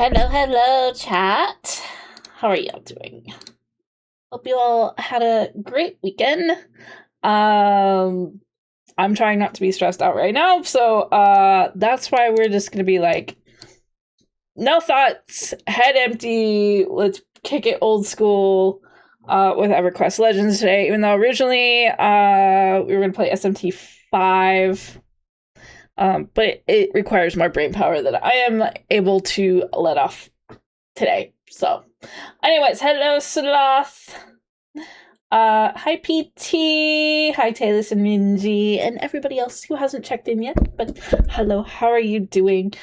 Hello, chat. How are y'all doing? Hope you all had a great weekend. I'm trying not to be stressed out right now, so that's why we're just gonna be like, no thoughts, head empty. Let's kick it old school with Everquest Legends today. Even though originally we were gonna play SMT5. But it requires more brain power that I am able to let off today. So, anyways, hello, Sloth. Hi, PT. Hi, Taylor and Minji, and everybody else who hasn't checked in yet. But hello, how are you doing?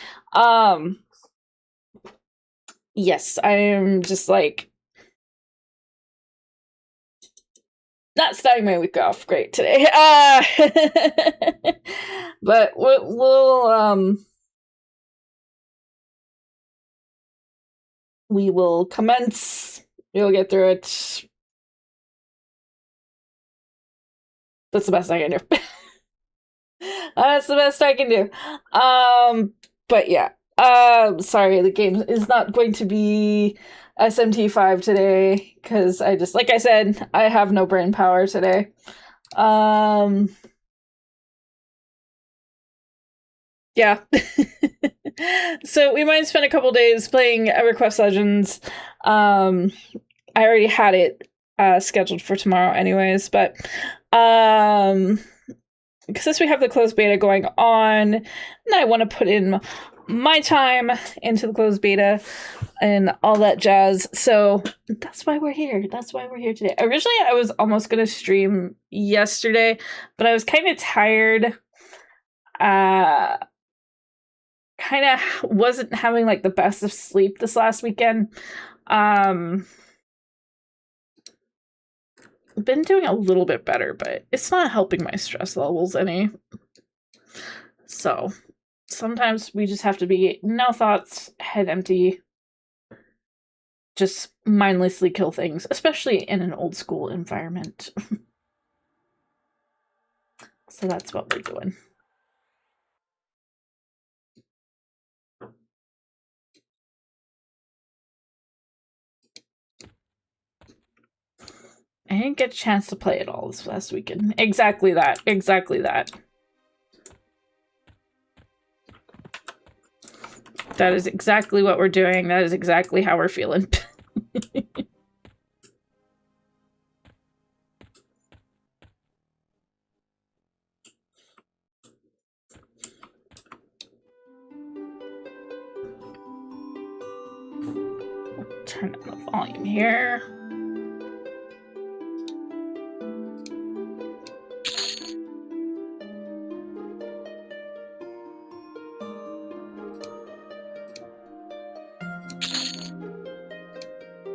Yes, I am just like not starting my week off great today. But we will commence. We'll get through it. That's the best I can do. That's the best I can do. But yeah. Sorry, the game is not going to be SMT5 today because I just, like I said, I have no brain power today. Yeah. So we might spend a couple days playing Everquest Legends. I already had it scheduled for tomorrow anyways, but since we have the closed beta going on, and I want to put in my time into the closed beta and all that jazz. So that's why we're here. That's why we're here today. Originally, I was almost going to stream yesterday, but I was kind of tired. Kind of wasn't having like the best of sleep this last weekend. Been doing a little bit better, but it's not helping my stress levels any. So sometimes we just have to be no thoughts, head empty, just mindlessly kill things, especially in an old school environment. So that's what we're doing. I didn't get a chance to play it all this last weekend. Exactly that. Exactly that. That is exactly what we're doing. That is exactly how we're feeling. Turn up the volume here.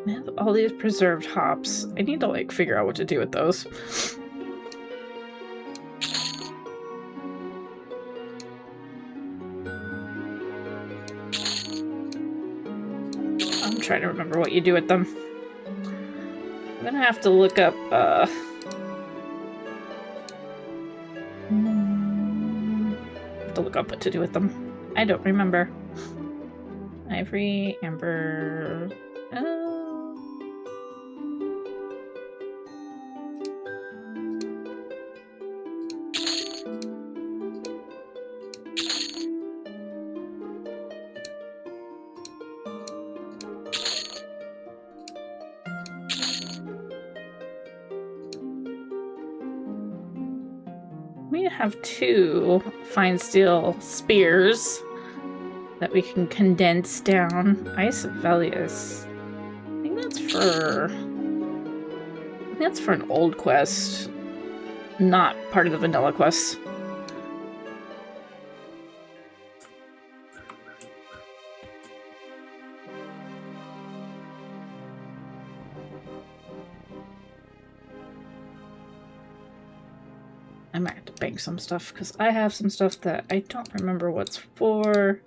I have all these preserved hops. I need to like figure out what to do with those. I'm trying to remember what you do with them. I'm gonna have to look up what to do with them. I don't remember. Ivory, amber. We have 2 fine steel spears that we can condense down. Ice Velius. I think that's for an old quest, not part of the vanilla quest. I might have to bank some stuff because I have some stuff that I don't remember what's for.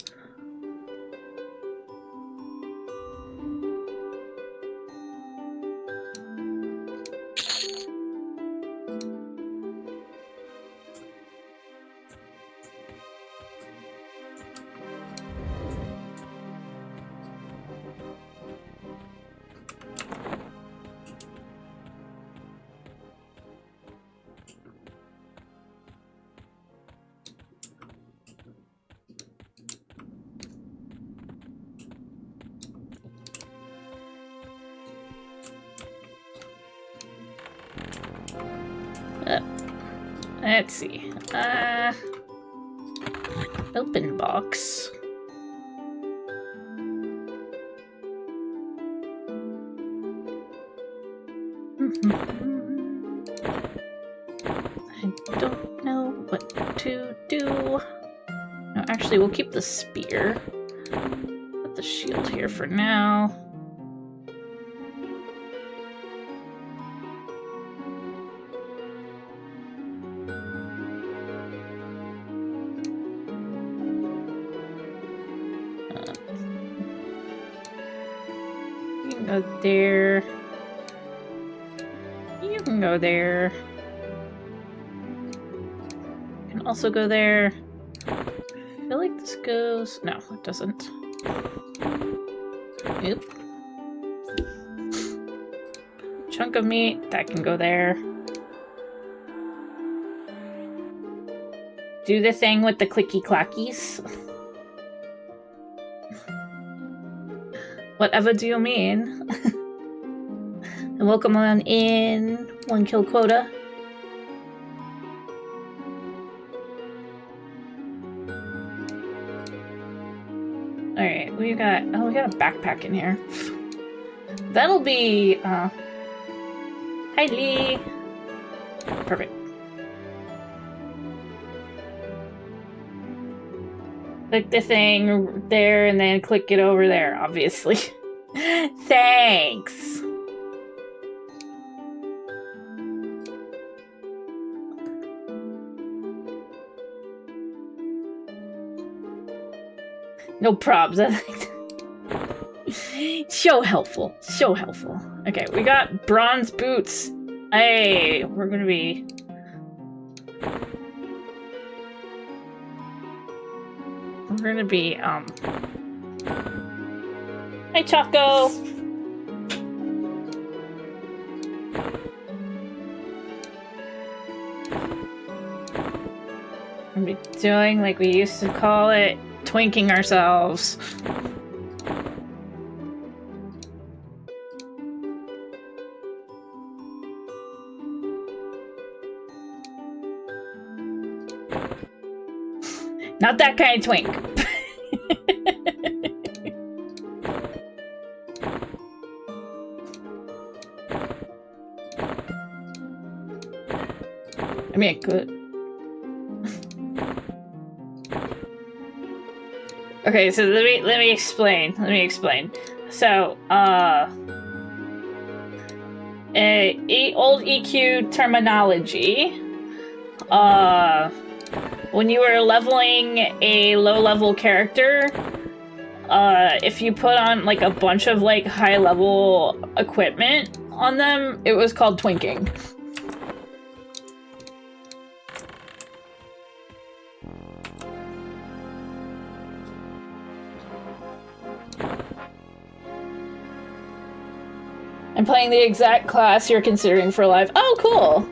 Let's see. Open box. I don't know what to do. No, actually, we'll keep the spear. Put the shield here for now. You can go there. You can go there. You can also go there. I feel like this goes... No, it doesn't. Oop. Chunk of meat, that can go there. Do the thing with the clicky clackies. Whatever do you mean? And welcome on in. 1 kill quota. Alright, we got a backpack in here. That'll be hi Lee. Perfect. Click the thing there and then click it over there, obviously. Thanks. No probs. So helpful. So helpful. Okay, we got bronze boots. Hey, we're gonna be... Hey, Choco! We're gonna be doing like we used to call it, twinking ourselves. Not that kind of twink. I mean, it could. Okay, so let me explain. So, old EQ terminology. When you were leveling a low-level character, if you put on like a bunch of like high-level equipment on them, it was called twinking. I'm playing the exact class you're considering for live. Oh, cool!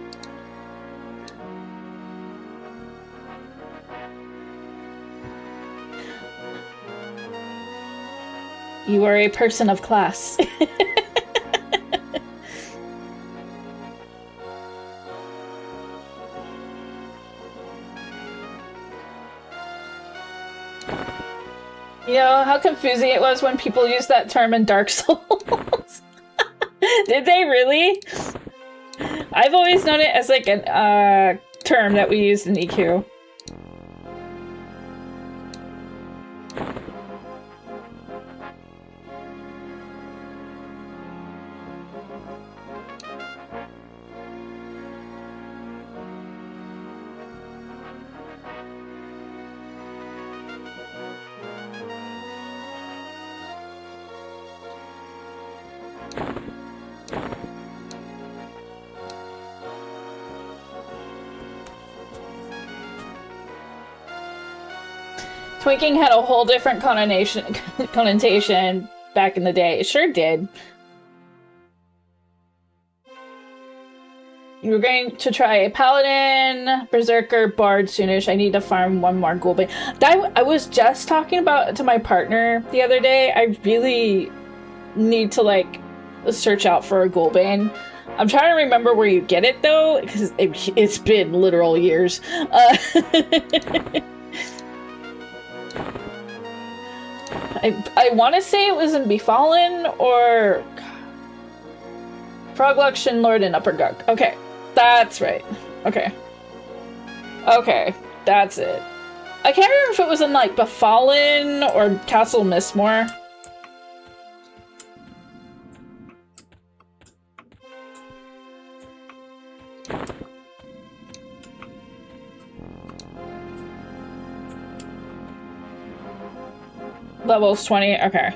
You are a person of class. You know how confusing it was when people used that term in Dark Souls? Did they really? I've always known it as like an term that we used in EQ. Twinking had a whole different connotation back in the day. It sure did. We're going to try a paladin, berserker, bard soonish. I need to farm one more ghoul bane. I was just talking about to my partner the other day. I really need to like search out for a ghoul bane. I'm trying to remember where you get it though, because it's been literal years. I want to say it was in Befallen or Froglock, Shinlord, and Upper Guk. Okay, that's right. Okay. Okay, that's it. I can't remember if it was in like Befallen or Castle Mistmore. Levels 20, okay.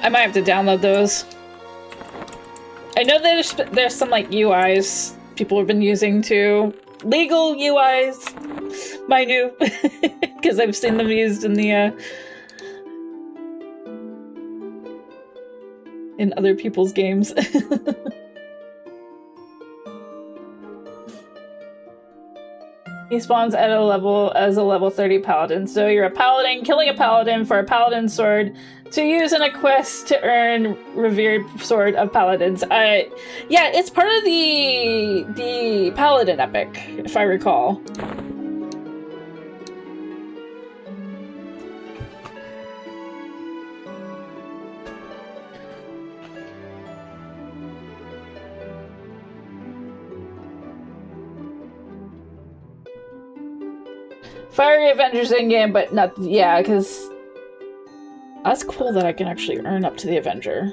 I might have to download those. I know there's some like UIs people have been using too. Legal UIs, mind you, because I've seen them used in the in other people's games. He spawns at a level as a level 30 paladin. So you're a paladin, killing a paladin for a paladin sword to use in a quest to earn revered sword of paladins. Yeah, it's part of the paladin epic, if I recall. Fiery Avengers in-game, but not- yeah, because that's cool that I can actually earn up to the Avenger.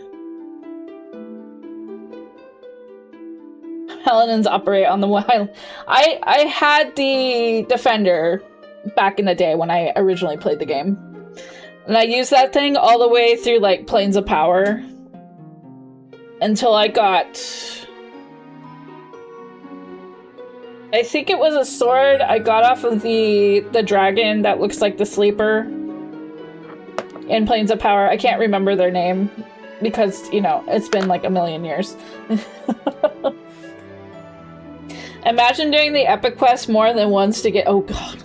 Paladins operate on the wild. I had the Defender back in the day when I originally played the game. And I used that thing all the way through, like, Planes of Power. Until I got... I think it was a sword I got off of the dragon that looks like the sleeper in Planes of Power. I can't remember their name because, you know, it's been like a million years. Imagine doing the epic quest more than once to get- oh god.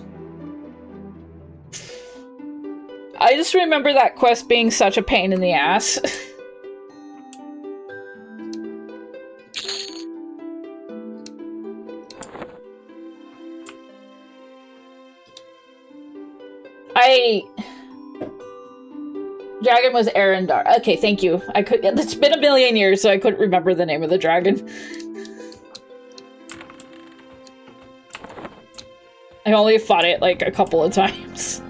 I just remember that quest being such a pain in the ass. Dragon was Arendar. Okay, thank you. It's been a million years, so I couldn't remember the name of the dragon. I only fought it like a couple of times.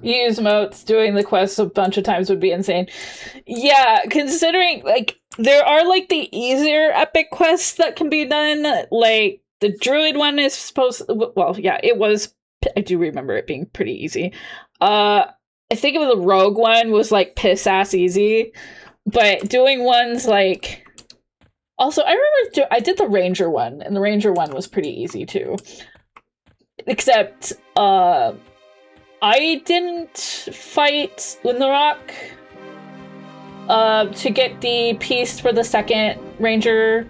Use motes, doing the quests a bunch of times would be insane. Yeah, considering, like, there are, like, the easier epic quests that can be done. Like, the druid one is supposed to, well, yeah, it was, I do remember it being pretty easy. I think the rogue one was, like, piss-ass easy. But doing ones, like... Also, I remember I did the ranger one, and the ranger one was pretty easy, too. Except, I didn't fight Unlarok to get the piece for the second ranger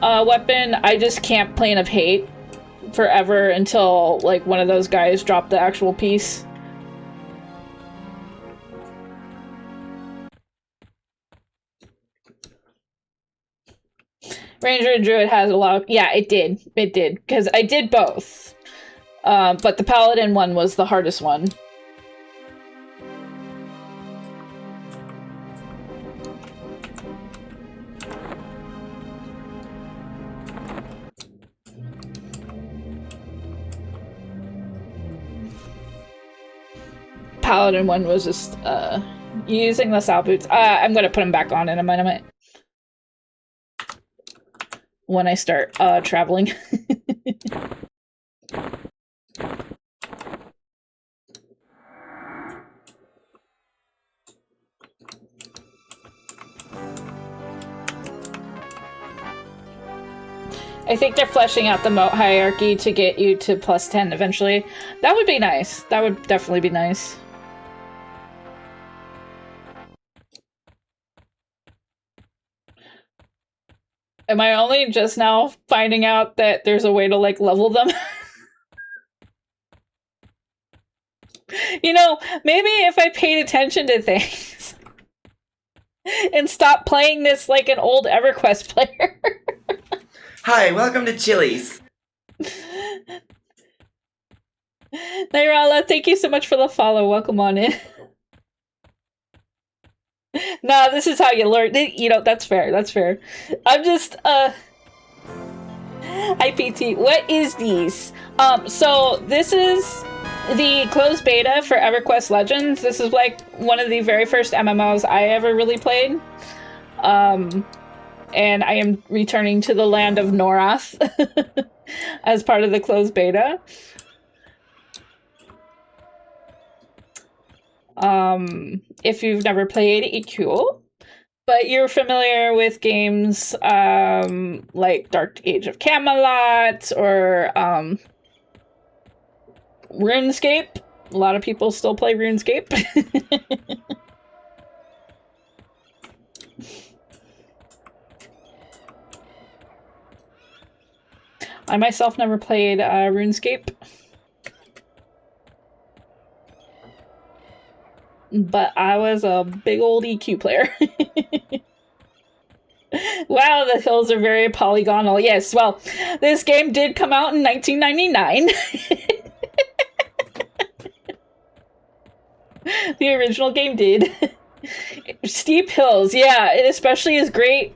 weapon. I just camped Plane of Hate forever until like one of those guys dropped the actual piece. Ranger and Druid has a lot of- yeah, it did, because I did both. But the Paladin one was the hardest one. Paladin one was just, using the Sal boots. I'm gonna put them back on in a minute. When I start, traveling. I think they're fleshing out the moat hierarchy to get you to +10 eventually. That would be nice. That would definitely be nice. Am I only just now finding out that there's a way to, like, level them? You know, maybe if I paid attention to things and stopped playing this like an old EverQuest player. Hi, welcome to Chili's. Nairala, thank you so much for the follow. Welcome on in. Nah, this is how you learn. You know, that's fair. That's fair. I'm just, IPT, what is these? So this is the closed beta for Everquest Legends. This is like one of the very first MMOs I ever really played. And I am returning to the land of Norath as part of the closed beta. If you've never played EQ, but you're familiar with games like Dark Age of Camelot or RuneScape. A lot of people still play RuneScape. I myself never played RuneScape. But I was a big old EQ player. Wow, the hills are very polygonal. Yes, well, this game did come out in 1999. The original game did. Steep hills, yeah, it especially is great.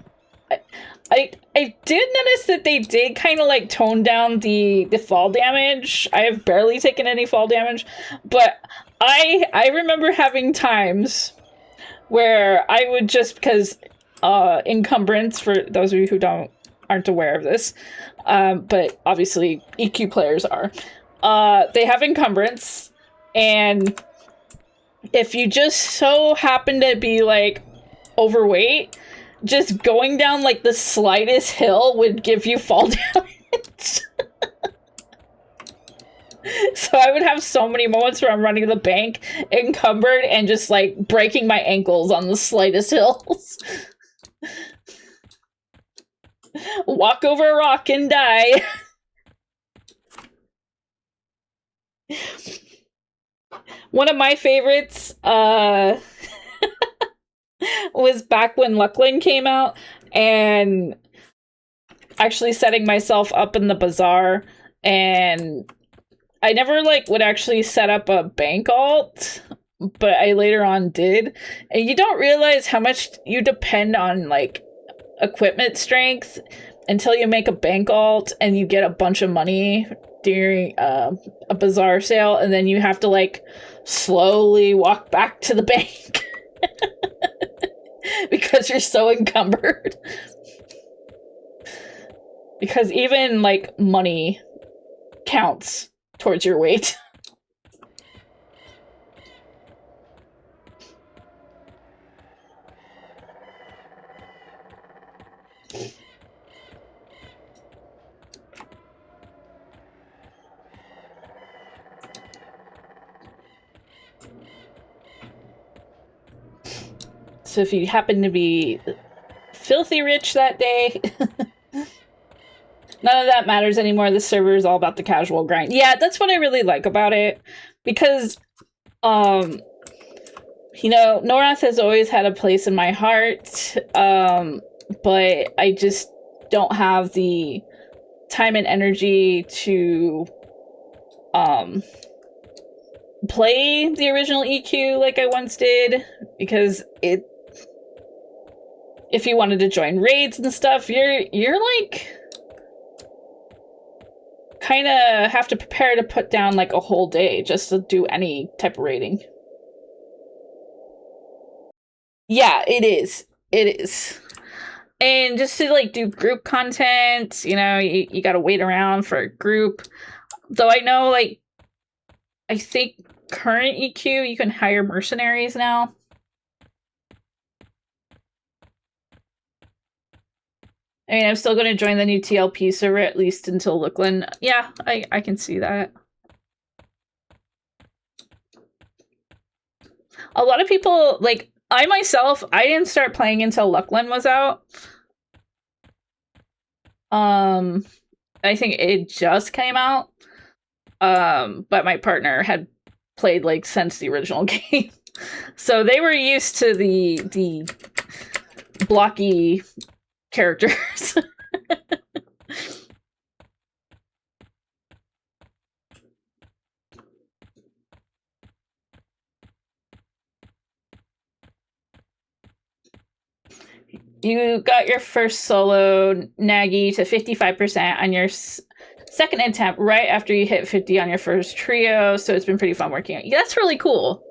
I did notice that they did kind of like tone down the fall damage. I have barely taken any fall damage, but I remember having times where I would just, because encumbrance, for those of you who aren't aware of this, but obviously EQ players are, they have encumbrance, and if you just so happen to be like overweight, just going down like the slightest hill would give you fall damage. So I would have so many moments where I'm running the bank encumbered and just like breaking my ankles on the slightest hills. Walk over a rock and die. One of my favorites was back when Luckland came out, and actually setting myself up in the bazaar, and I never like would actually set up a bank alt, but I later on did. And you don't realize how much you depend on like equipment strength until you make a bank alt and you get a bunch of money during a bazaar sale, and then you have to like slowly walk back to the bank because you're so encumbered. Because even like money counts towards your weight. So if you happen to be filthy rich that day, none of that matters anymore. This server is all about the casual grind. Yeah, that's what I really like about it. Because, you know, Norath has always had a place in my heart. But I just don't have the time and energy to, play the original EQ like I once did. Because if you wanted to join raids and stuff, you're like kind of have to prepare to put down like a whole day just to do any type of raiding. Yeah, it is. It is. And just to like do group content, you know, you gotta wait around for a group. Though I know, like, I think current EQ, you can hire mercenaries now. I mean, I'm still going to join the new TLP server at least until Looklyn. Yeah, I can see that. A lot of people, like, I myself, I didn't start playing until Looklyn was out. I think it just came out. But my partner had played, like, since the original game. So they were used to the blocky characters. You got your first solo Nagi to 55% on your second attempt right after you hit 50 on your first trio, so it's been pretty fun working on. Yeah, that's really cool.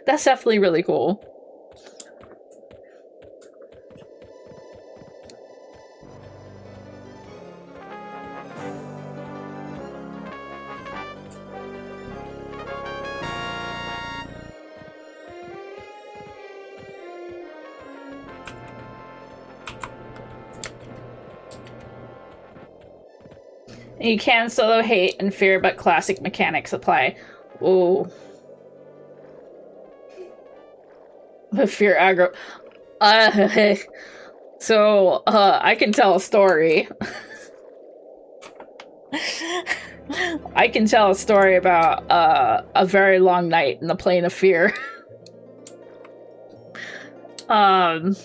That's definitely really cool. You can solo hate and fear, but classic mechanics apply. Oh. Fear aggro. So, I can tell a story. I can tell a story about a very long night in the plane of fear. I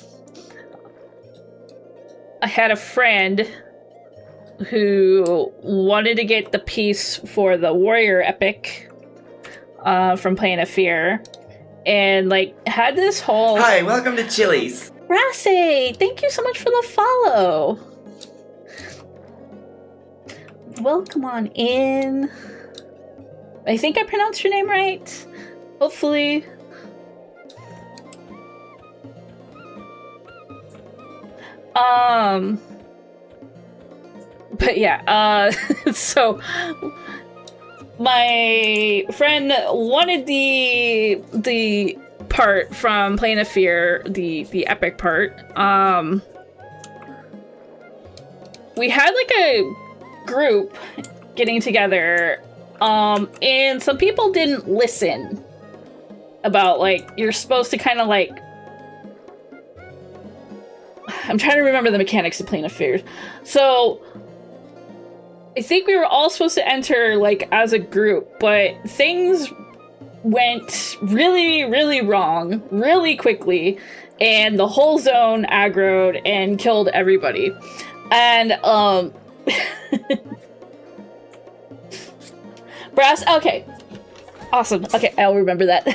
had a friend who wanted to get the piece for the warrior epic from Plane of Fear, and like had this whole... Hi, welcome to Chili's. Rasse, thank you so much for the follow. Welcome on in. I think I pronounced your name right. Hopefully. But yeah, so my friend wanted the part from Plane of Fear, the epic part. We had like a group getting together, and some people didn't listen about, like, you're supposed to kind of like... I'm trying to remember the mechanics of Plane of Fear. So I think we were all supposed to enter, like, as a group, but things went really, really wrong really quickly, and the whole zone aggroed and killed everybody. And, Brass, okay. Awesome. Okay, I'll remember that.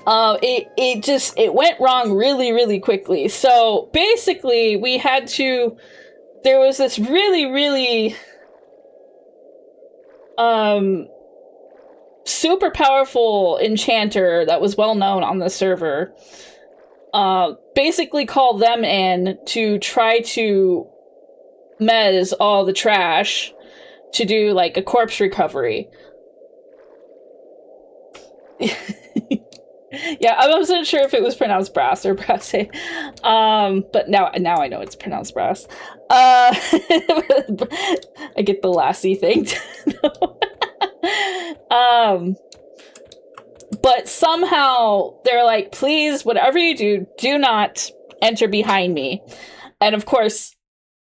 It went wrong really, really quickly. So basically we had to, there was this really, really, super powerful enchanter that was well known on the server, basically call them in to try to mez all the trash to do like a corpse recovery. Yeah, I wasn't sure if it was pronounced brass or brasse. But now I know it's pronounced brass. I get the lassie thing. But somehow they're like, please, whatever you do, do not enter behind me. And of course,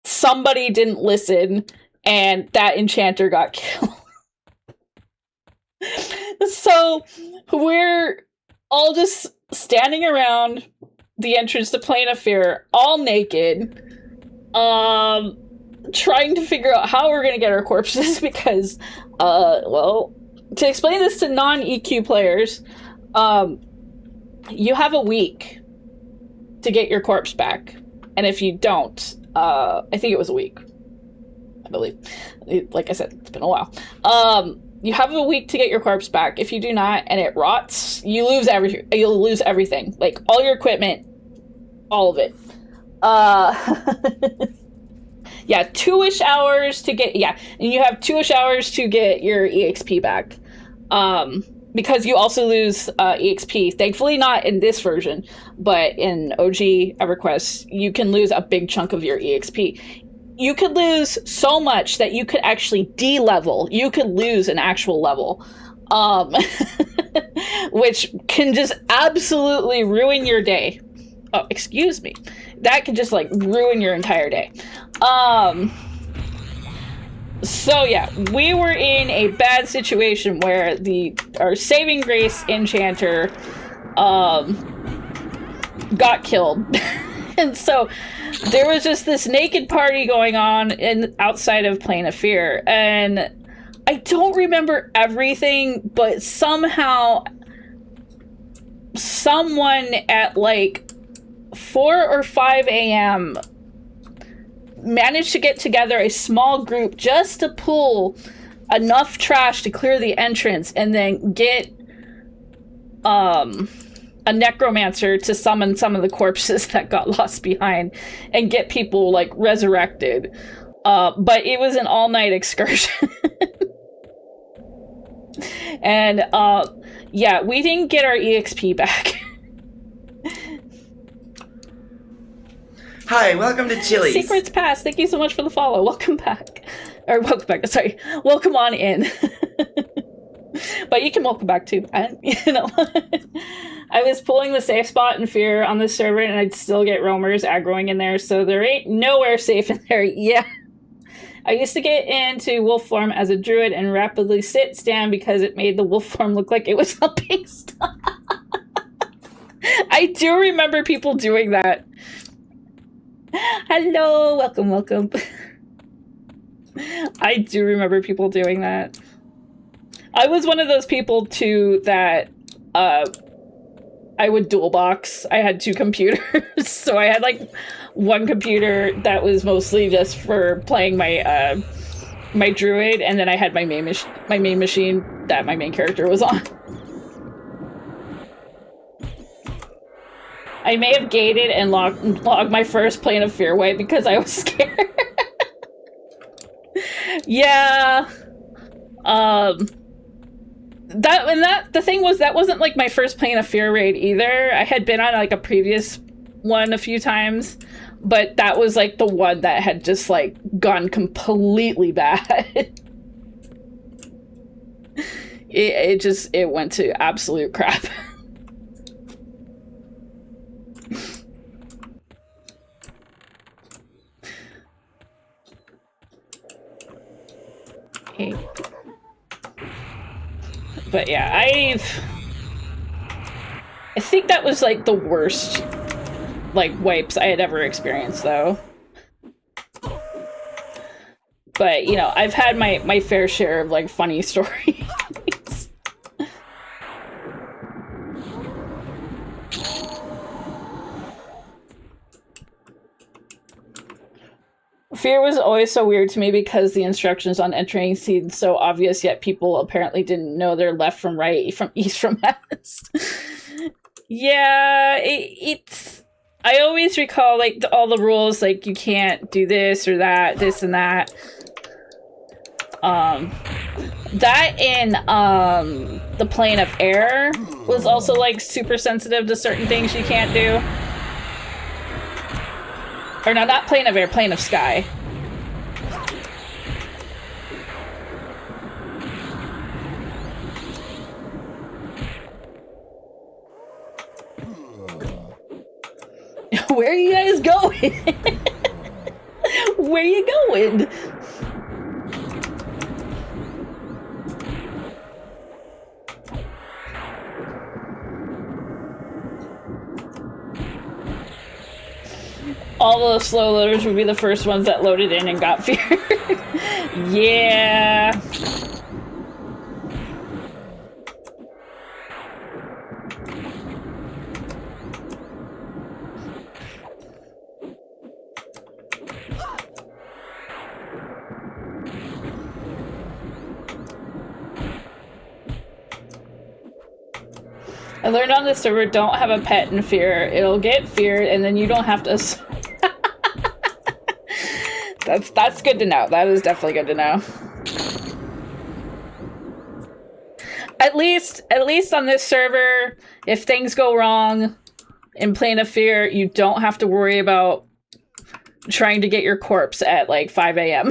somebody didn't listen, and that enchanter got killed. So we're all just standing around the entrance to Plane of Fear, all naked, trying to figure out how we're gonna get our corpses, because, well, to explain this to non-EQ players, you have a week to get your corpse back, and if you don't, I think it was a week, I believe. Like I said, it's been a while. You have a week to get your corpse back. If you do not, and it rots, you'll lose everything. Like, all your equipment, all of it. Yeah, 2-ish hours to get, yeah, and you have 2-ish hours to get your EXP back. because you also lose EXP. Thankfully not in this version, but in OG EverQuest, you can lose a big chunk of your EXP. You could lose so much that you could actually de-level. You could lose an actual level. Which can just absolutely ruin your day. Oh, excuse me. That could just, like, ruin your entire day. So yeah, we were in a bad situation where our saving grace enchanter got killed. And so there was just this naked party going on outside of Plane of Fear, and I don't remember everything, but somehow someone at like 4 or 5 a.m. managed to get together a small group just to pull enough trash to clear the entrance and then get a necromancer to summon some of the corpses that got lost behind and get people, like, resurrected. But it was an all-night excursion. And, yeah, we didn't get our EXP back. Hi, welcome to Chili's. Secrets Pass, thank you so much for the follow. Welcome back. Or welcome back, sorry. Welcome on in. But you can welcome back too. And, you know, I was pulling the safe spot in Fear on this server and I'd still get roamers aggroing in there, so there ain't nowhere safe in there. Yeah. I used to get into wolf form as a druid and rapidly stand because it made the wolf form look like it was helping stuff. I do remember people doing that. Hello, welcome, welcome. I do remember people doing that. I was one of those people too that I would dual box. I had 2 computers, so I had like one computer that was mostly just for playing my my druid, and then I had my main machine that my main character was on. I may have gated and logged my first Plane of Fear away because I was scared. Yeah. The thing was, that wasn't like my first Plane of Fear raid either. I had been on like a previous one a few times, but that was like the one that had just like gone completely bad. it went to absolute crap. Okay. But yeah, I think that was like the worst like wipes I had ever experienced though. But you know, I've had my fair share of like funny stories. Fear was always so weird to me because the instructions on entering seemed so obvious, yet people apparently didn't know their left from right, from east from west. Yeah, it's... I always recall, like, all the rules, like, you can't do this or that, this and that. That in, the Plane of Air was also, like, super sensitive to certain things you can't do. Or no, not Plane of Air, Plane of Sky. Where are you guys going? Where are you going? All the slow loaders would be the first ones that loaded in and got feared. Yeah. I learned on this server, don't have a pet in Fear. It'll get feared and then you don't have to... That's good to know. That is definitely good to know. At least on this server, if things go wrong in Plane of Fear, you don't have to worry about trying to get your corpse at like 5 a.m.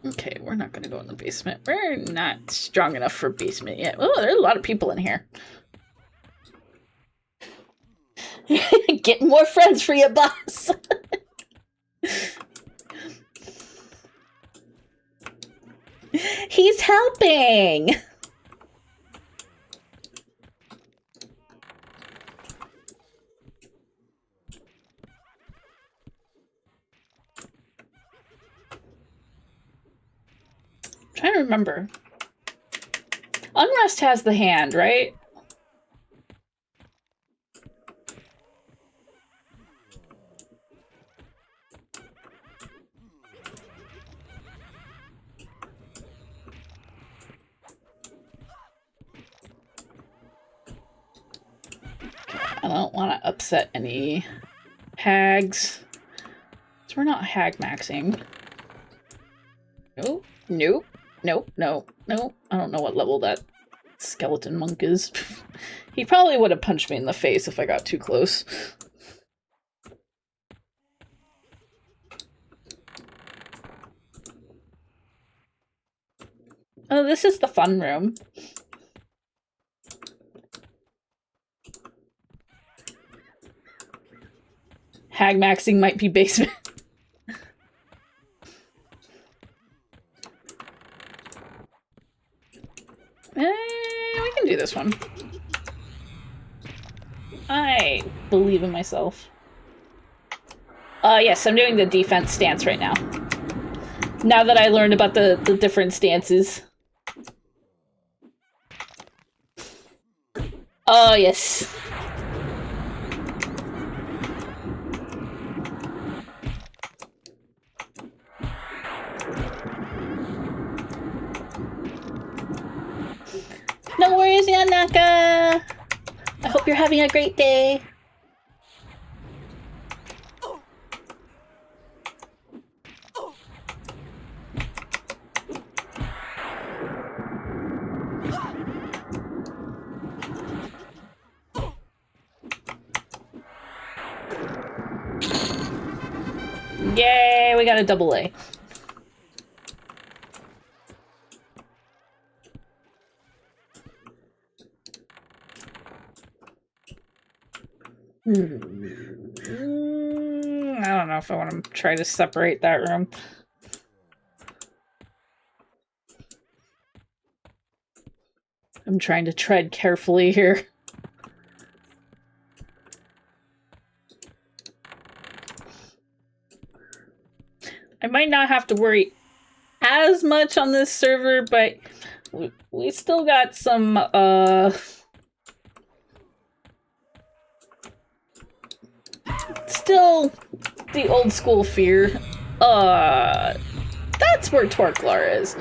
Okay, we're not gonna go in the basement. We're not strong enough for basement yet. Oh, there's a lot of people in here. Get more friends for your boss. He's helping. I'm trying to remember. Unrest has the hand, right? I don't want to upset any hags. So we're not hag maxing. Nope, nope, nope, nope, nope. I don't know what level that skeleton monk is. He probably would have punched me in the face if I got too close. Oh, this is the fun room. Hag maxing might be basement. We can do this one. I believe in myself. Yes, I'm doing the defense stance right now. Now that I learned about the different stances. Oh, yes. No worries, Yanaka! I hope you're having a great day. Yay, we got a double A. I don't know if I want to try to separate that room. I'm trying to tread carefully here. I might not have to worry as much on this server, but we still got some, still the old school fear. That's where Torklar is.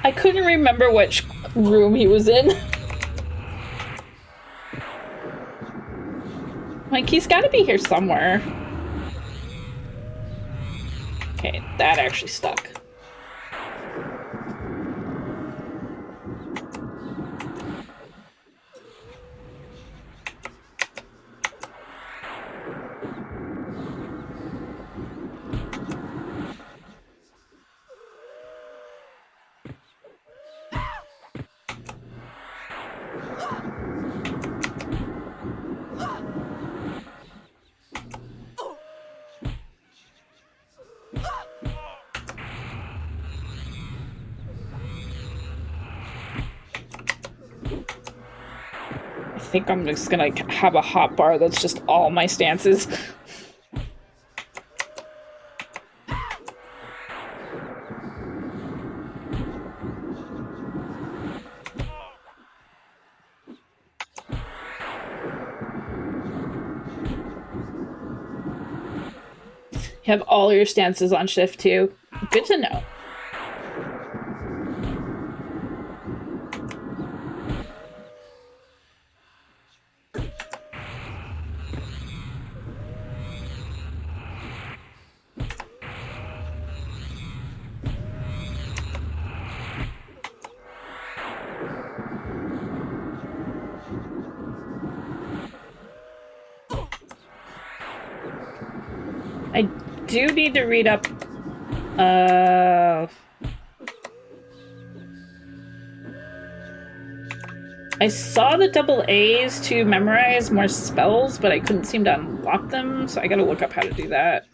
I couldn't remember which room he was in. Like, he's gotta be here somewhere. Okay, that actually stuck. I think I'm just gonna have a hot bar that's just all my stances. You have all your stances on shift too. Good to know. I do need to read up. I saw the double A's to memorize more spells, but I couldn't seem to unlock them, so I gotta look up how to do that.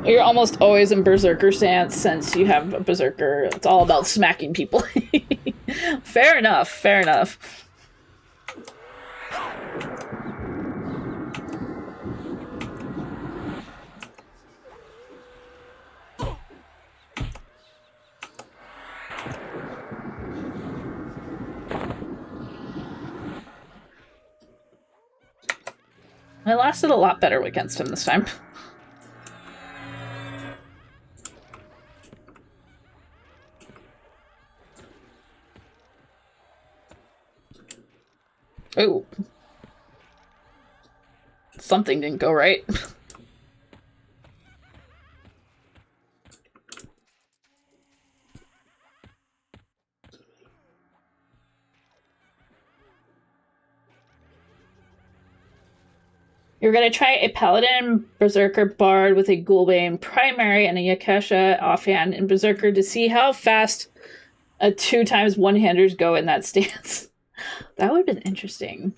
You're almost always in Berserker stance since you have a Berserker. It's all about smacking people. Fair enough, fair enough. I lasted a lot better against him this time. Oh. Something didn't go right. You're gonna try a Paladin, Berserker, Bard with a Ghoulbane primary and a Yakesha offhand in Berserker to see how fast a 2x one-handers go in that stance. That would have been interesting.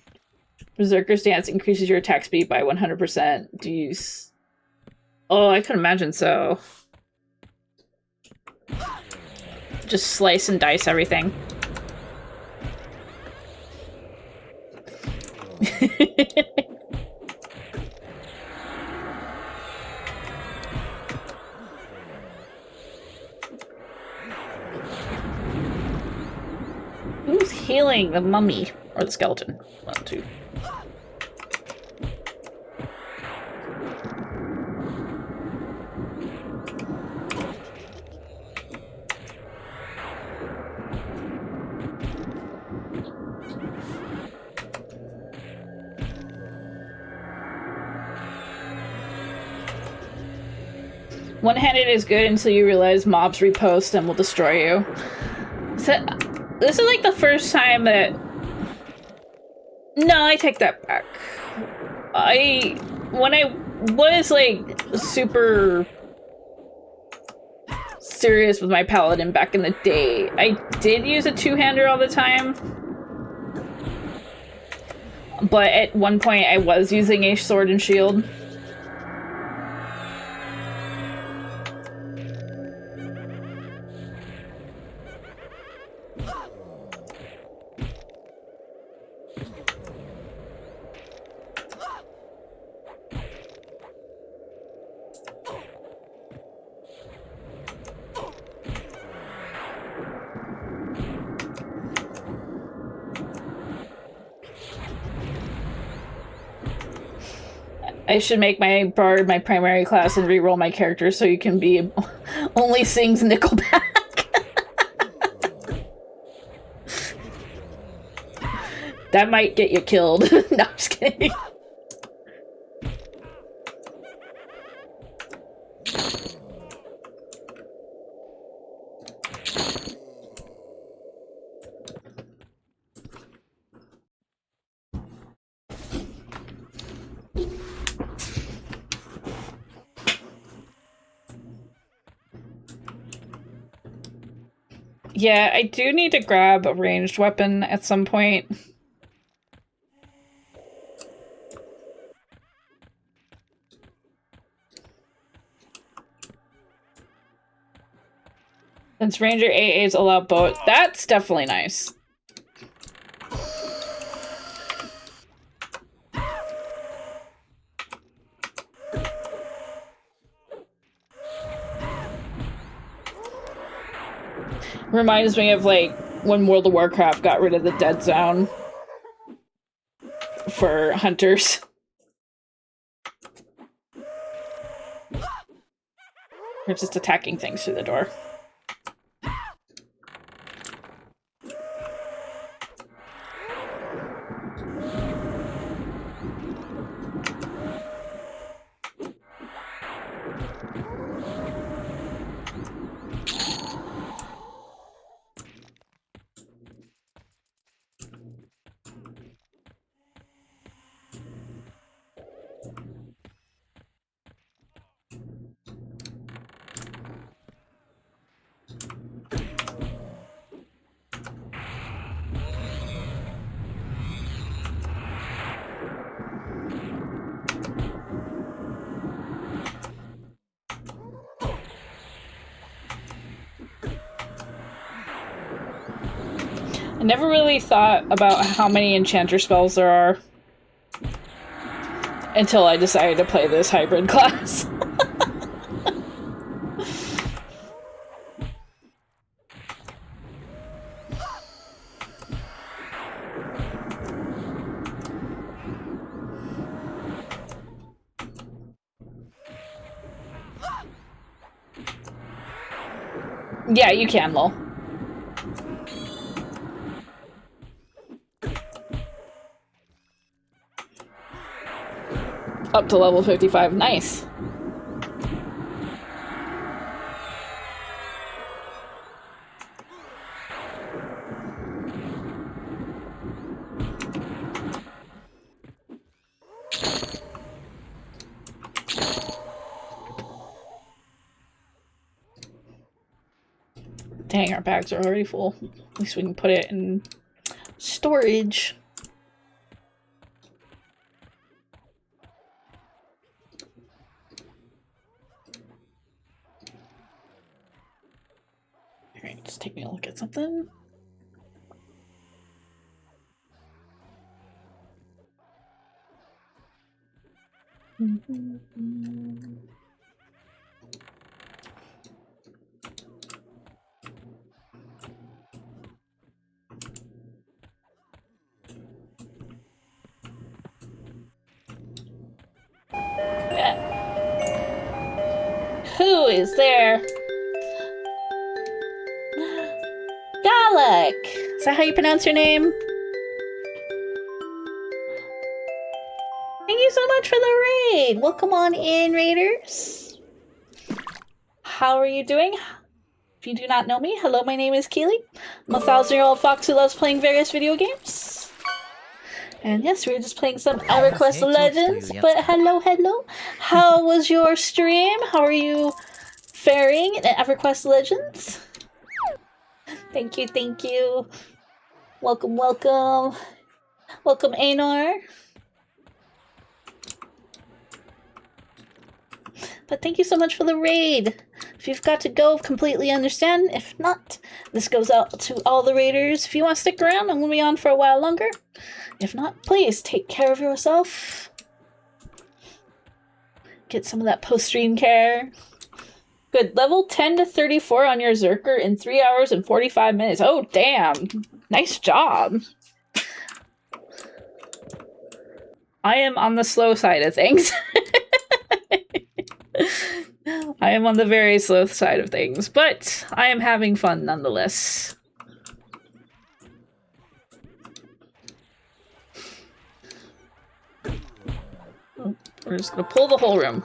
Berserker stance increases your attack speed by 100%. Do you... Oh, I could imagine so. Just slice and dice everything. Who's healing the mummy? Or the skeleton? One, two. One-handed is good until you realize mobs repost and will destroy you. So, this is like the first time that... No, I take that back. When I was like super serious with my paladin back in the day, I did use a two-hander all the time. But at one point I was using a sword and shield. I should make my bard my primary class and reroll my character so you can be only sings Nickelback. That might get you killed. No, I'm just kidding. Yeah, I do need to grab a ranged weapon at some point. Since Ranger AAs allow both, that's definitely nice. Reminds me of like when World of Warcraft got rid of the dead zone. for hunters. We're just attacking things through the door. I never really thought about how many enchanter spells there are until I decided to play this hybrid class. Yeah, you can, lol. Up to level 55. Nice. Dang, our bags are already full. At least we can put it in storage. Alright, just take me a look at something. Who is there? Galak! Is that how you pronounce your name? Thank you so much for the raid! Welcome on in, raiders! How are you doing? If you do not know me, hello, my name is Keelie. I'm a 1,000-year-old fox who loves playing various video games. And yes, we were just playing some Everquest Legends, but hello, hello. How was your stream? How are you faring in Everquest Legends? Thank you, thank you. Welcome, welcome. Welcome, Anar. But thank you so much for the raid. If you've got to go, completely understand. If not, this goes out to all the raiders. If you want to stick around, I'm going to be on for a while longer. If not, please take care of yourself. Get some of that post-stream care. Good. Level 10 to 34 on your Zerker in 3 hours and 45 minutes. Oh, damn. Nice job. I am on the slow side of things. I am on the very slow side of things, but I am having fun nonetheless. Oh, we're just gonna pull the whole room.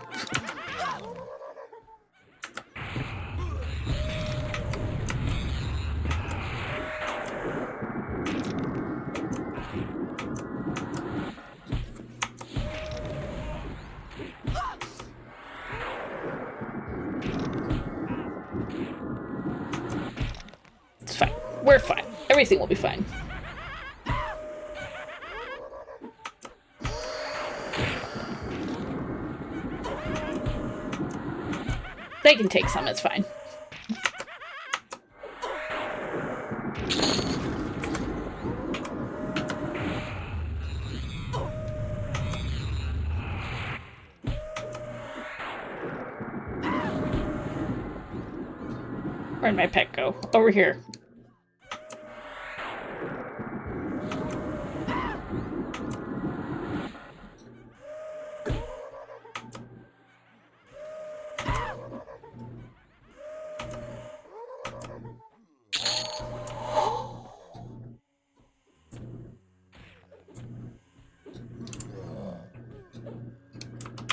It's fine. We're fine. Everything will be fine. They can take some, it's fine. Where'd my pet go? Over here.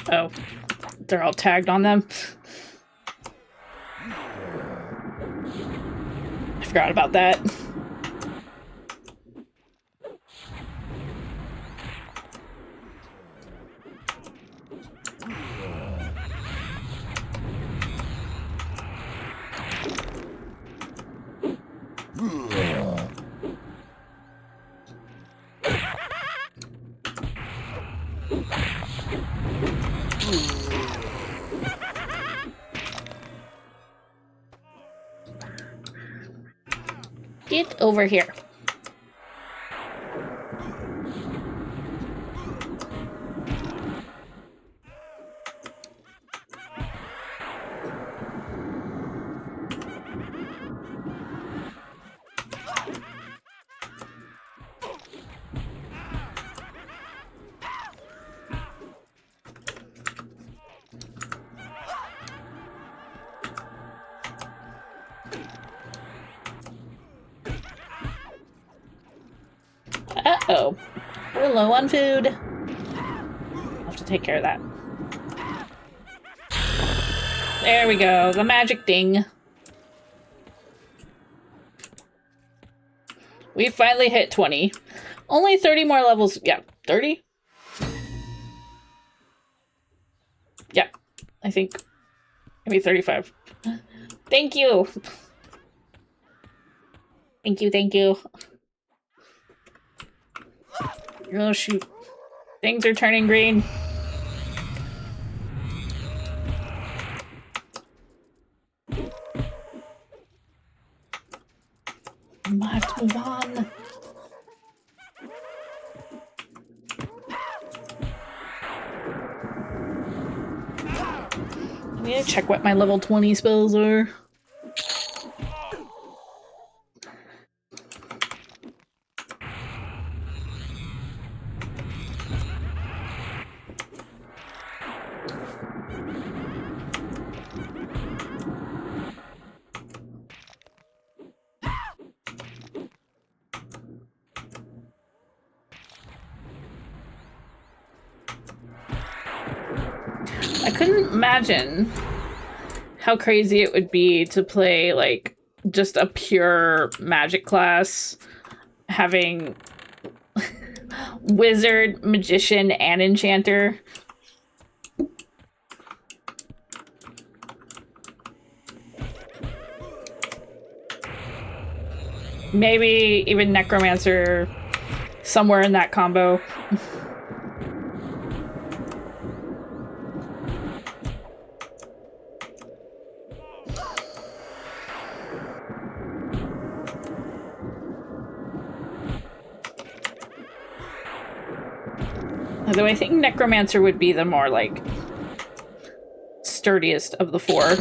Oh, they're all tagged on them. I forgot about that. Get over here. Uh-oh. We're low on food. I'll have to take care of that. There we go. The magic ding. We finally hit 20. Only 30 more levels. Yeah, 30? Yeah, I think. Maybe 35. Thank you. Thank you, thank you. Oh, shoot. Things are turning green. I have to move on. I need to check what my level 20 spells are. I couldn't imagine how crazy it would be to play, like, just a pure magic class, having wizard, magician, and enchanter. Maybe even necromancer somewhere in that combo. Although I think necromancer would be the more, like, sturdiest of the four.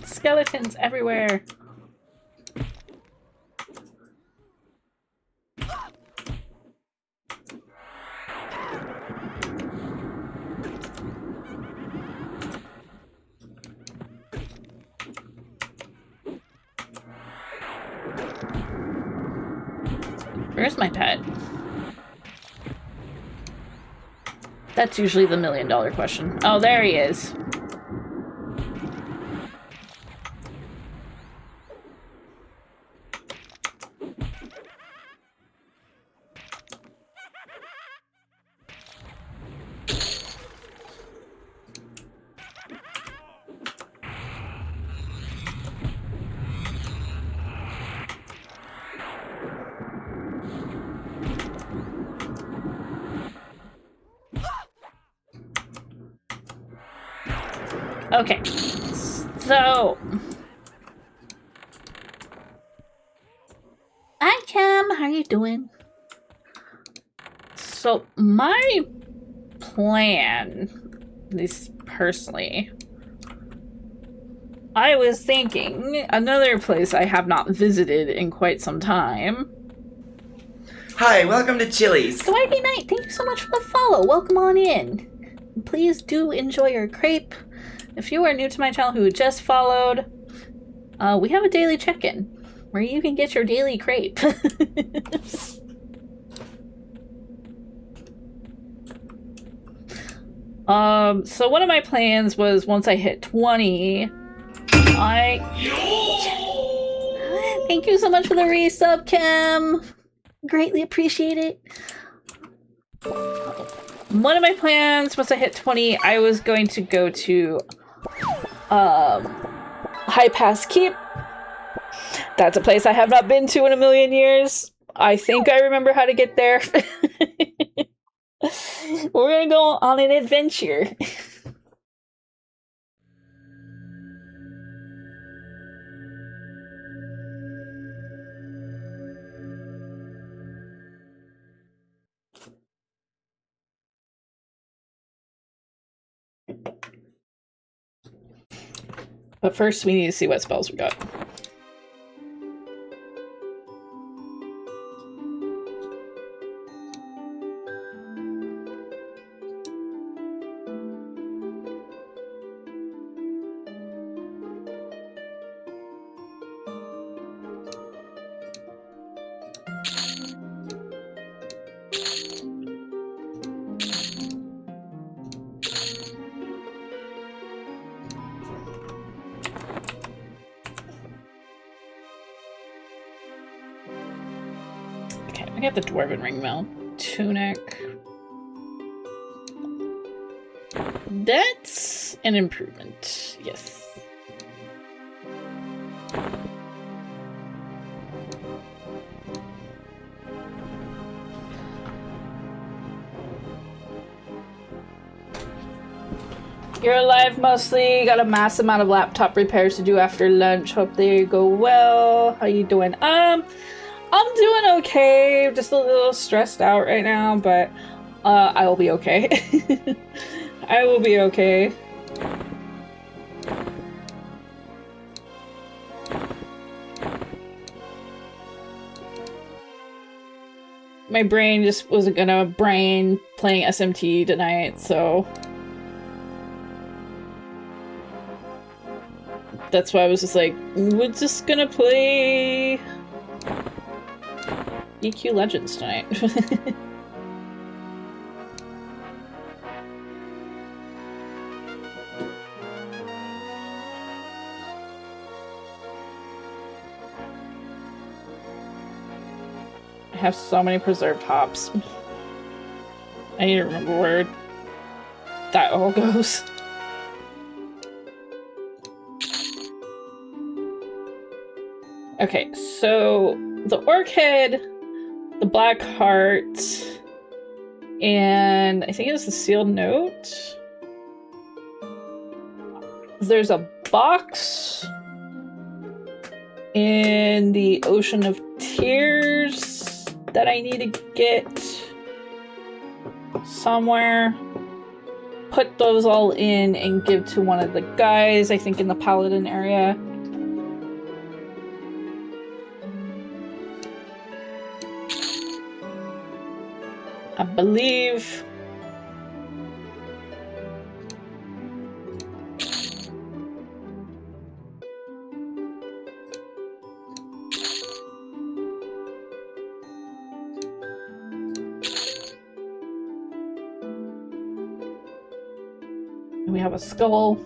Skeletons everywhere. Where's my pet? That's usually the $1,000,000 question. Oh, there he is. Okay, so I Cam, how you doing? So my plan, at least personally, I was thinking another place I have not visited in quite some time. Hi, welcome to Chili's. Swaggy Knight, thank you so much for the follow. Welcome on in. Please do enjoy your crepe. If you are new to my channel who just followed, we have a daily check-in where you can get your daily crepe. So one of my plans was once I hit 20, Thank you so much for the resub, Cam. Greatly appreciate it. One of my plans, once I hit 20, I was going to go to High Pass Keep. That's a place I have not been to in a million years. I think I remember how to get there. We're gonna go on an adventure. But first, we need to see what spells we got. I got the Dwarven Ringmail. Tunic. That's an improvement, yes. You're alive mostly. Got a mass amount of laptop repairs to do after lunch. Hope they go well. How you doing? I'm doing okay. Just a little stressed out right now, but I will be okay. I will be okay. My brain just wasn't gonna brain playing SMT tonight, so that's why I was just like, we're just gonna play EQ Legends tonight. I have so many preserved hops. I need to remember where that all goes. Okay, so the Orc Head, the Black Heart, and I think it's the Sealed Note. There's a box in the Ocean of Tears that I need to get somewhere. Put those all in and give to one of the guys, I think in the Paladin area. I believe. We have a skull.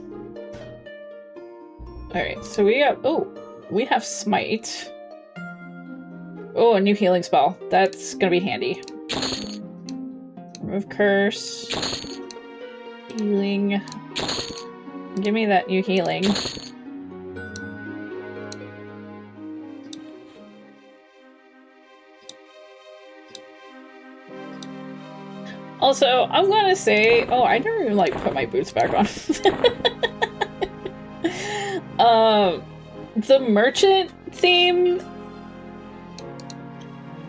Alright, so we have, we have Smite. Oh, a new healing spell. That's gonna be handy. Remove curse. Healing. Give me that new healing. Also, I'm gonna say, I never even like put my boots back on. The merchant theme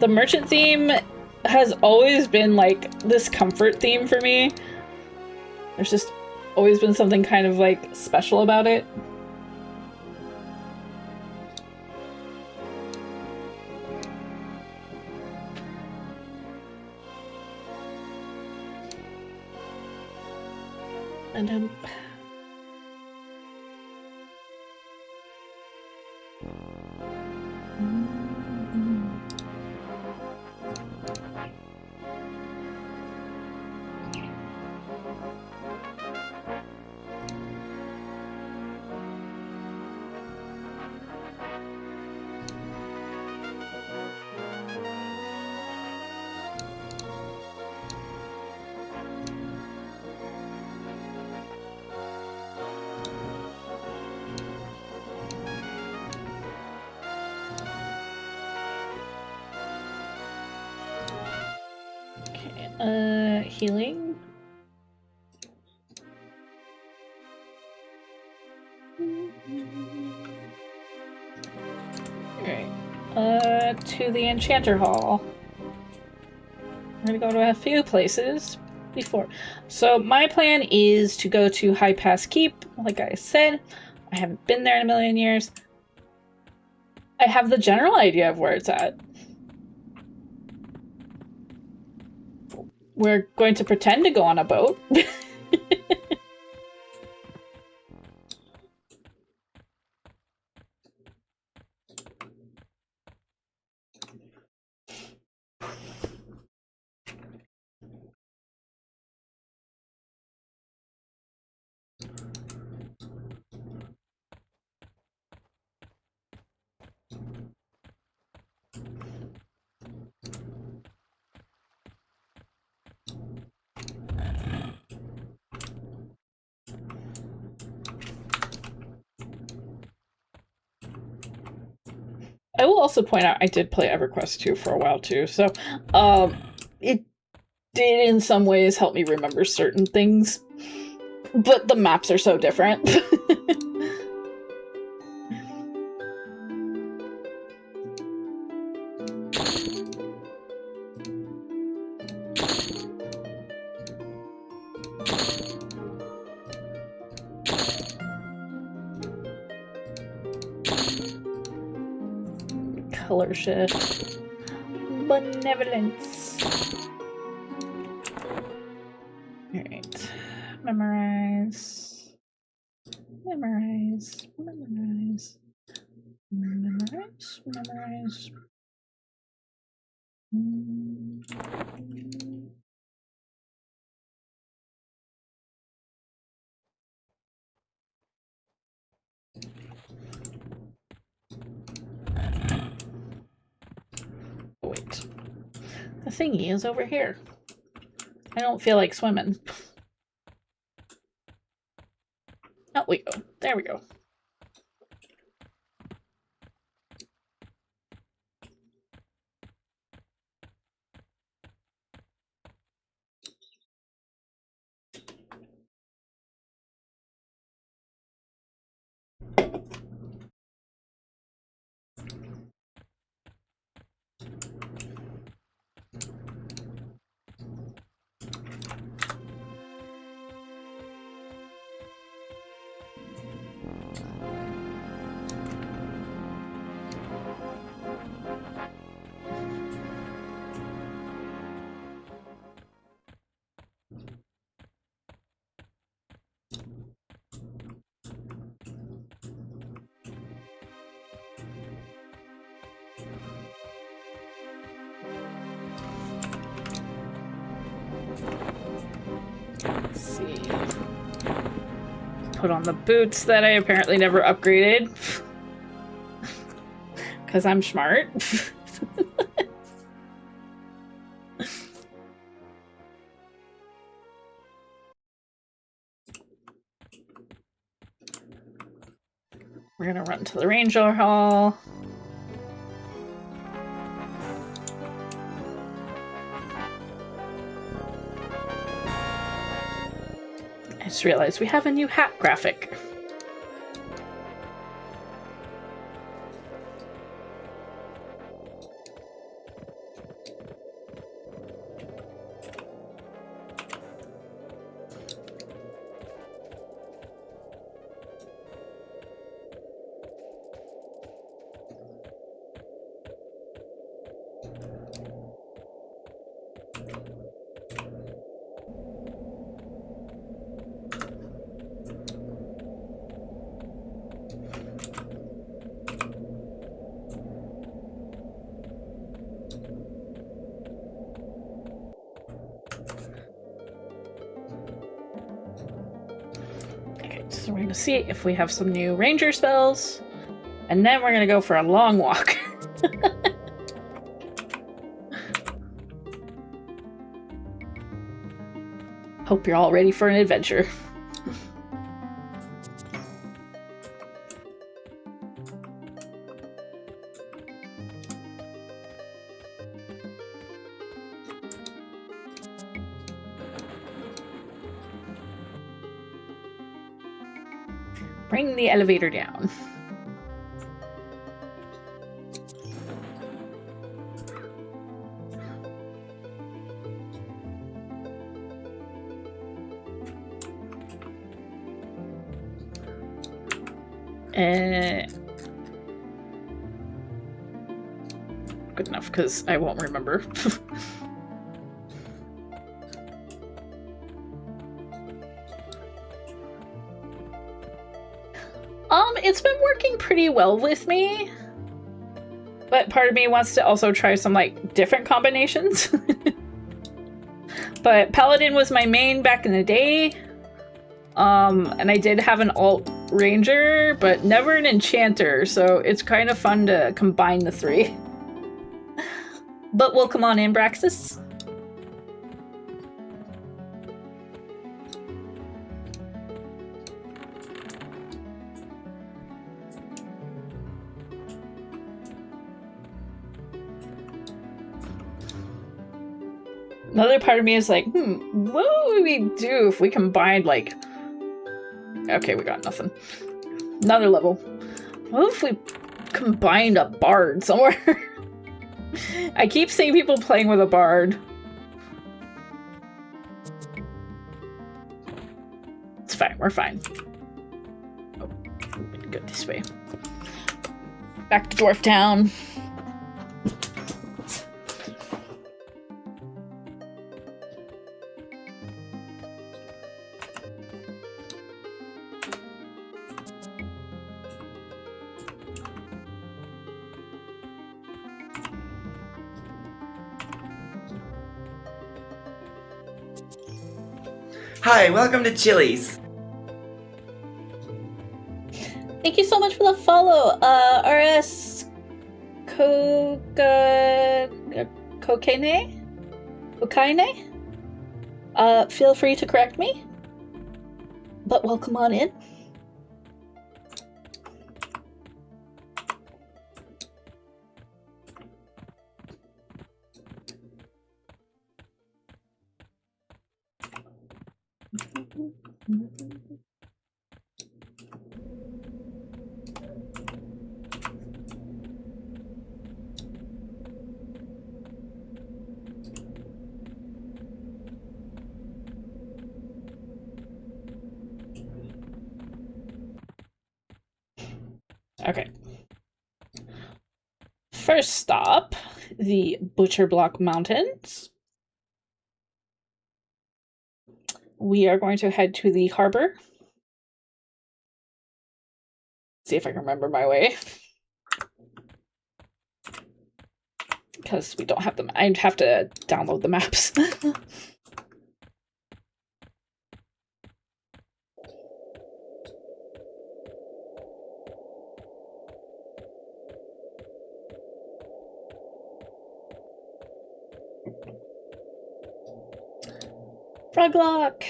The merchant theme has always been like this comfort theme for me. There's just always been something kind of like special about it. And healing. Alright. To the Enchanter Hall. We're gonna go to a few places before. So my plan is to go to High Pass Keep, like I said. I haven't been there in a million years. I have the general idea of where it's at. We're going to pretend to go on a boat. I will also point out I did play Everquest 2 for a while too, so it did in some ways help me remember certain things, but the maps are so different. Color shift. Benevolence. Alright. Memorize. Memorize. Memorize. Memorize. Memorize. Wait. The thingy is over here. I don't feel like swimming. Out we go. There we go. Let's see. Put on the boots that I apparently never upgraded. Because I'm smart. We're gonna run to the Ranger Hall. I just realized we have a new hat graphic. So we're going to see if we have some new ranger spells, and then we're going to go for a long walk. Hope you're all ready for an adventure. Bring the elevator down. Good enough, because I won't remember. It's been working pretty well with me, but part of me wants to also try some, like, different combinations. But Paladin was my main back in the day, and I did have an alt ranger, but never an enchanter, so it's kind of fun to combine the three. But welcome on in, Braxis. Another part of me is like, what would we do if we combined, like... Okay, we got nothing. Another level. What if we combined a bard somewhere? I keep seeing people playing with a bard. It's fine, we're fine. Oh, we can go this way. Back to Dwarf Town. Hi, welcome to Chili's. Thank you so much for the follow, RS Kokaine? Feel free to correct me, but welcome on in. Okay. First stop, the Butcher Block Mountains. We are going to head to the harbor. See if I can remember my way. Because we don't have them. I'd have to download the maps. Froglock!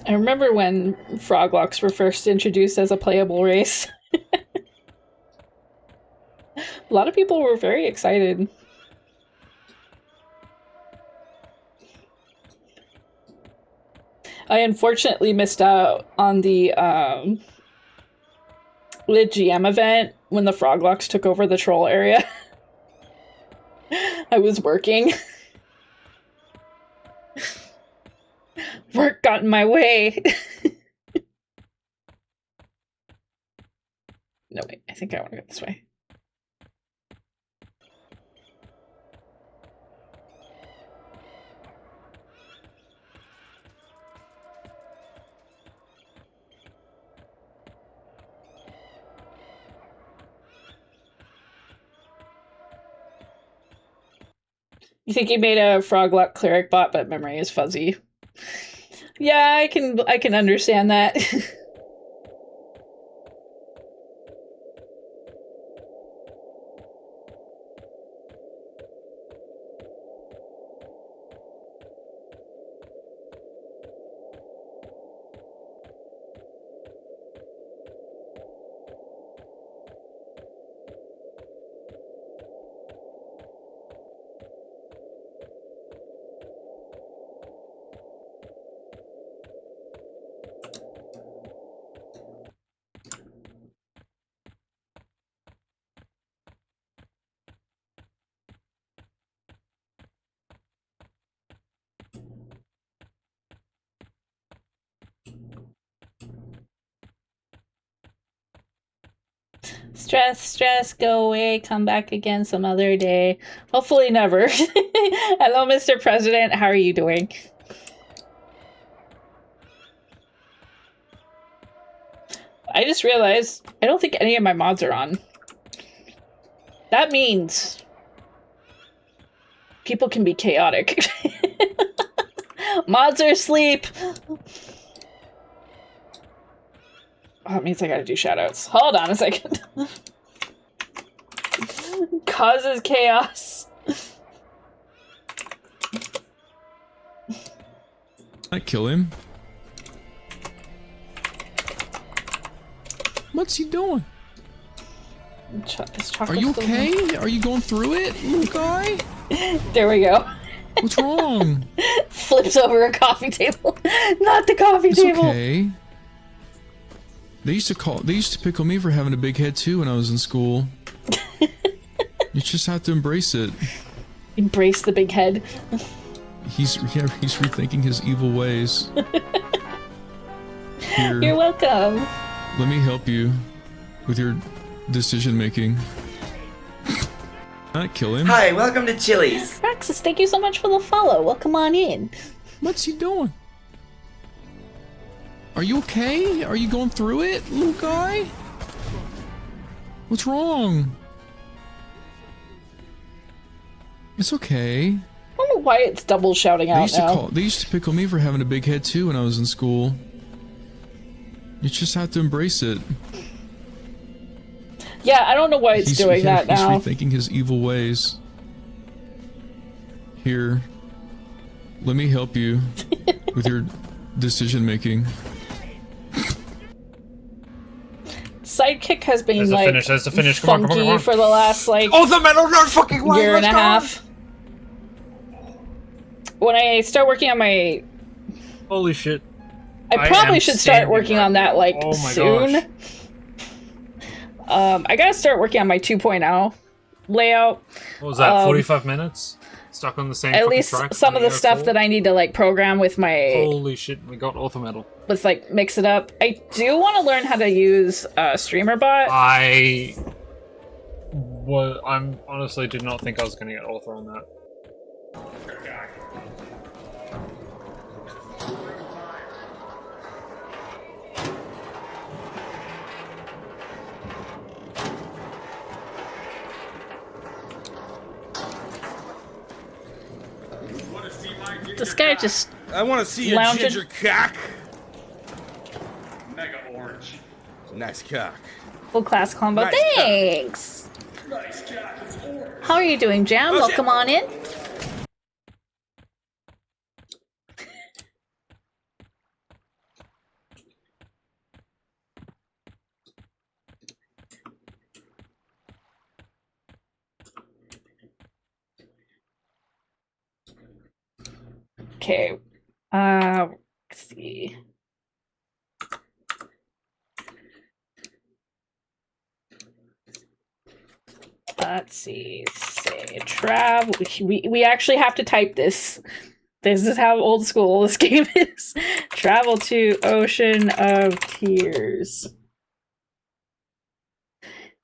I remember when Froglocks were first introduced as a playable race. A lot of people were very excited. I unfortunately missed out on the GM event when the Froglocks took over the troll area. I was working. Work got in my way. No, wait, I think I want to go this way. You think you made a Froglock cleric bot, but memory is fuzzy. Yeah, I can understand that. Stress, go away, come back again some other day. Hopefully never. Hello, Mr. President. How are you doing? I just realized I don't think any of my mods are on. That means people can be chaotic. Mods are asleep. Oh, it means I gotta do shoutouts. Hold on a second. Causes chaos. I kill him. What's he doing? Are you okay? Are you going through it, little guy? There we go. What's wrong? Flips over a coffee table. Not the coffee table. Okay. They used to pick on me for having a big head too when I was in school. You just have to embrace it. Embrace the big head. He's rethinking his evil ways. Here, you're welcome. Let me help you with your decision making. Not kill him. Hi, welcome to Chili's. Roxas, thank you so much for the follow. Welcome on in. What's he doing? Are you okay? Are you going through it, little guy? What's wrong? It's okay. I don't know why it's double shouting out now. They used to pick on me for having a big head too when I was in school. You just have to embrace it. Yeah, I don't know why it's doing that now. He's rethinking his evil ways. Here, let me help you with your decision making. Sidekick has been There's like a finish. funky for the last like the metal not fucking way. year and a half. When I start working on my, Holy shit! I probably should start working on that like soon. Gosh. I gotta start working on my 2.0 layout. What was that? 45 minutes stuck on the same. At least track some of the stuff that I need to like program with my. Holy shit! We got Ortho Metal. Let's like mix it up. I do want to learn how to use Streamer Bot. I'm honestly did not think I was gonna get Ortho on that. This guy just. I want to see lounging. a ginger cock. Mega orange. Nice cock. Full class combo. Nice Thanks. Nice cock. It's orange. How are you doing, Jam? Oh, Welcome on in. Okay. Let's see. Let's see. Say travel. We actually have to type this. This is how old school this game is. Travel to Ocean of Tears.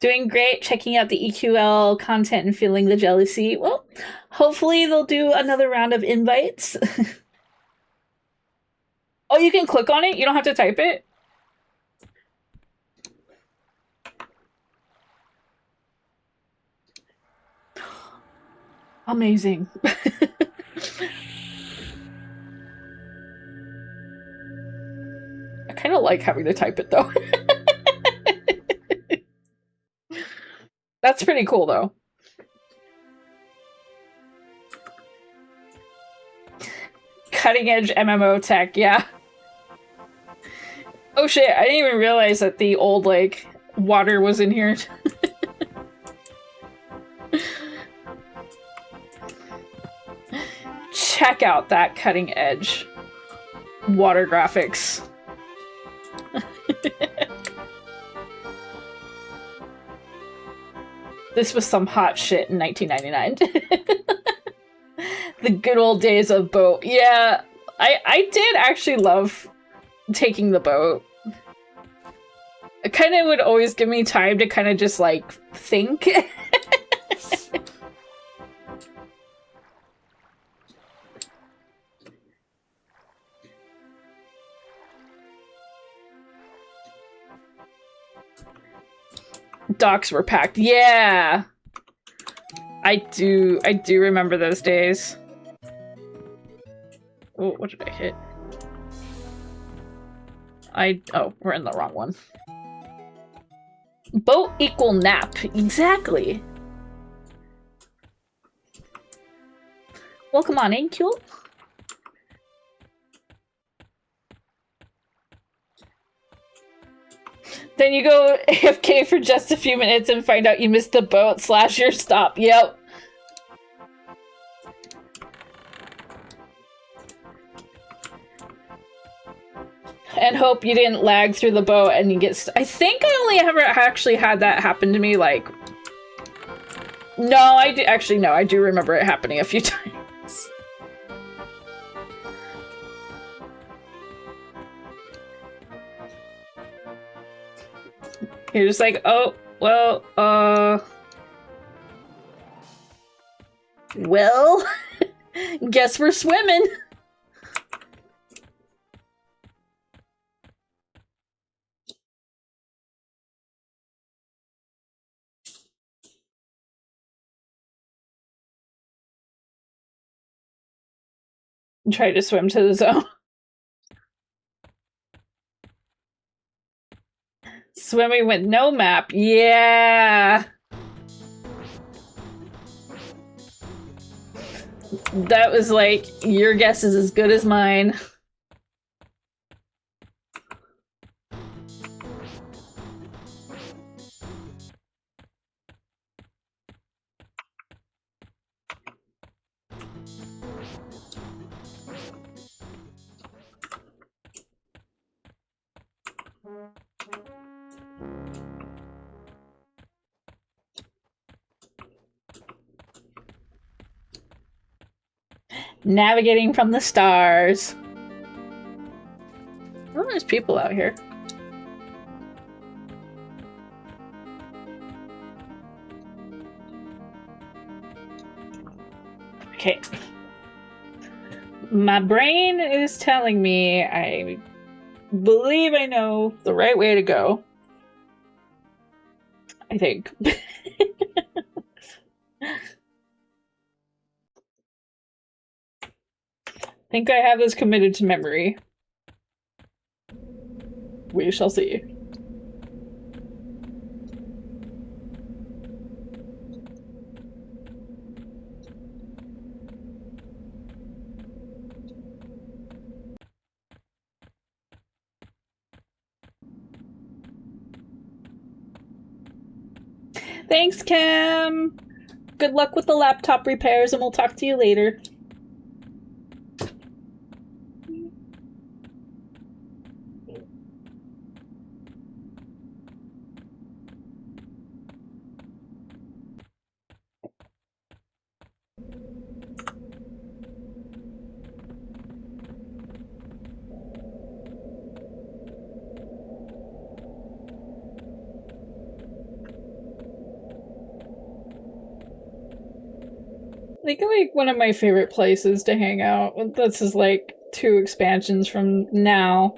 Doing great, checking out the EQL content and feeling the jealousy. Well, hopefully they'll do another round of invites. Oh, you can click on it? You don't have to type it? Amazing. I kind of like having to type it, though. That's pretty cool, though. Cutting edge MMO tech, yeah. Oh shit, I didn't even realize that the old, like, water was in here. Check out that cutting edge water graphics. This was some hot shit in 1999. The good old days of boat. Yeah, I did actually love taking the boat. It kind of would always give me time to kind of just, like, think. Docks were packed. Yeah! I do remember those days. Oh, what did I hit? Oh, we're in the wrong one. Boat equal nap. Exactly. Welcome on in, Keelie. Then you go AFK for just a few minutes and find out you missed the boat / your stop. Yep. And hope you didn't lag through the boat and you get I think I only ever actually had that happen to me, like... No, actually, no, I do remember it happening a few times. You're just like, oh, well, well, guess we're swimming. Try to swim to the zone. Swimming with no map. Yeah. That was like, your guess is as good as mine. Navigating from the stars. Oh, there's people out here. Okay. My brain is telling me I believe I know the right way to go. I think. I think I have this committed to memory. We shall see. Thanks, Cam! Good luck with the laptop repairs, and we'll talk to you later. think like one of my favorite places to hang out. This is like 2 expansions from now.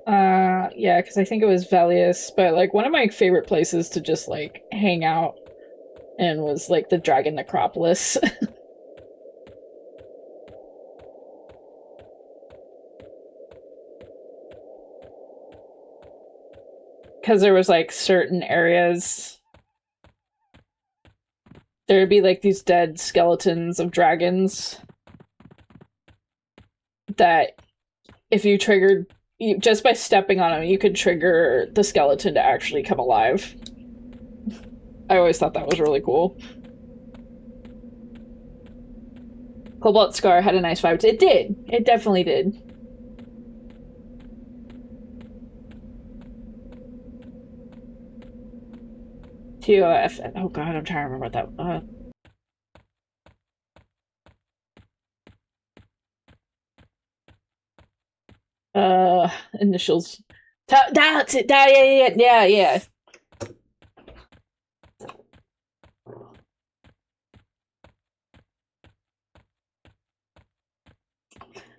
Yeah, because I think it was Velius, but like one of my favorite places to just like hang out and was like the Dragon Necropolis. Because there was like certain areas, there would be like these dead skeletons of dragons that if you triggered, just by stepping on them, you could trigger the skeleton to actually come alive. I always thought that was really cool. Cobalt Scar had a nice vibe. It did. It definitely did. TOF. Oh god, I'm trying to remember what that. Initials. That's it. Yeah.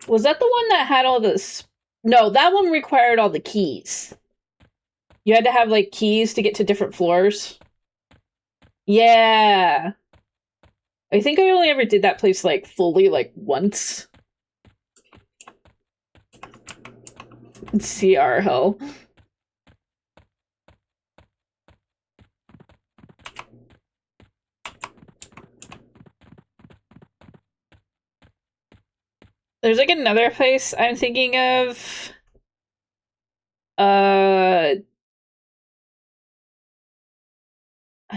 Was that the one that had all this? No, that one required all the keys. You had to have, like, keys to get to different floors. Yeah. I think I only ever did that place, like, fully, like, once. CR hell. There's, like, another place I'm thinking of. I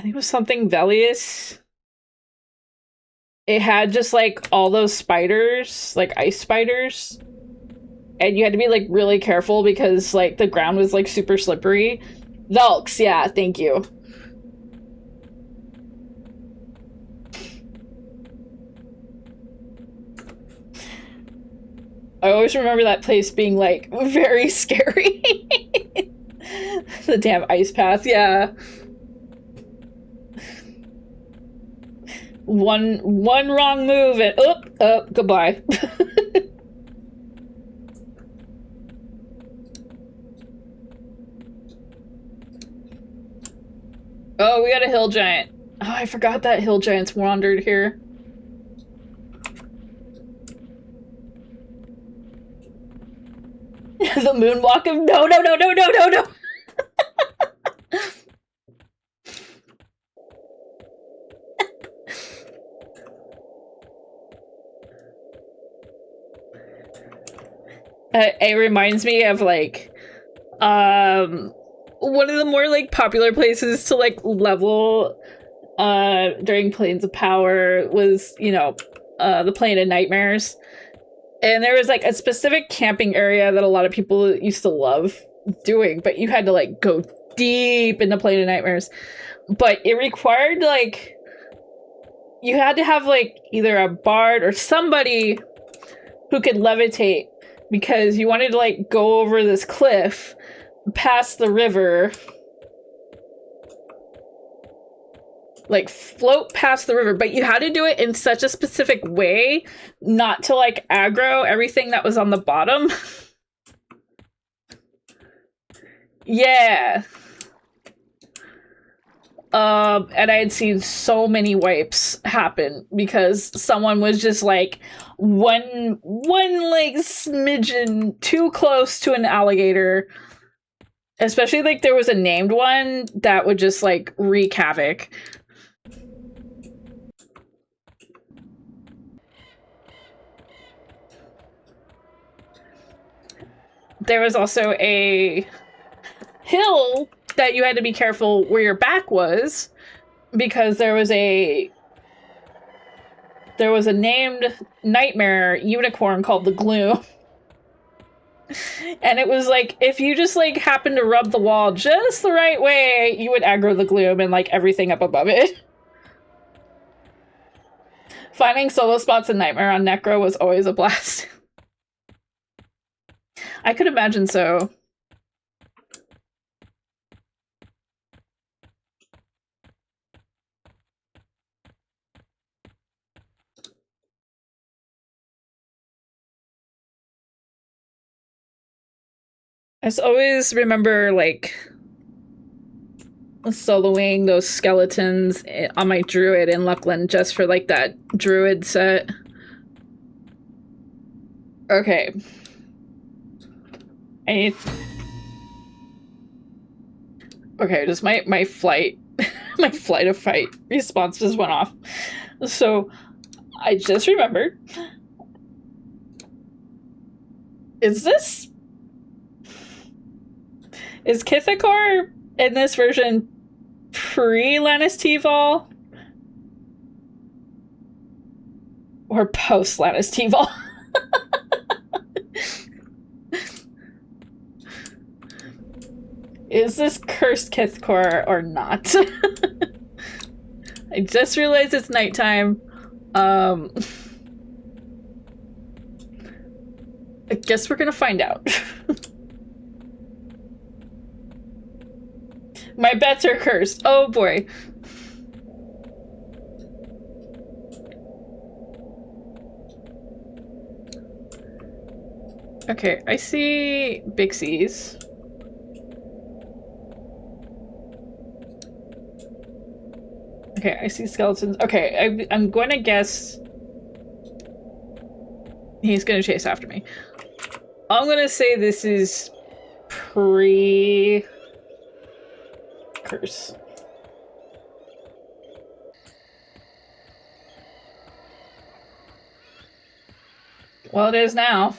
think it was something Velius. It had just, like, all those spiders, like, ice spiders. And you had to be, like, really careful because, like, the ground was, like, super slippery. Velks, yeah, thank you. I always remember that place being, like, very scary. The damn ice path, yeah. One wrong move and goodbye. Oh, we got a hill giant. Oh, I forgot that hill giants wandered here. The moonwalk of no. It reminds me of, like, one of the more, like, popular places to, like, level, during Planes of Power was, you know, the Plane of Nightmares. And there was, like, a specific camping area that a lot of people used to love doing, but you had to, like, go deep in the Plane of Nightmares. But it required, like, you had to have, like, either a bard or somebody who could levitate, because you wanted to, like, go over this cliff, past the river, like, float past the river, but you had to do it in such a specific way not to, like, aggro everything that was on the bottom. Yeah. And I had seen so many wipes happen because someone was just, like, one like smidgen too close to an alligator. Especially, like, there was a named one that would just, like, wreak havoc. There was also a hill that you had to be careful where your back was, because there was a named nightmare unicorn called the Gloom. And it was like, if you just, like, happened to rub the wall just the right way, you would aggro the Gloom and, like, everything up above it. Finding solo spots in Nightmare on Necro was always a blast. I could imagine so. I just always remember, like, soloing those skeletons on my druid in Luckland just for, like, that druid set. Okay. I need... Okay, just my flight... my flight of fight response just went off. So, I just remembered... Is Kithakor in this version pre-Lannis T-Vol? Or post-Lannis T-Vol? Is this cursed Kithakor or not? I just realized it's nighttime. I guess we're gonna find out. My bets are cursed. Oh boy. Okay, I see Bixies. Okay, I see skeletons. Okay, I'm going to guess he's going to chase after me. I'm going to say this is pre-curse. Well, it is now.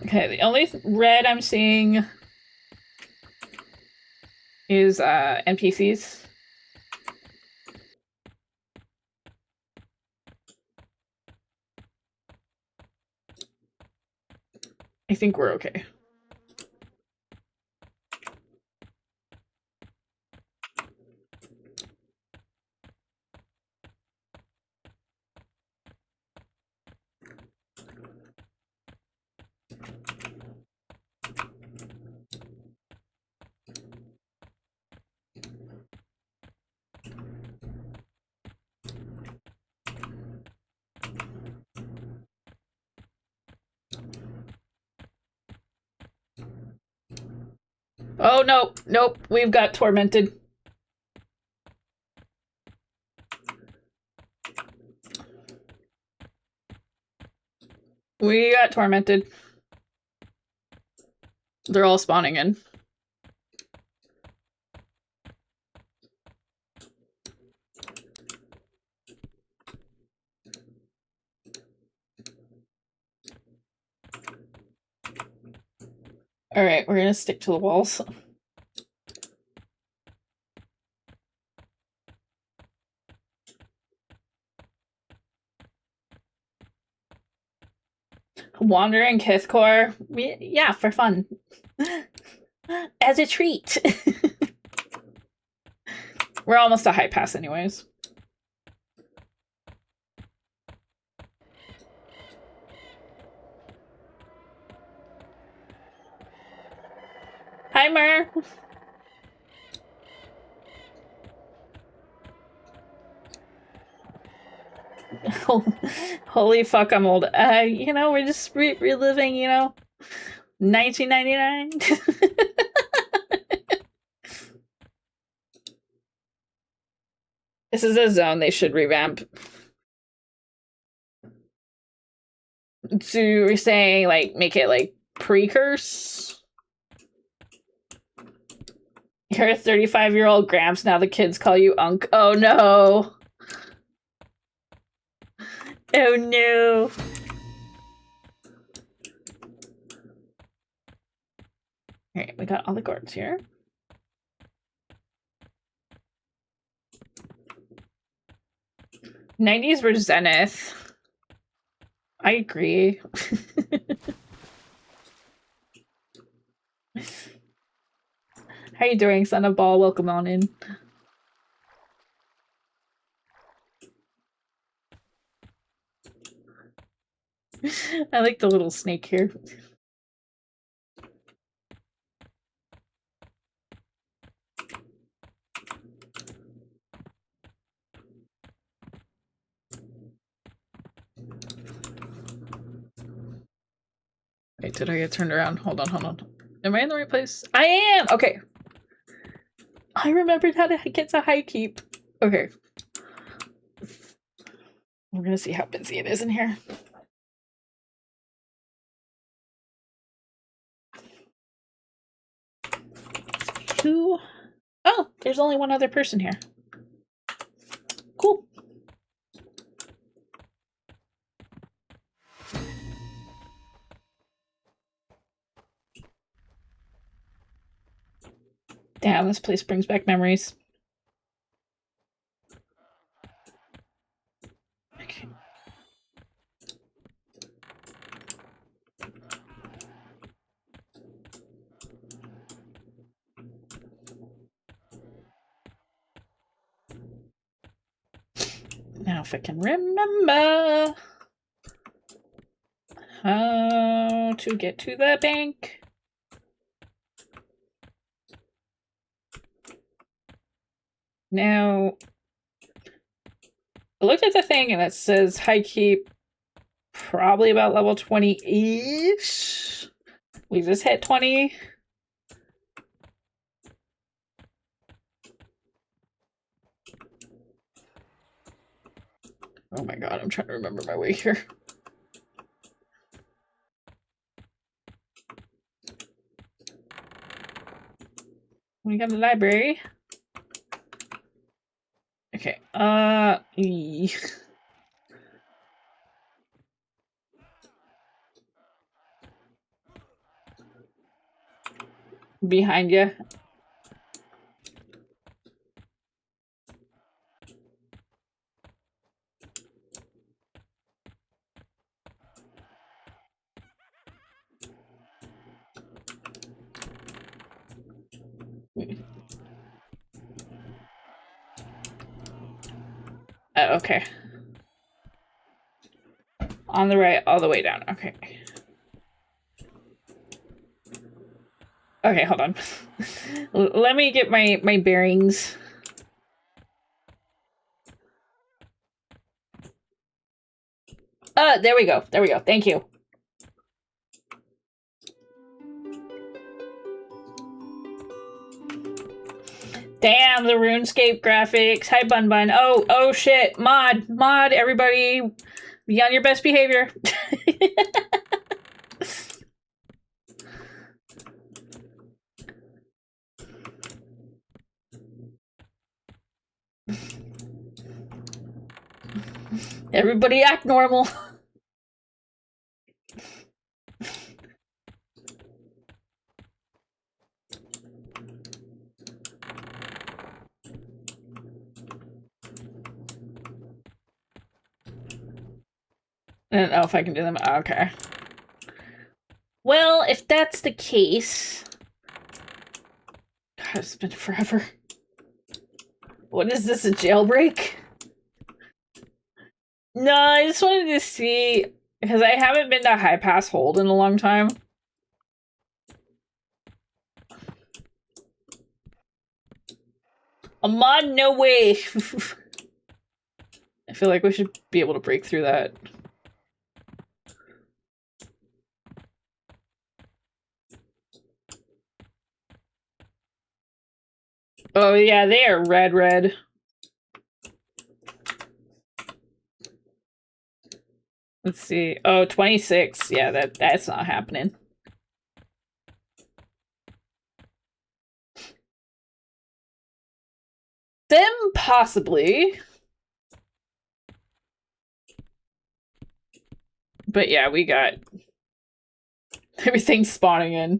Okay, the only red I'm seeing is NPCs. I think we're okay. Oh, no. Nope. We've got tormented. We got tormented. They're all spawning in. Alright, we're gonna stick to the walls. Wandering Kithkor? Yeah, for fun. As a treat. We're almost a high pass anyways. Hi, Mer. Holy fuck, I'm old. You know, we're just reliving, you know, 1999. This is a zone they should revamp. So you're saying, like, make it, like, pre-curse? You're a 35-year-old Gramps, now the kids call you Unk. Oh no! Oh no! Alright, we got all the guards here. '90s were Zenith. I agree. How you doing, son of ball? Welcome on in. I like the little snake here. Wait, did I get turned around? Hold on, hold on. Am I in the right place? I am! Okay. I remembered how to get to high keep. Okay. We're gonna see how busy it is in here. Who? Oh, there's only one other person here. Cool. Damn, this place brings back memories. Okay. Now if I can remember how to get to the bank. Now, I looked at the thing and it says high keep probably about level 20-ish. We just hit 20. Oh my god, I'm trying to remember my way here. We got the library. Okay, behind you. Oh, okay. On the right, all the way down. Okay. Okay, hold on. Let me get my bearings. There we go. There we go. Thank you. Damn, the RuneScape graphics. Hi, Bun Bun. Oh shit. Mod, everybody. Be on your best behavior. Everybody act normal. I don't know if I can do them. Okay. Well, if that's the case... God, it's been forever. What is this, a jailbreak? No, I just wanted to see... Because I haven't been to High Pass Hold in a long time. A mod? No way! I feel like we should be able to break through that. Oh yeah, they are red. Let's see. Oh, 26. Yeah, that's not happening. Them possibly. But yeah, we got everything spawning in.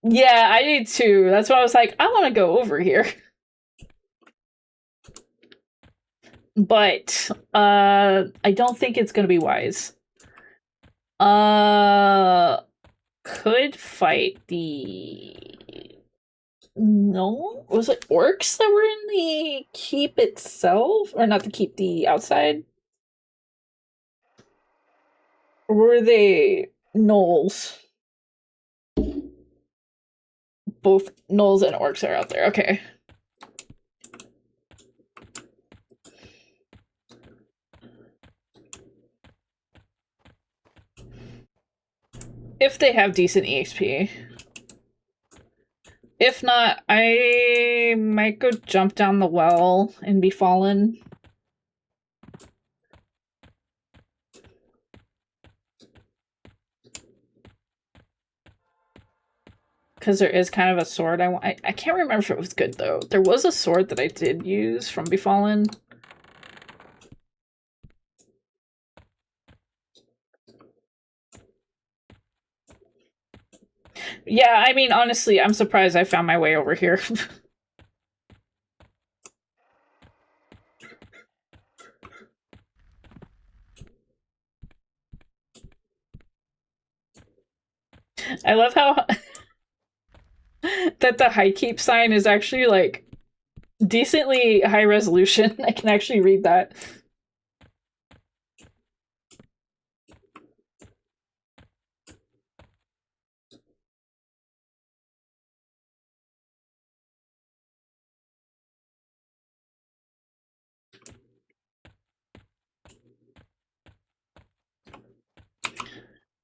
Yeah, I did too. That's why I was like, I want to go over here. But, I don't think it's gonna be wise. Could fight the No, was it orcs that were in the keep itself, or not the keep, the outside? Or were they gnolls? Both gnolls and orcs are out there. Okay. If they have decent EXP. If not, I might go jump down the well and be fallen. Because there is kind of a sword I can't remember if it was good, though. There was a sword that I did use from Befallen. Yeah, I mean, honestly, I'm surprised I found my way over here. I love how that the high keep sign is actually, like, decently high resolution. I can actually read that.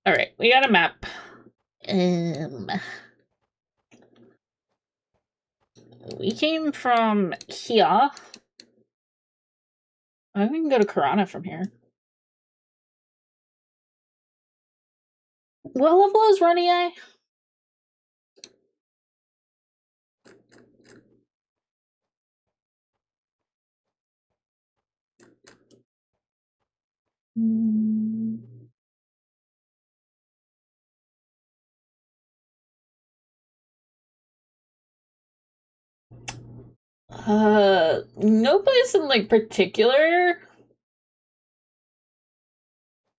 Alright, we got a map. We came from here. I think we can go to Karana from here. What level is Runny? No place in, like, particular.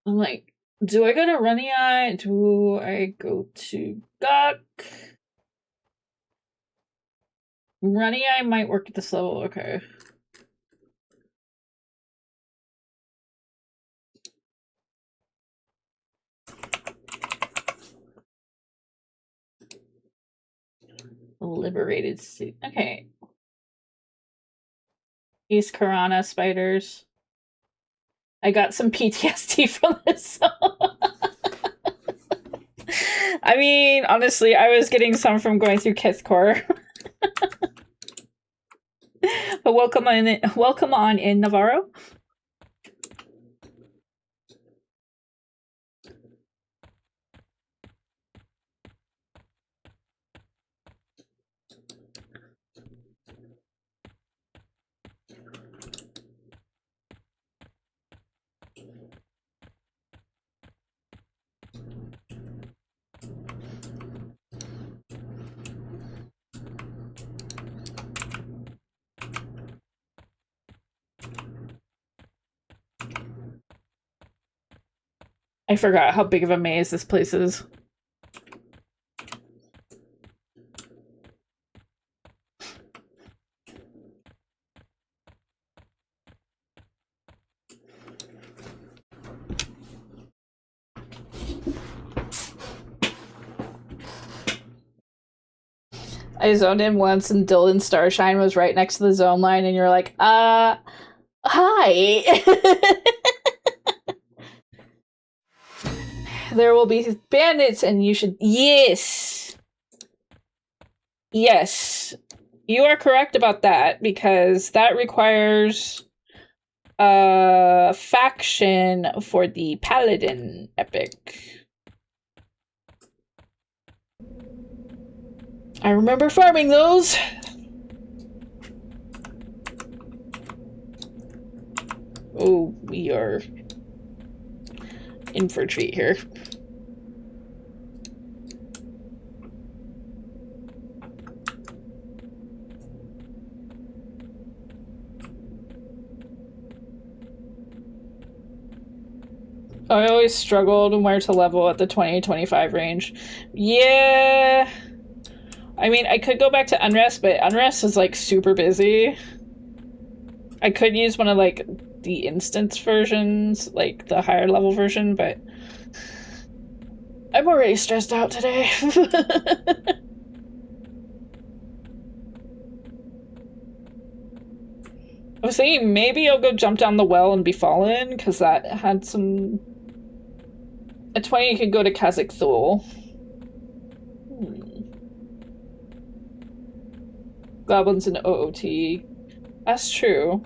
I'm like, do I go to Runny? Do I go to Guk? Runny might work at this level, okay. Liberated suit. Okay. East Karana spiders. I got some PTSD from this. I mean, honestly, I was getting some from going through Kithcore. But welcome on in, Navarro. I forgot how big of a maze this place is. I zoned in once and Dylan Starshine was right next to the zone line and you're like, hi. There will be bandits and you should... Yes! Yes. You are correct about that, because that requires a faction for the Paladin epic. I remember farming those! Oh, we are in for a treat here. I always struggled where to level at the 20-25 range. Yeah. I mean, I could go back to Unrest, but Unrest is like super busy. I could use one of like the instance versions, like the higher level version, but I'm already stressed out today. I was thinking maybe I'll go jump down the well and be fallen, because that had some... At 20 you could go to Kazakhstan. Goblins in OOT. That's true.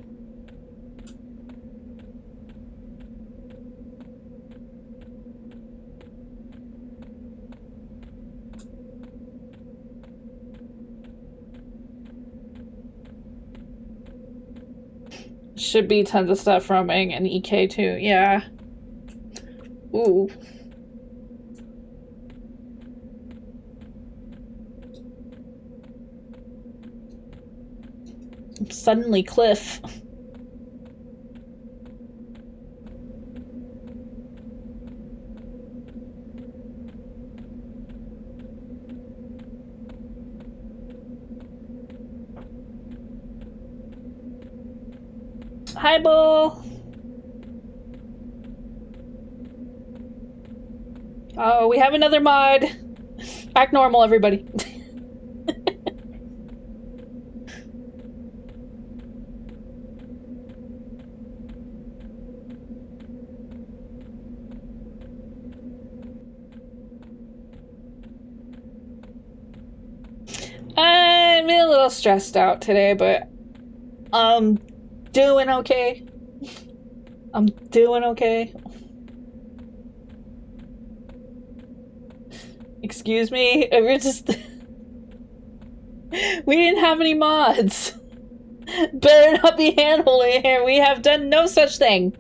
Should be tons of stuff roaming and EK too, yeah. Ooh. Suddenly Cliff. Hi, Bull. Oh, we have another mod. Act normal, everybody. I'm a little stressed out today, but doing okay. I'm doing okay. Excuse me? We're just... We didn't have any mods. Better not be hand-holding here. We have done no such thing.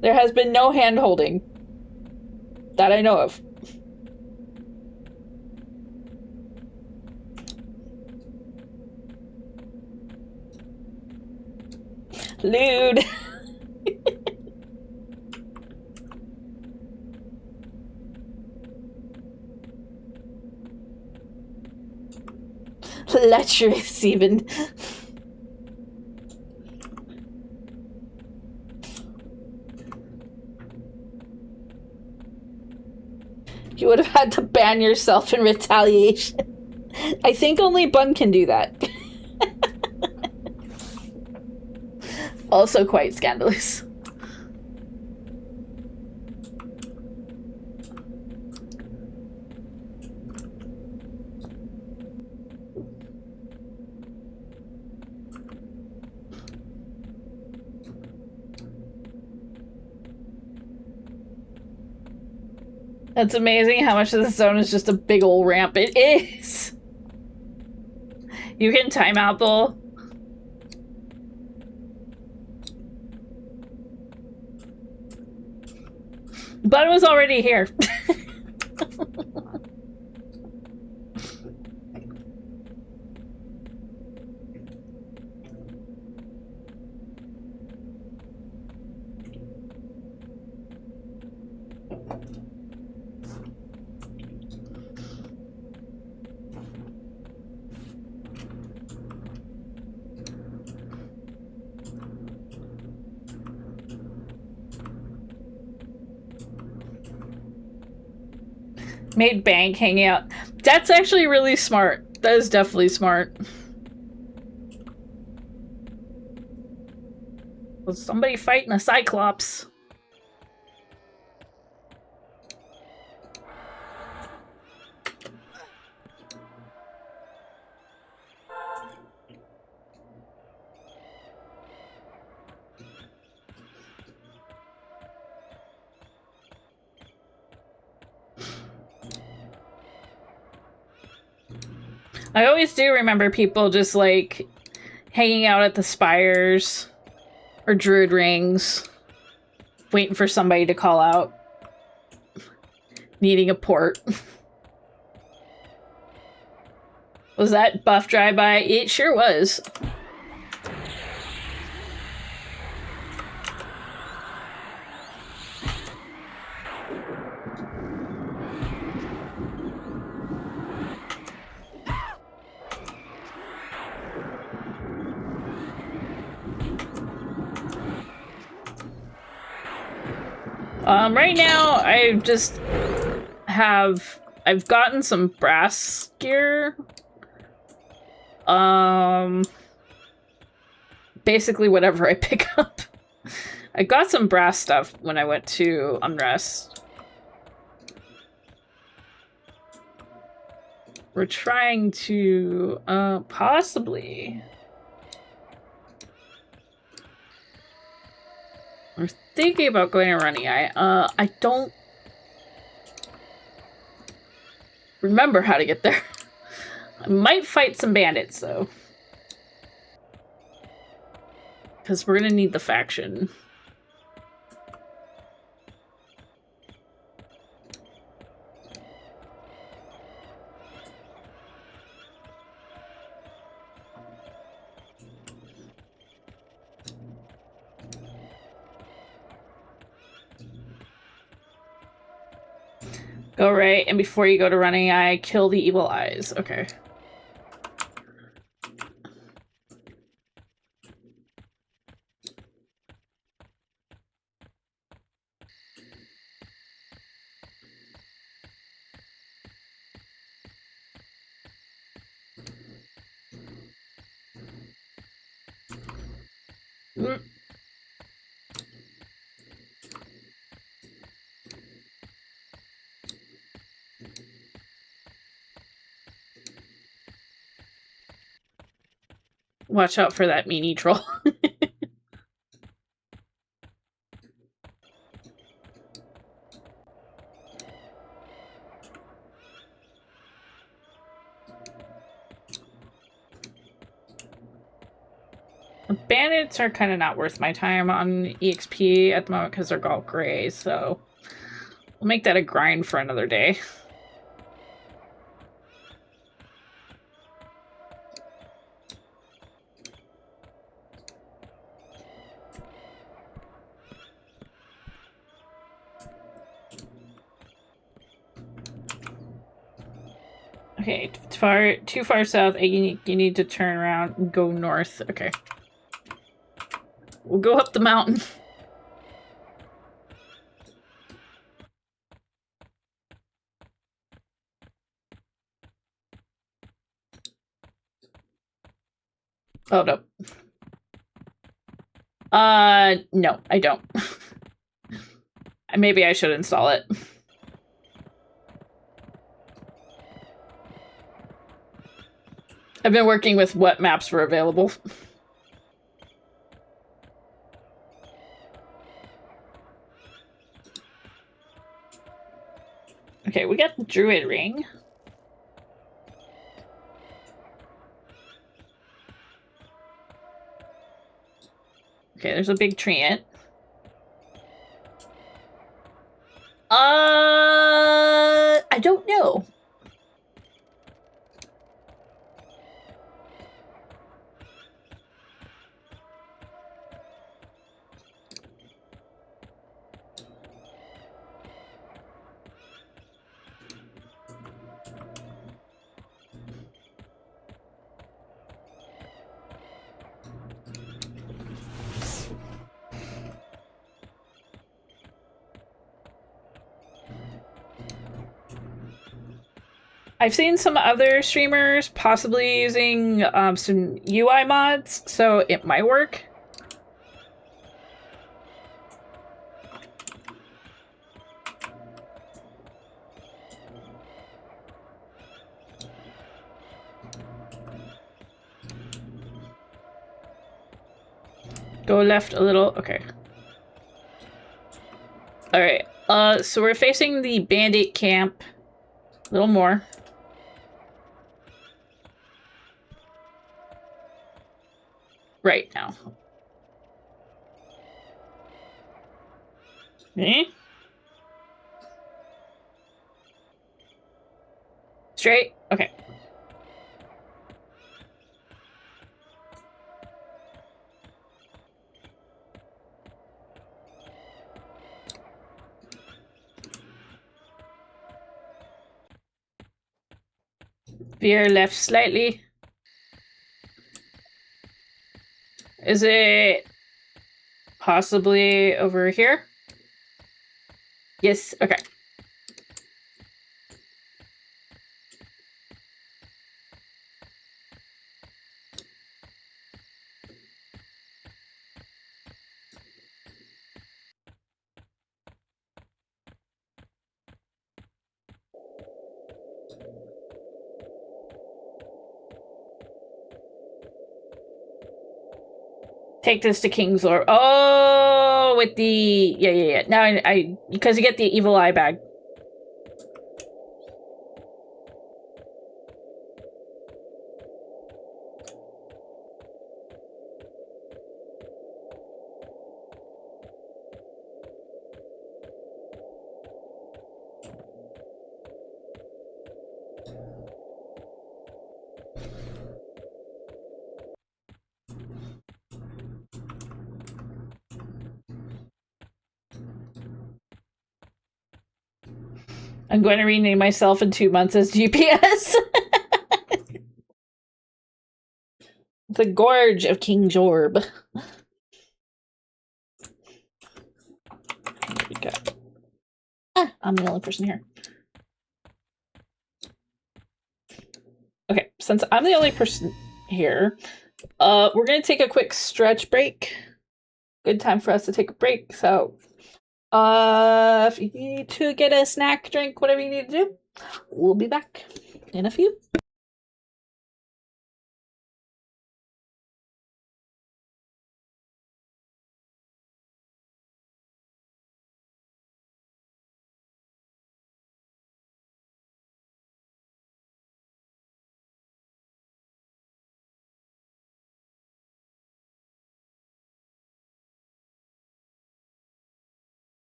There has been no hand-holding. That I know of. Lewd. Lecherous, even. You would have had to ban yourself in retaliation. I think only Bun can do that. Also quite scandalous. That's amazing how much of this zone is just a big ol' ramp. It is! You can time out, Bull. But it was already here. Made bank hanging out. That's actually really smart. That is definitely smart. Was somebody fighting a Cyclops? I always do remember people just, like, hanging out at the spires or druid rings, waiting for somebody to call out, needing a port. Was that buff drive-by? It sure was. Right now, I've gotten some brass gear. Basically whatever I pick up. I got some brass stuff when I went to Unrest. We're trying to, possibly. We're thinking about going to Runny Eye. I don't remember how to get there. I might fight some bandits, though. Because we're gonna need the faction. Go right, and before you go to Running Eye, kill the evil eyes. Okay. Mm. Watch out for that meanie troll. Bandits are kind of not worth my time on EXP at the moment because they're all gray, so we'll make that a grind for another day. Okay, too far south. You need to turn around and go north. Okay. We'll go up the mountain. Oh, no. No, I don't. Maybe I should install it. I've been working with what maps were available. Okay, we got the Druid Ring. Okay, there's a big treant. I don't know. I've seen some other streamers possibly using some UI mods, so it might work. Go left a little. Okay. Alright. So we're facing the bandit camp. A little more. Right now. Eh? Straight? Okay. Veer left slightly. Is it possibly over here? Yes, okay. Take this to King's Lord. Oh, with the... Yeah. Now I because you get the evil eye bag. I'm going to rename myself in 2 months as GPS. The Gorge of King Jorb. There we go. Ah, I'm the only person here. Okay, since I'm the only person here, we're gonna take a quick stretch break. Good time for us to take a break, so if you need to get a snack, drink, whatever you need to do, we'll be back in a few.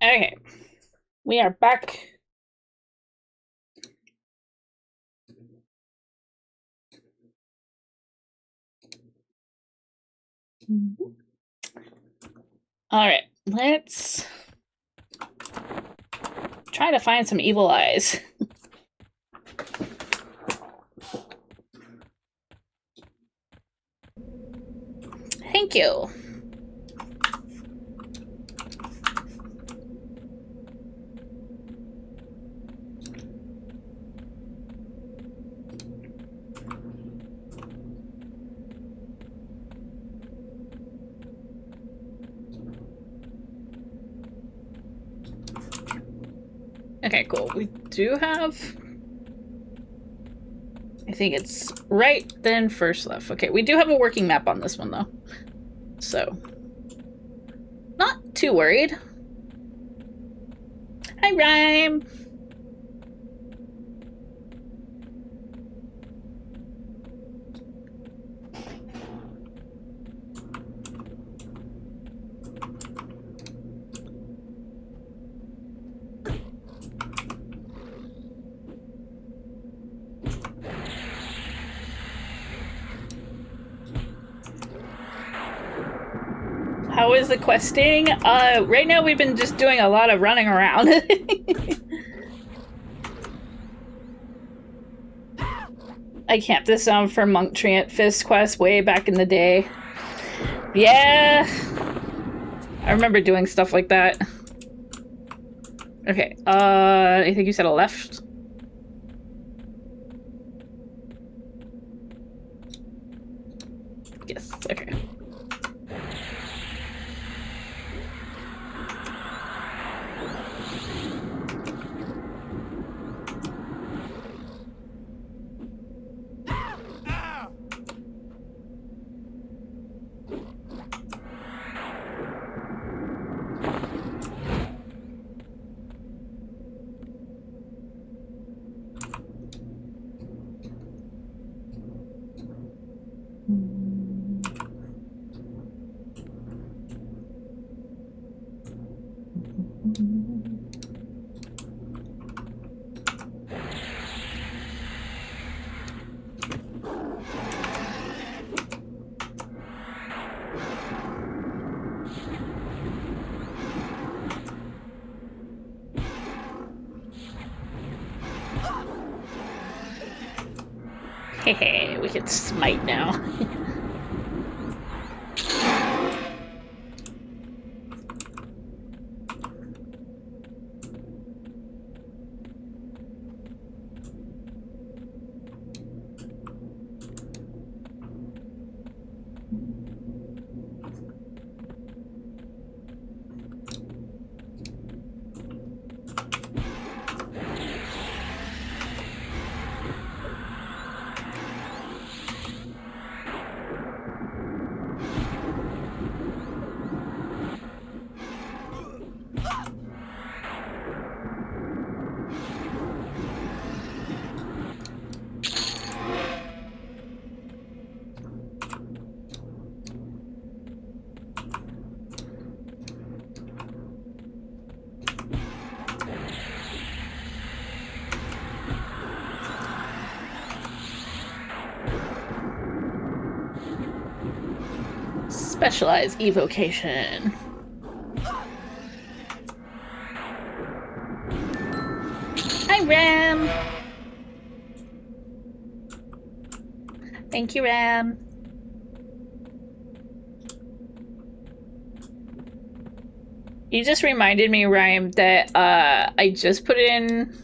Okay. We are back. Alright, let's try to find some evil eyes. Thank you. Okay, cool. We do have... I think it's right, then first left. Okay, we do have a working map on this one, though. So... not too worried. Hi, Rhyme! How is the questing? Right now we've been just doing a lot of running around. I camped this for Monk Treant Fist quest way back in the day. Yeah! I remember doing stuff like that. Okay, I think you said a left? Yes, okay. Hehe, we can smite now. Specialized evocation. Hi, Ram! Thank you, Ram. You just reminded me, Rhyme, that I just put in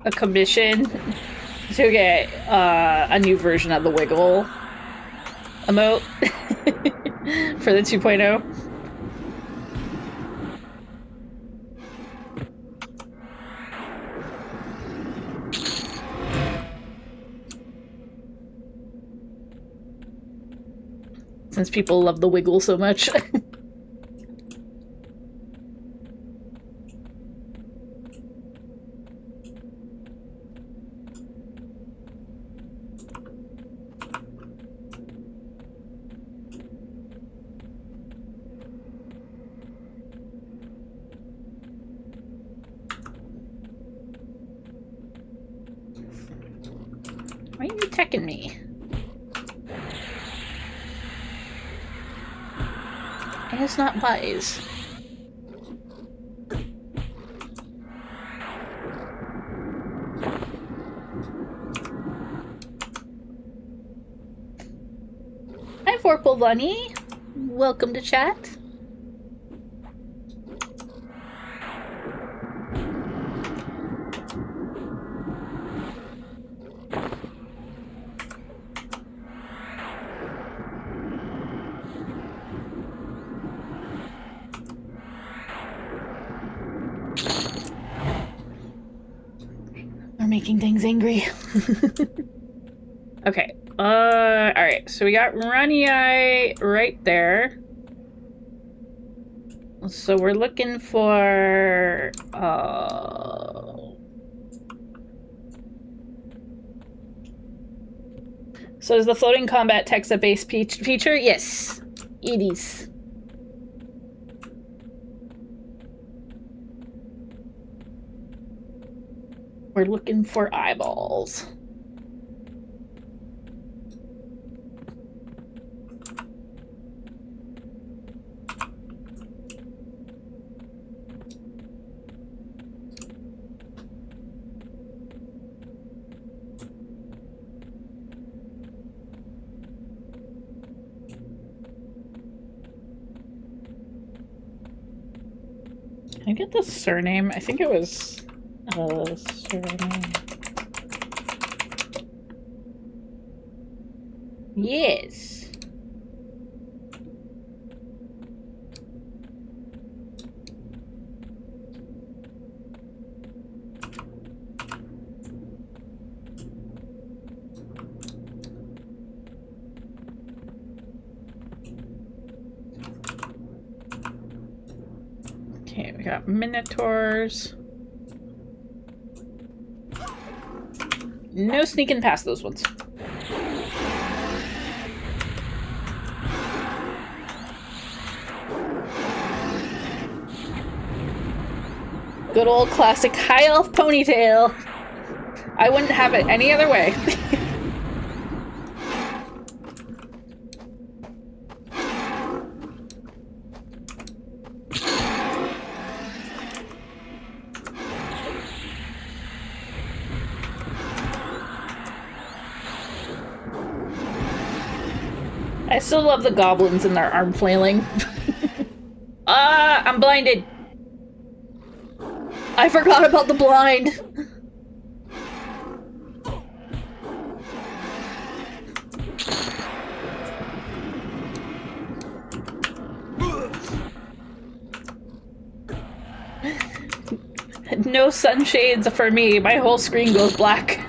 a commission to get a new version of the Wiggle emote for the 2.0. Since people love the Wiggle so much. attacking me? And it's not wise. Hi, Vorpal Bunny. Welcome to chat. We're making things angry. Okay. Alright. So we got Runny Eye right there. So we're looking for, So is the floating combat text-based feature? Yes. It is. We're looking for eyeballs. Can I get the surname? I think it was surname. Yes. Okay, we got minotaurs. No sneaking past those ones. Good old classic high elf ponytail. I wouldn't have it any other way. I still love the goblins and their arm flailing. Ah, I'm blinded. I forgot about the blind. No sunshades for me. My whole screen goes black.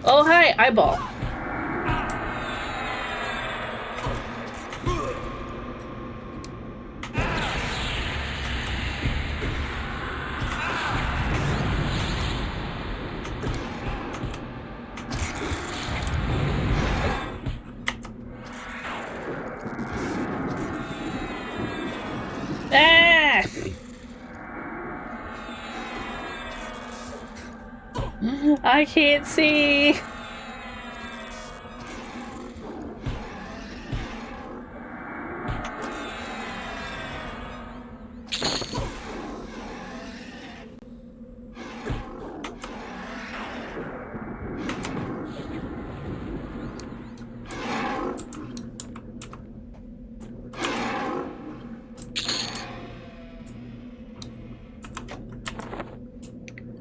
Oh, hi, eyeball. Ah! I can't see.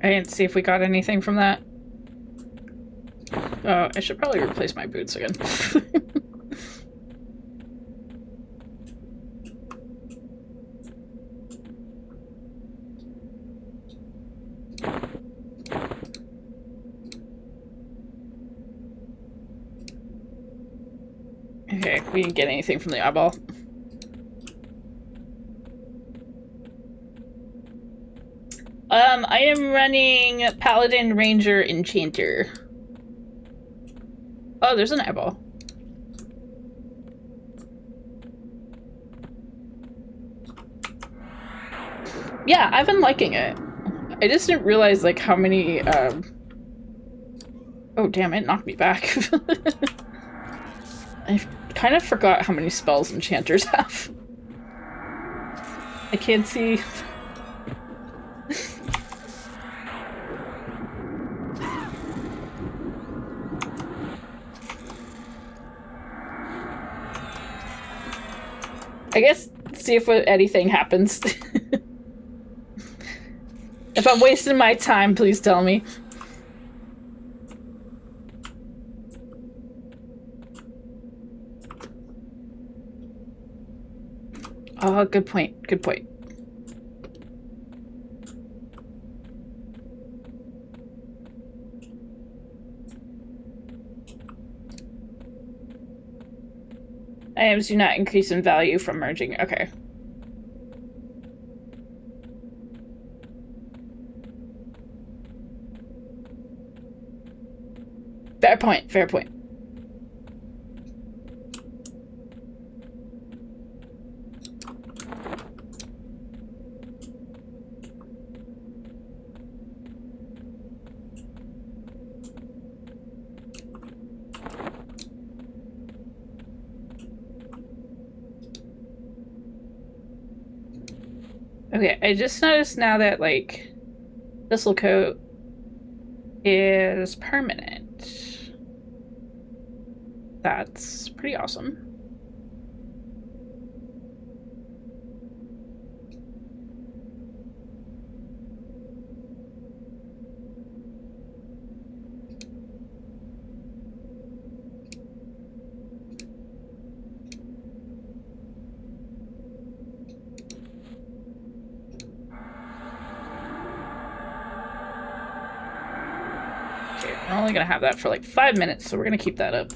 I didn't see if we got anything from that. Oh, I should probably replace my boots again. Okay, we didn't get anything from the eyeball. I am running Paladin, Ranger, Enchanter. Oh, there's an eyeball. Yeah, I've been liking it. I just didn't realize, like, how many, Oh, damn, it knocked me back. I kind of forgot how many spells enchanters have. I can't see... I guess, see if anything happens. If I'm wasting my time, please tell me. Oh, good point. Good point. Items do not increase in value from merging. Okay. Fair point. Fair point. Okay, I just noticed now that, like, Thistle Coat is permanent. That's pretty awesome. I'm only gonna have that for like 5 minutes, so we're gonna keep that up.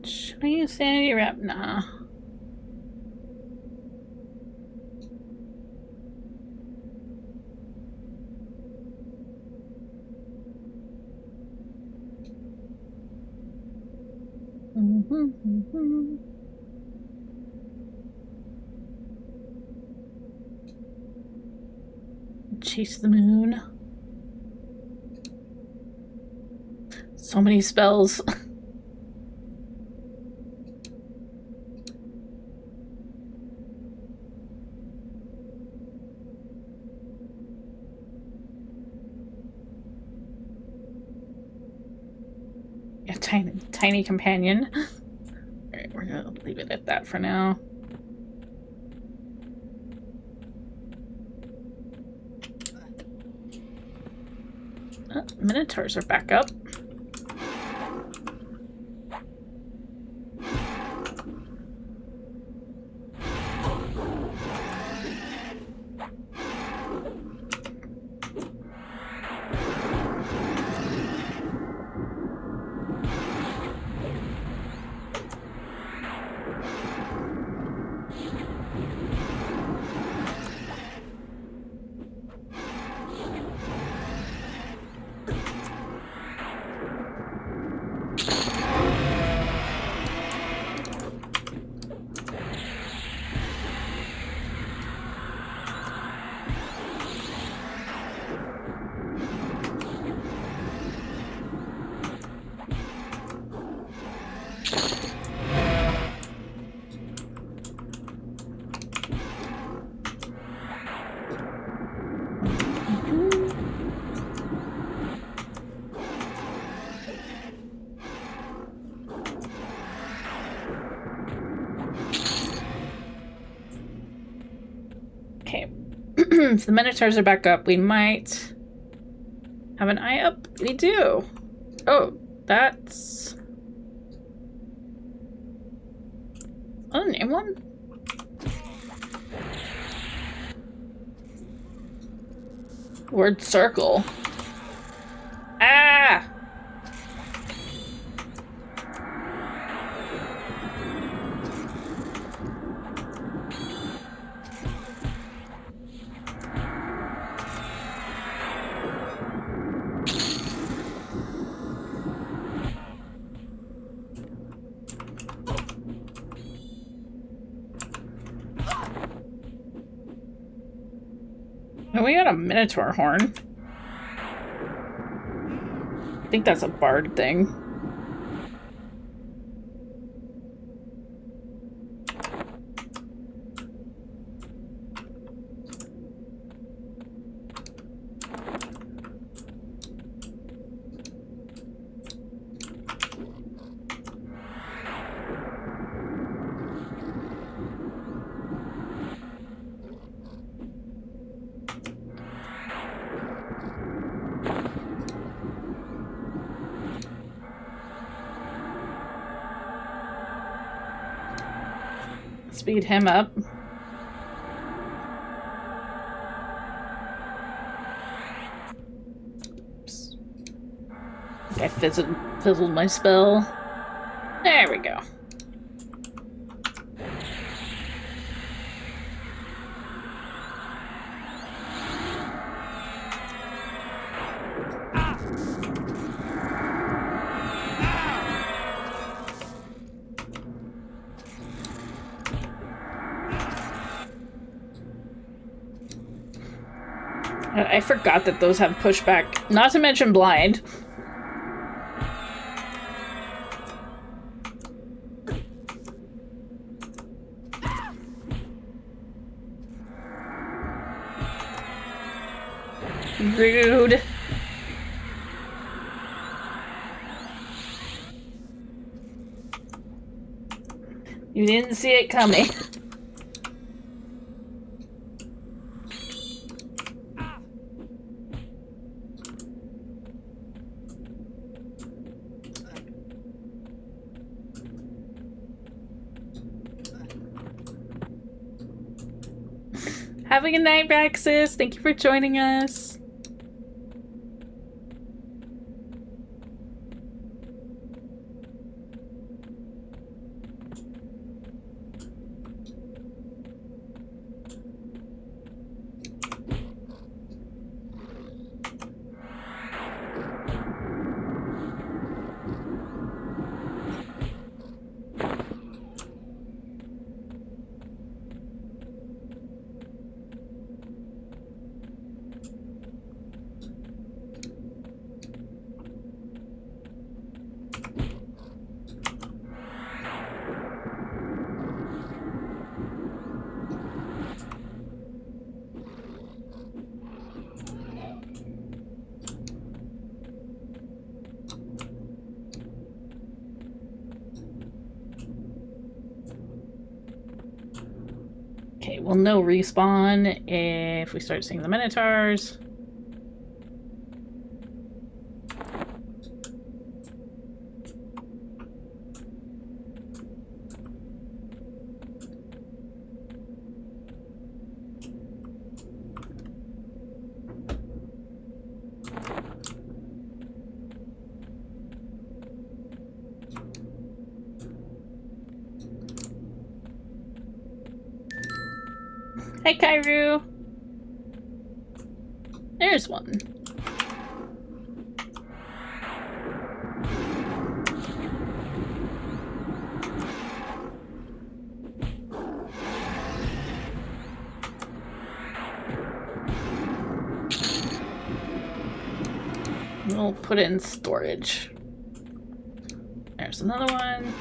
Should I use sanity wrap? Nah. Chase the moon. So many spells. Yeah, tiny companion. Alright, we're gonna leave it at that for now. Minotaurs are back up. Okay. So the Minotaurs are back up. We might have an eye up. We do. Oh, that's... Oh, name one? Word circle. Ah! Oh, we got a Minotaur horn. I think that's a bard thing. Speed him up. Oops. I think I fizzled my spell. There we go. I forgot that those have pushback. Not to mention blind. Rude. You didn't see it coming. Have a good night, Braxis. Thank you for joining us. Okay, we'll no respawn if we start seeing the Minotaurs. Hi, Kairu. There's one. We'll put it in storage. There's another one.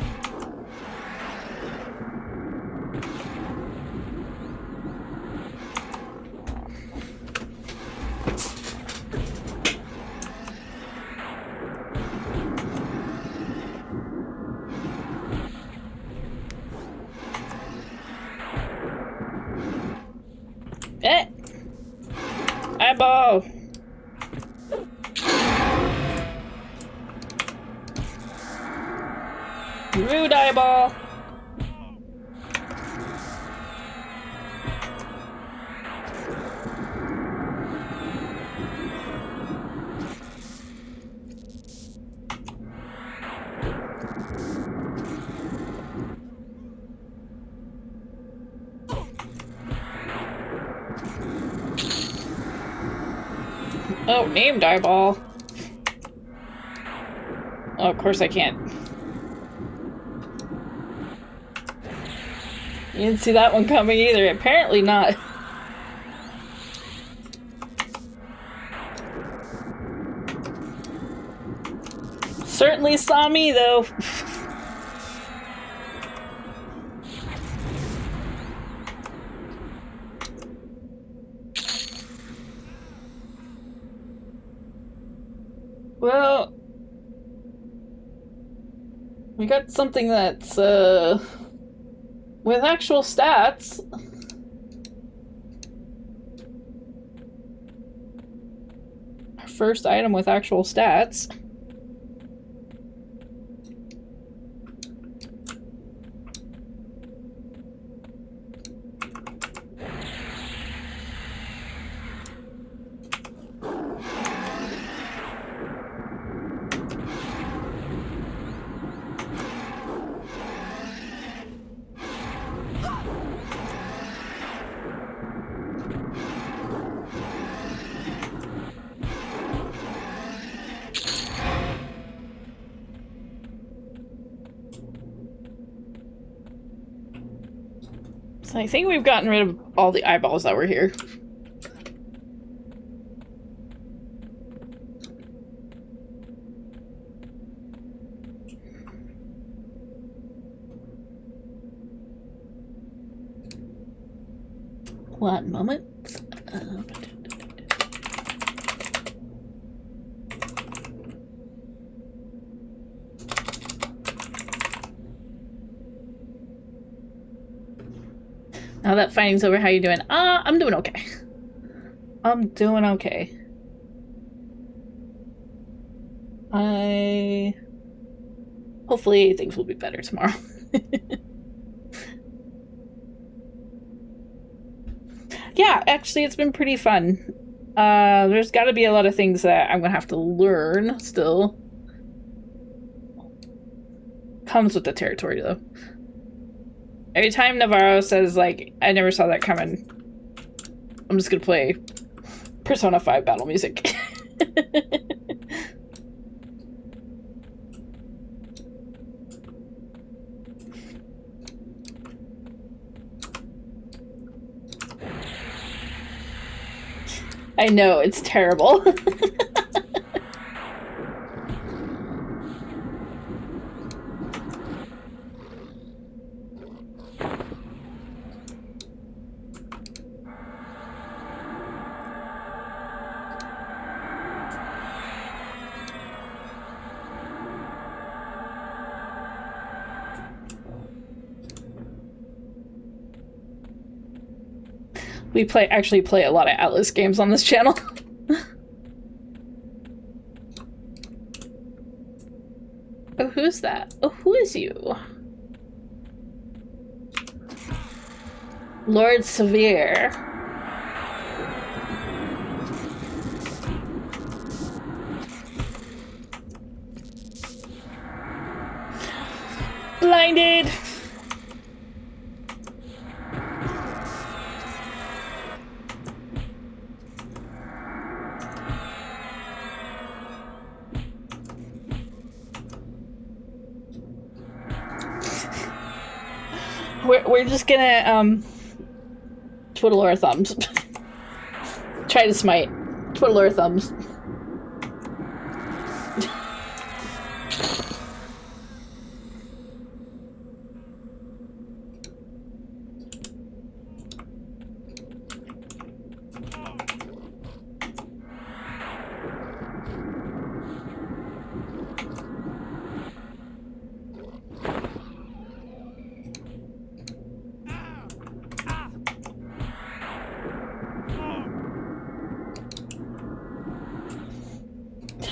eyeball! Rude eyeball! Oh, named eyeball. Oh, of course I can't. You didn't see that one coming either. Apparently not. Certainly saw me, though. Well, we got something that's, with actual stats. Our first item with actual stats. So I think we've gotten rid of all the eyeballs that were here. One moment. Now that fighting's over, how you doing? I'm doing okay. I'm doing okay. Hopefully things will be better tomorrow. Yeah, actually it's been pretty fun. There's gotta be a lot of things that I'm gonna have to learn still. Comes with the territory, though. Every time Navarro says, like, I never saw that coming, I'm just gonna play Persona 5 battle music. I know, it's terrible. We actually play a lot of Atlas games on this channel. Oh, who's that? Oh, who is you? Lord Severe. Blinded! We're just gonna, twiddle our thumbs. Try to smite. Twiddle our thumbs.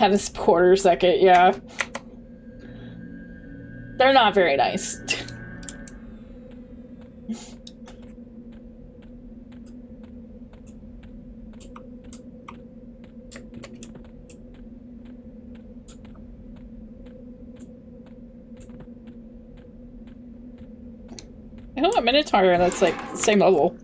Had a quarter second, yeah. They're not very nice. I know a Minotaur that's like the same level.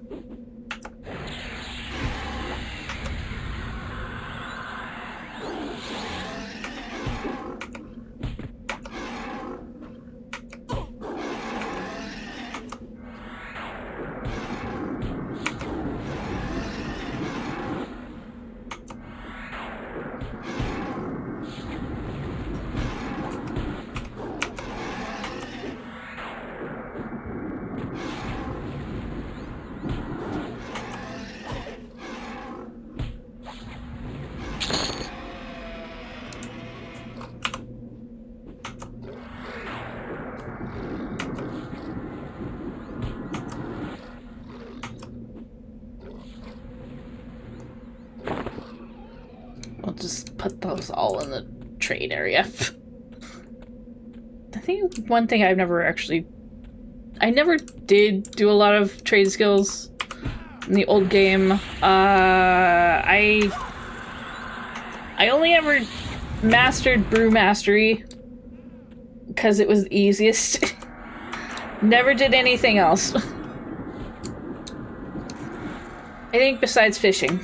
I'll just put those all in the trade area. I think one thing I never did do a lot of trade skills in the old game. I only ever mastered Brew Mastery because it was the easiest. Never did anything else. I think besides fishing.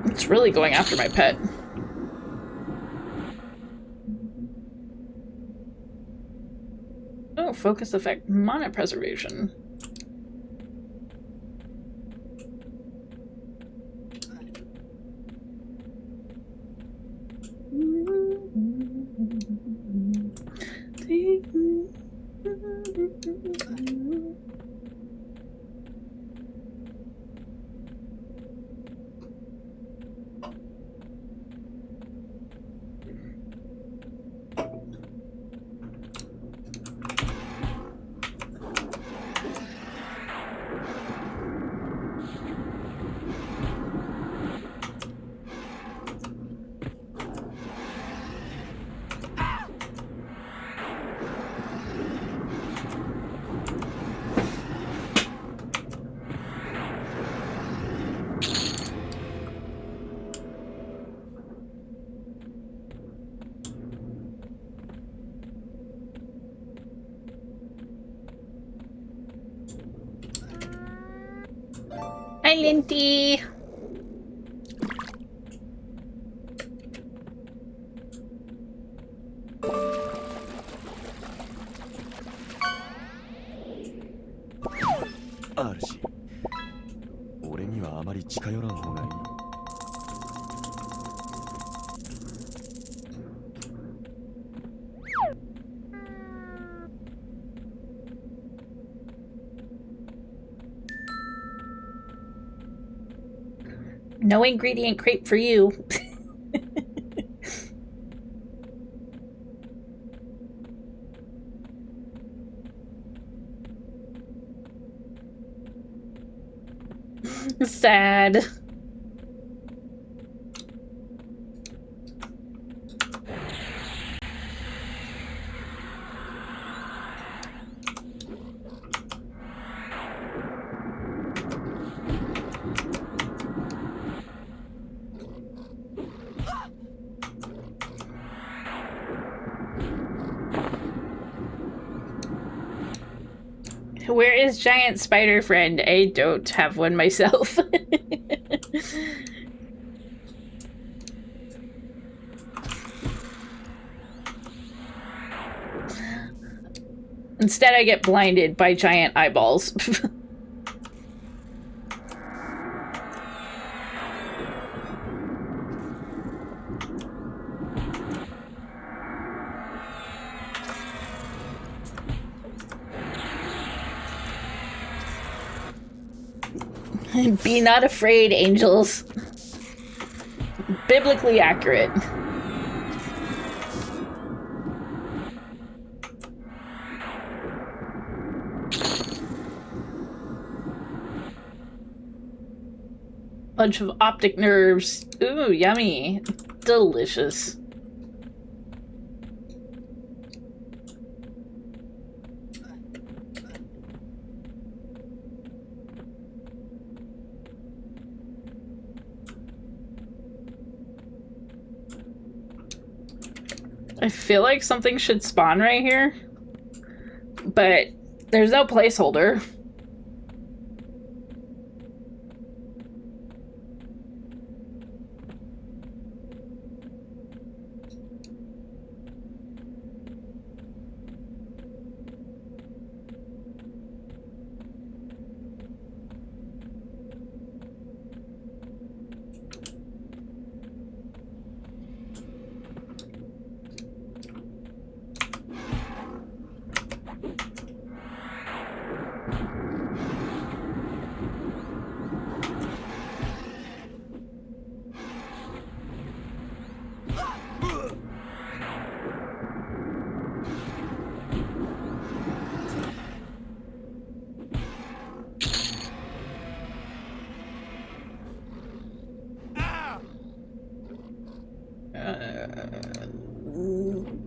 It's really going after my pet. Oh, focus effect, mana preservation. Hi, Linty. Archie, 俺にはあまり近寄らん方がいい。No ingredient crepe for you. Sad. Where is giant spider friend? I don't have one myself. Instead, I get blinded by giant eyeballs. Be not afraid, angels. Biblically accurate. Bunch of optic nerves. Ooh, yummy. Delicious. I feel like something should spawn right here, but there's no placeholder.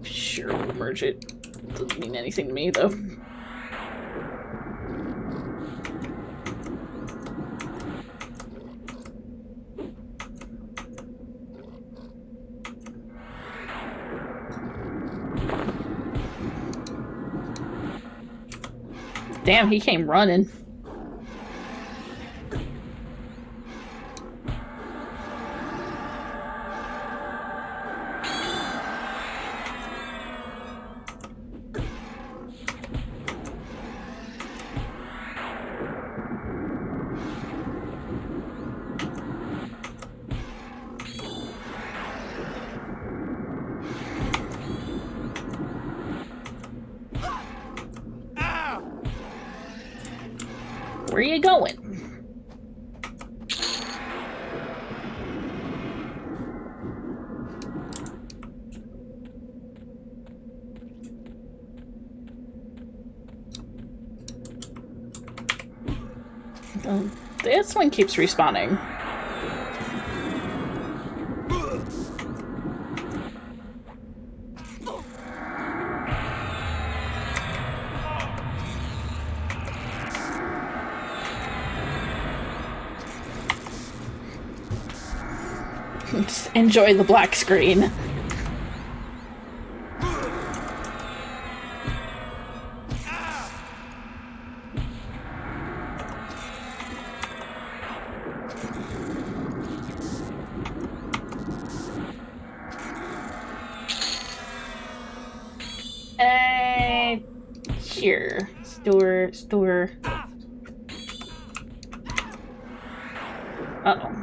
Sure, we'll merge it. Doesn't mean anything to me, though. Damn, he came running. Where are you going? Oh, this one keeps respawning. Just enjoy the black screen. Sure. Store. Uh-oh.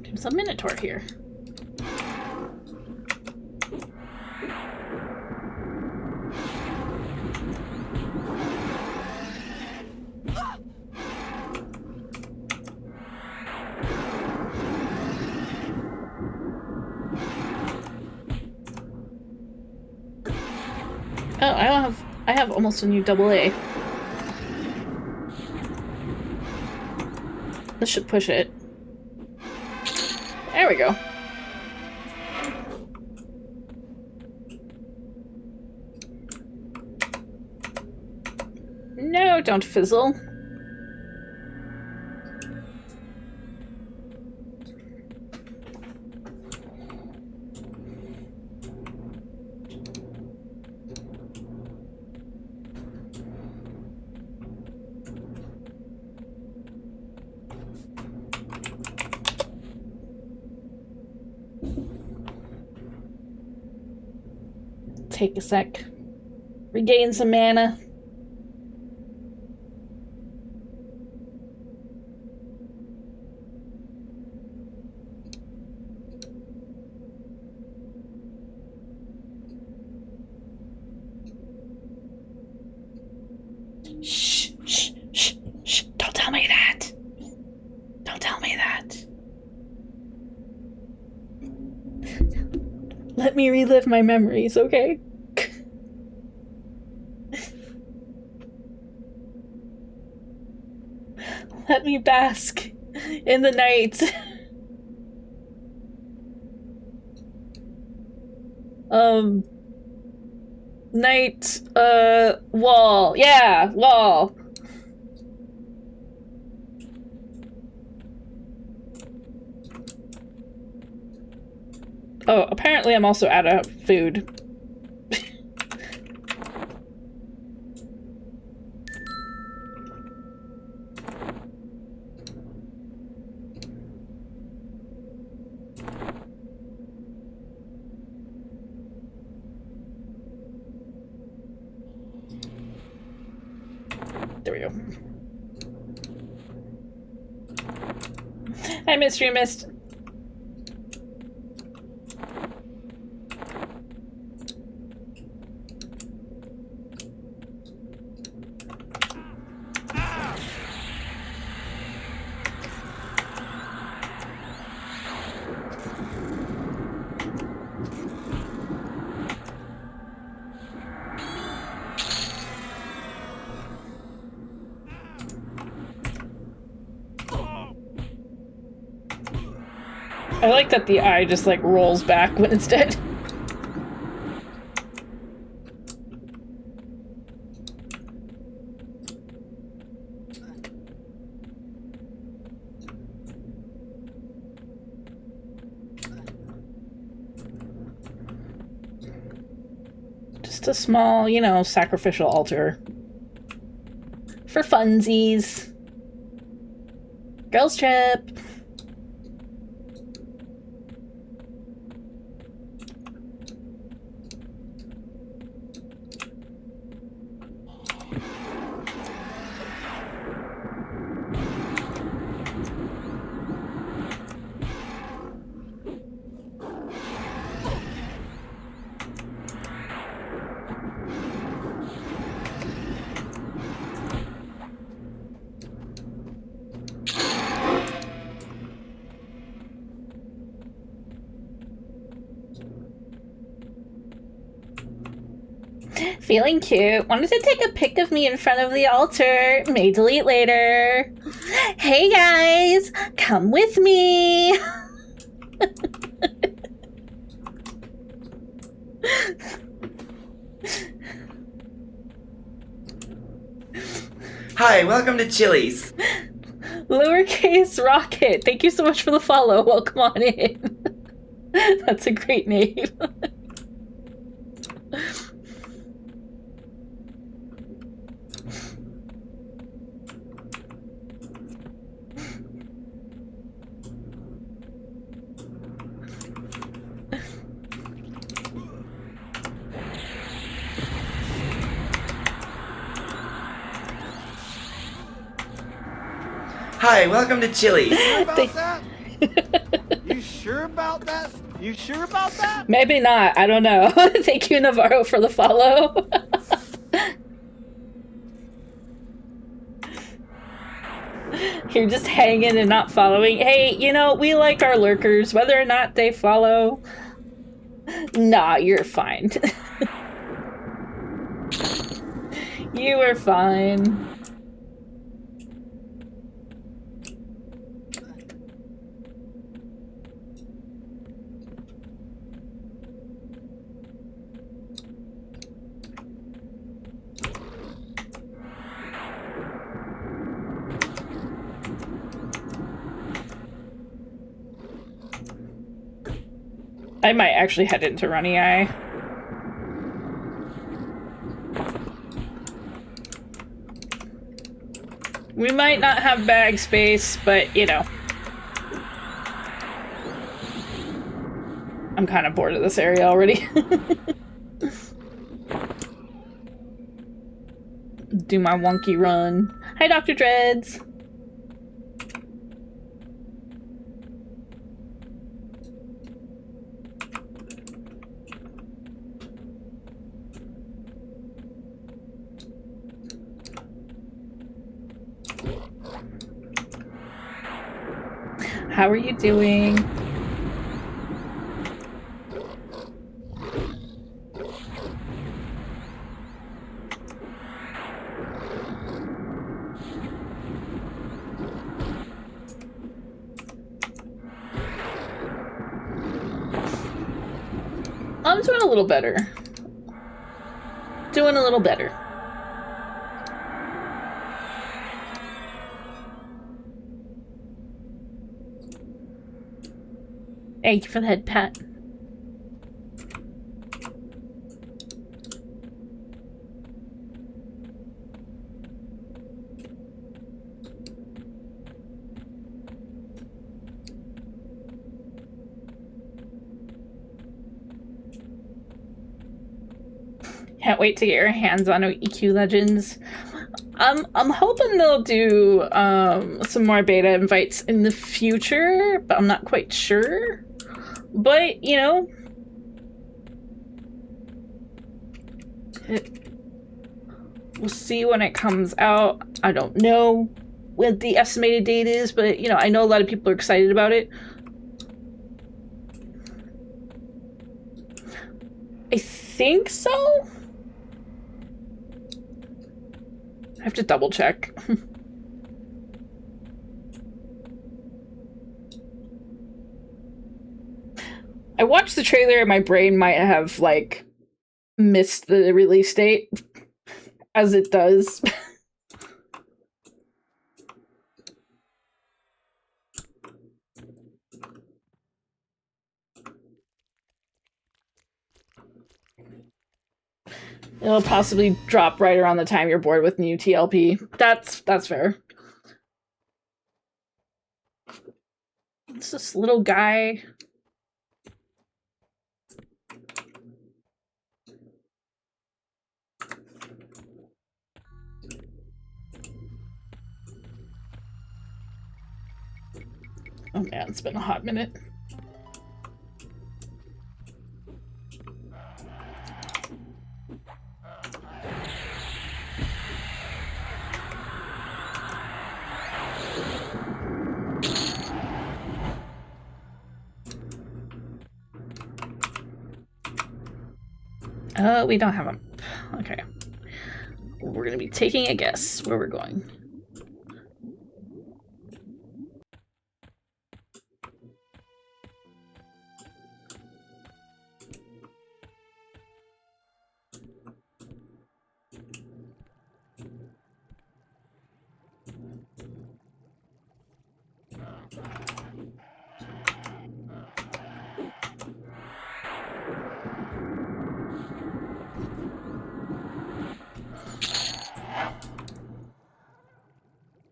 There's a Minotaur here. Oh, I have almost a new AA. This should push it. There we go. No, don't fizzle. Take a sec. Regain some mana. me that. Don't tell me that. Let me relive my memories, okay? Let me bask in the night. Night, wall. Yeah, wall. Oh, apparently I'm also out of food. There we go. Hi, Mystery Mist. I like that the eye just like rolls back when it's dead. Just a small, you know, sacrificial altar. For funsies. Girls trip. Feeling cute. Wanted to take a pic of me in front of the altar. May delete later. Hey guys, come with me. Hi, welcome to Chili's. Lowercase Rocket. Thank you so much for the follow. Welcome on in. That's a great name. Hi, welcome to Chili's. About that? You sure about that? You sure about that? Maybe not. I don't know. Thank you, Navarro, for the follow. You're just hanging and not following. Hey, you know, we like our lurkers, whether or not they follow. Nah, you're fine. You are fine. I might actually head into Runny Eye. We might not have bag space, but you know. I'm kind of bored of this area already. Do my wonky run. Hi, Dr. Dreads. How are you doing? I'm doing a little better. Doing a little better. Thank you for the head pat. Can't wait to get your hands on EQ Legends. I'm hoping they'll do some more beta invites in the future, but I'm not quite sure. But, you know, we'll see when it comes out. I don't know what the estimated date is, but, you know, I know a lot of people are excited about it. I think so? I have to double check. I watched the trailer and my brain might have, like, missed the release date, as it does. It'll possibly drop right around the time you're bored with new TLP. That's fair. It's this little guy. Oh man, it's been a hot minute. We don't have them. Okay. We're gonna be taking a guess where we're going.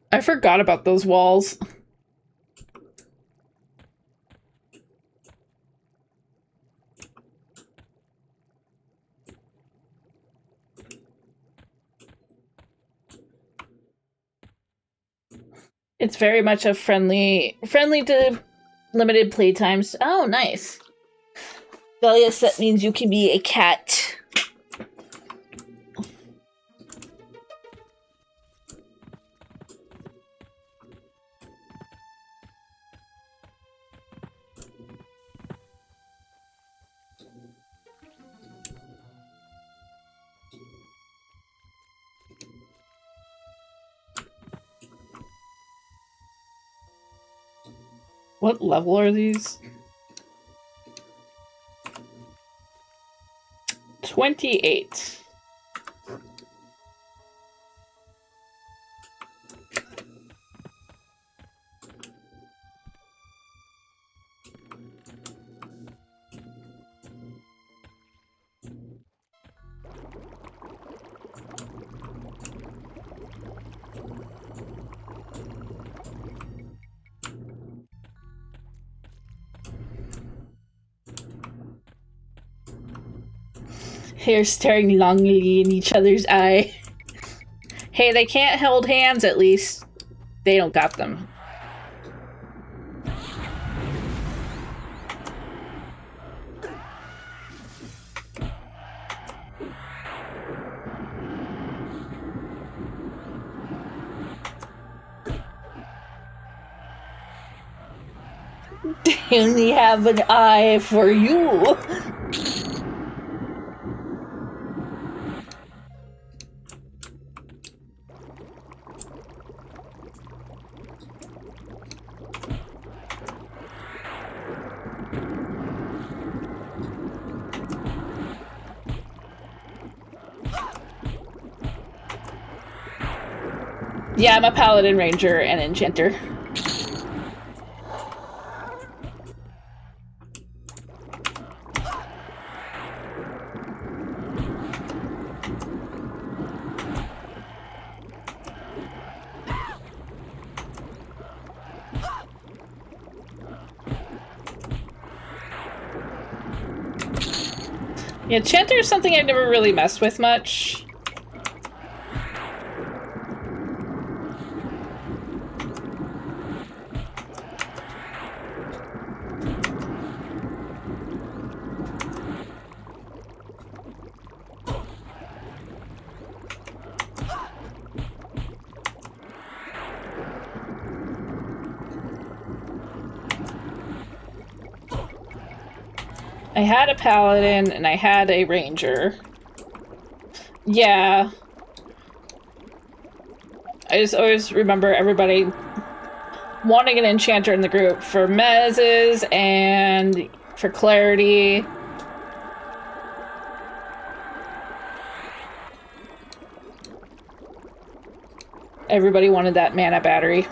I forgot about those walls. It's very much a friendly to limited playtimes. Oh, nice. Velius, that means you can be a cat. What level are these? 28. They're staring longingly in each other's eye. Hey, they can't hold hands at least. They don't got them. They only have an eye for you. Yeah, I'm a paladin, ranger, and enchanter. Yeah, enchanter is something I've never really messed with much. I had a paladin and I had a ranger. Yeah. I just always remember everybody wanting an enchanter in the group for mezzes and for clarity. Everybody wanted that mana battery.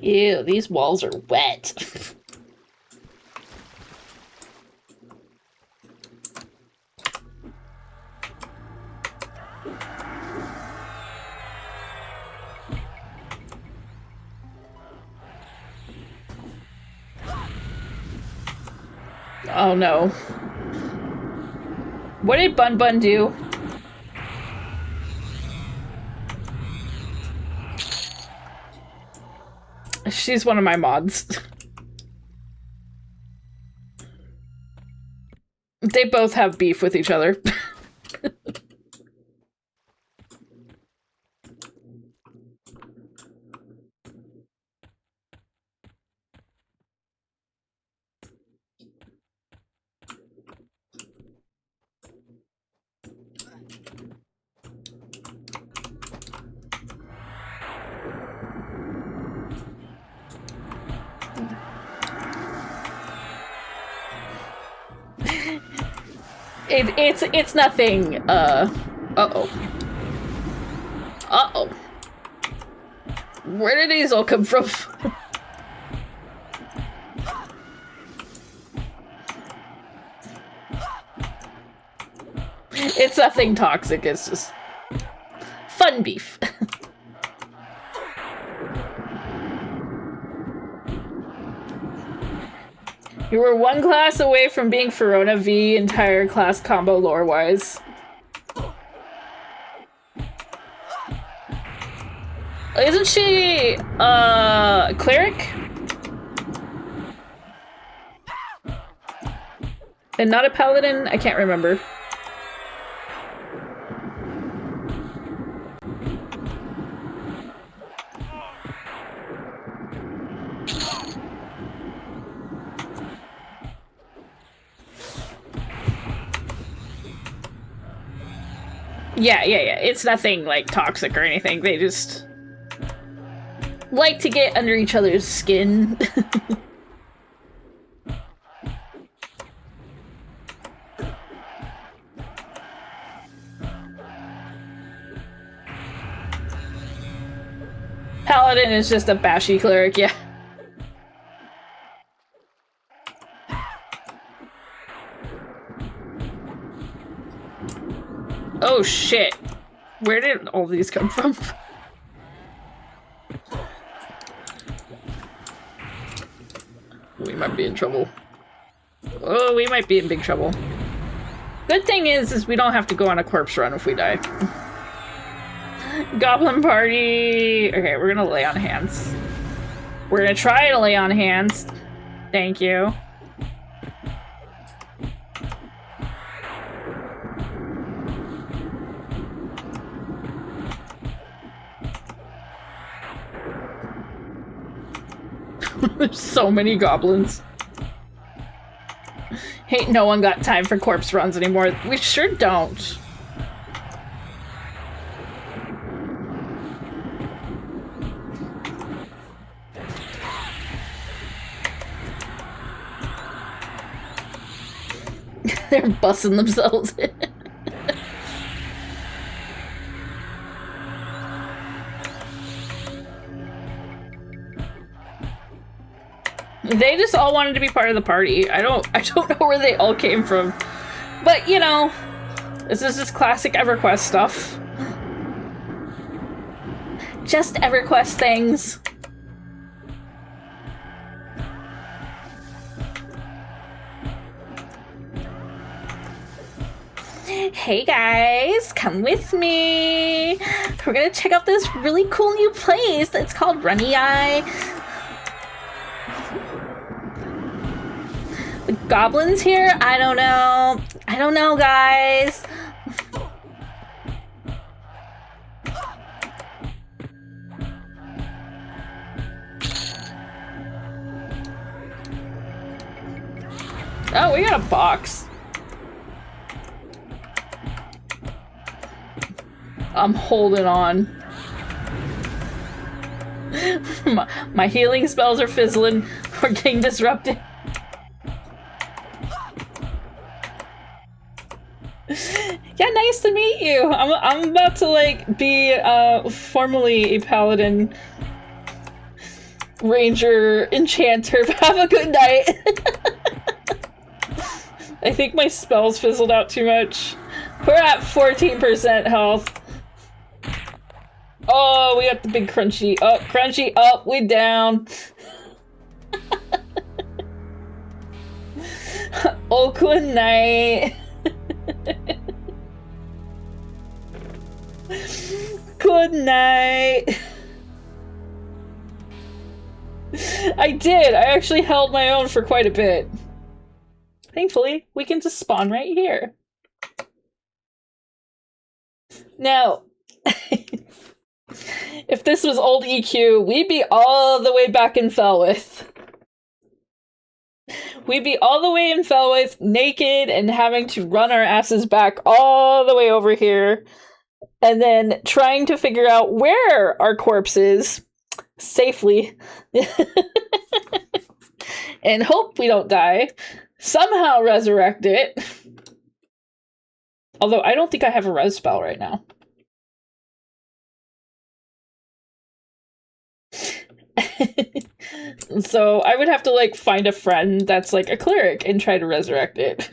Ew, these walls are wet. Oh no. What did Bun Bun do? She's one of my mods. They both have beef with each other. It's nothing, uh-oh. Uh-oh. Where did these all come from? It's nothing toxic, it's just fun beef. You were one class away from being Verona V entire class combo lore-wise. Isn't she, cleric? And not a paladin? I can't remember. Yeah. It's nothing, like, toxic or anything. They just like to get under each other's skin. Paladin is just a bashy cleric, yeah. Oh shit. Where did all these come from? We might be in trouble. Oh, we might be in big trouble. Good thing is we don't have to go on a corpse run if we die. Goblin party! Okay, we're gonna lay on hands. We're gonna try to lay on hands. Thank you. There's so many goblins. Ain't no one got time for corpse runs anymore. We sure don't. They're busting themselves in. They just all wanted to be part of the party. I don't know where they all came from. But, you know, this is just classic EverQuest stuff. Just EverQuest things. Hey guys, come with me. We're gonna check out this really cool new place. It's called Runny Eye. The goblins here? I don't know. I don't know, guys. Oh, we got a box. I'm holding on. My healing spells are fizzling. We're getting disrupted. Yeah, nice to meet you. I'm about to like be formally a paladin, ranger, enchanter. Have a good night. I think my spells fizzled out too much. We're at 14% health. Oh, we got the big crunchy up, crunchy up, we down. Oh, good night. Good night. I did. I actually held my own for quite a bit. Thankfully, we can just spawn right here. Now, if this was old EQ, we'd be all the way back in Felwith. We'd be all the way in Felwith, naked, and having to run our asses back all the way over here, and then trying to figure out where our corpse is safely, and hope we don't die. Somehow resurrect it. Although I don't think I have a res spell right now. So I would have to like find a friend that's like a cleric and try to resurrect it.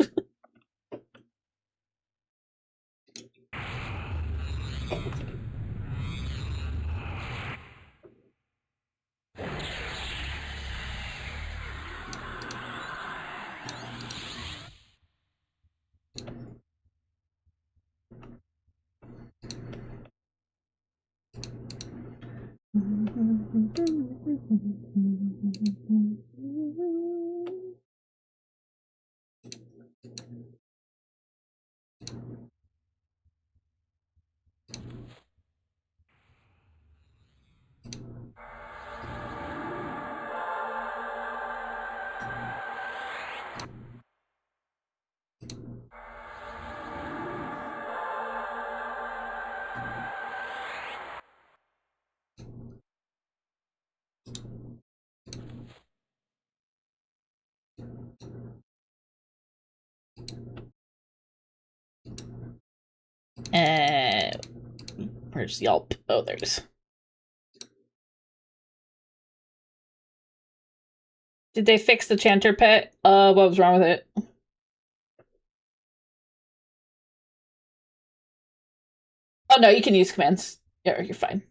Where's Yelp? Oh, there's. Did they fix the chanter pet? What was wrong with it? Oh no, you can use commands. Yeah, you're fine.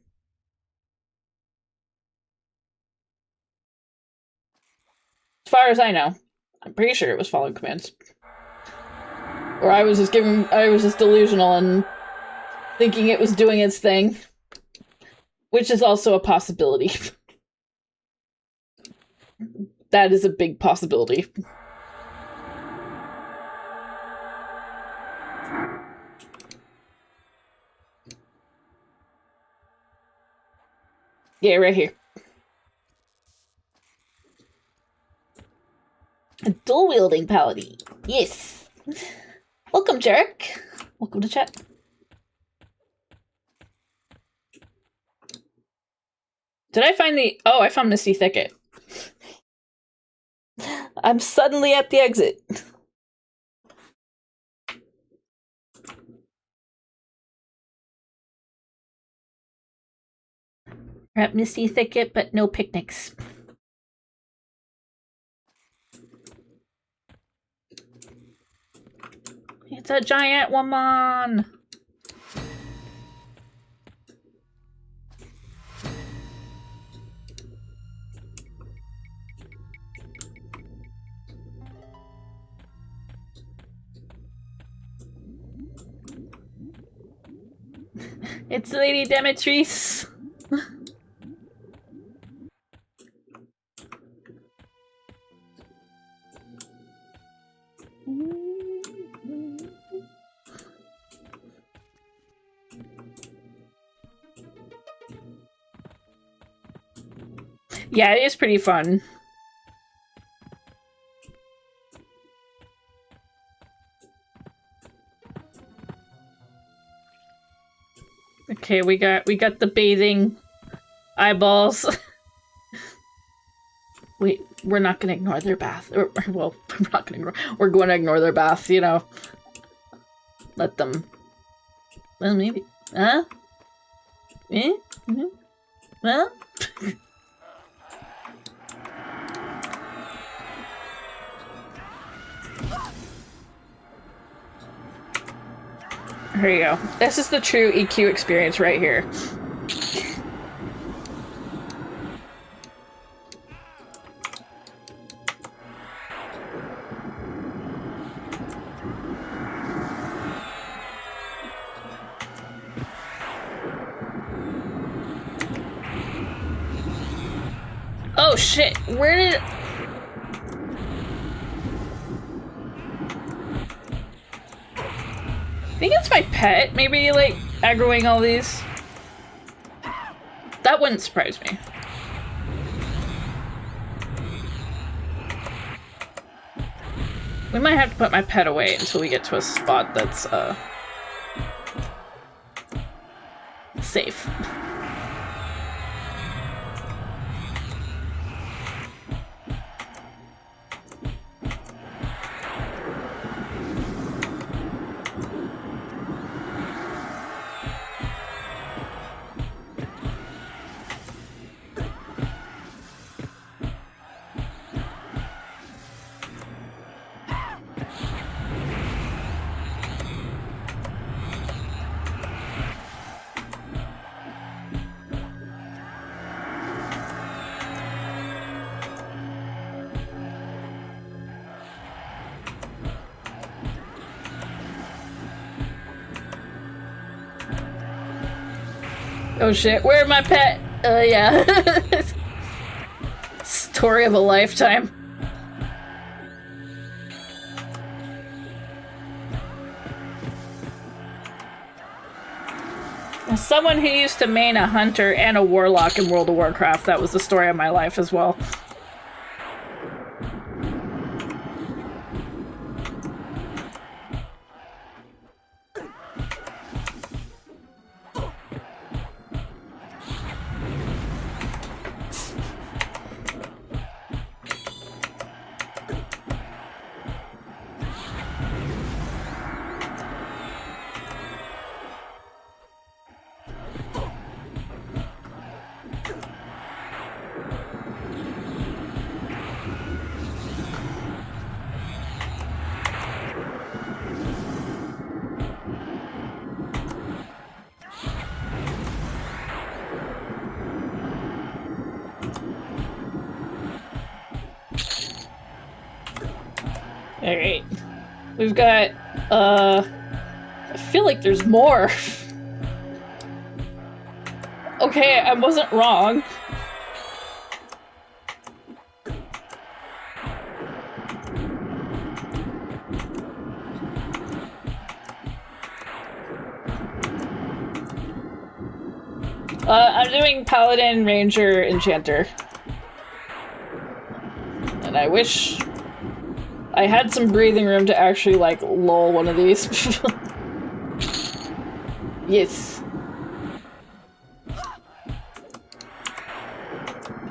As far as I know. I'm pretty sure it was following commands. Or I was just delusional and thinking it was doing its thing. Which is also a possibility. That is a big possibility. Yeah, right here. A dual-wielding paladin. Yes. Welcome, Jarek. Welcome to chat. Did I find the... Oh, I found Misty Thicket. I'm suddenly at the exit. We're at Misty Thicket, but no picnics. It's a giant woman! It's Lady Demetrice! Yeah, it is pretty fun. Okay, we got the bathing eyeballs. We're not gonna ignore their bath. Well, we're not gonna ignore. We're going to ignore their bath. You know, let them. Well, maybe. Huh? Eh? Mm-hmm. Huh? Here you go. This is the true EQ experience right here. Oh shit, where did... I think it's my pet, maybe, like, aggroing all these. That wouldn't surprise me. We might have to put my pet away until we get to a spot that's, safe. Oh shit, where's my pet? Yeah. Story of a lifetime. As someone who used to main a hunter and a warlock in World of Warcraft, that was the story of my life as well. Alright. We've got, I feel like there's more. Okay, I wasn't wrong. I'm doing Paladin, Ranger, Enchanter. And I wish I had some breathing room to actually, like, lull one of these. Yes.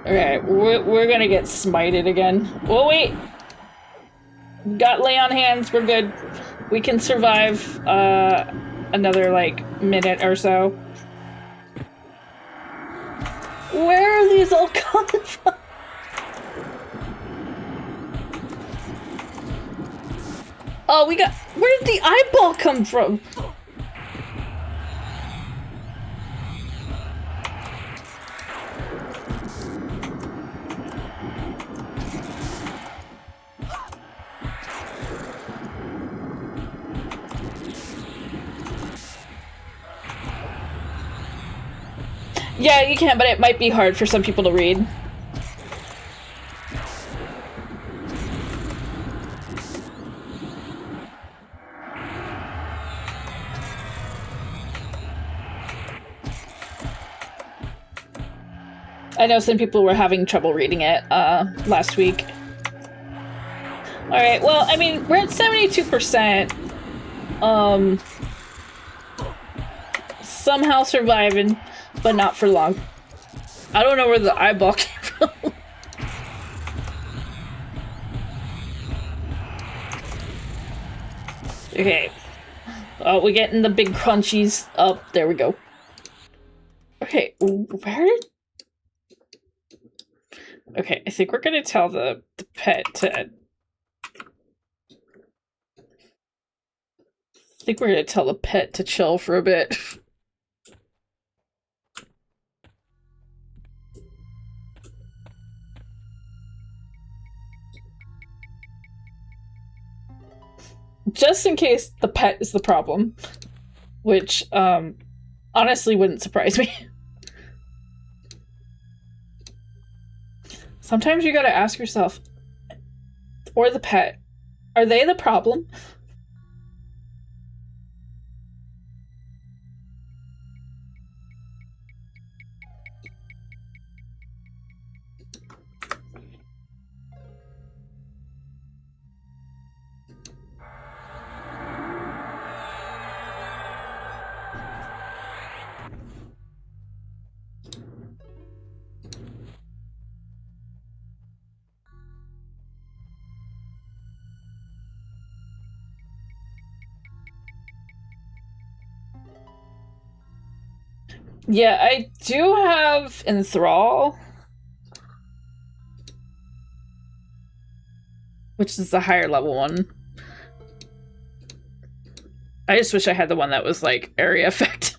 Okay, we're gonna get smited again. Oh, wait! Got lay on hands, we're good. We can survive, another, like, minute or so. Where are these all coming from? Oh, we got- where did the eyeball come from? Yeah, you can, but it might be hard for some people to read. I know some people were having trouble reading it, last week. Alright, well, I mean, we're at 72%. Somehow surviving, but not for long. I don't know where the eyeball came from. Okay. Oh, we're getting the big crunchies up. Oh, there we go. Okay, where? Okay, I think we're gonna tell the pet to... I think we're gonna tell the pet to chill for a bit. Just in case the pet is the problem. Which, honestly wouldn't surprise me. Sometimes you gotta ask yourself, or the pet, are they the problem? Yeah, I do have Enthrall, which is the higher level one. I just wish I had the one that was like area effect.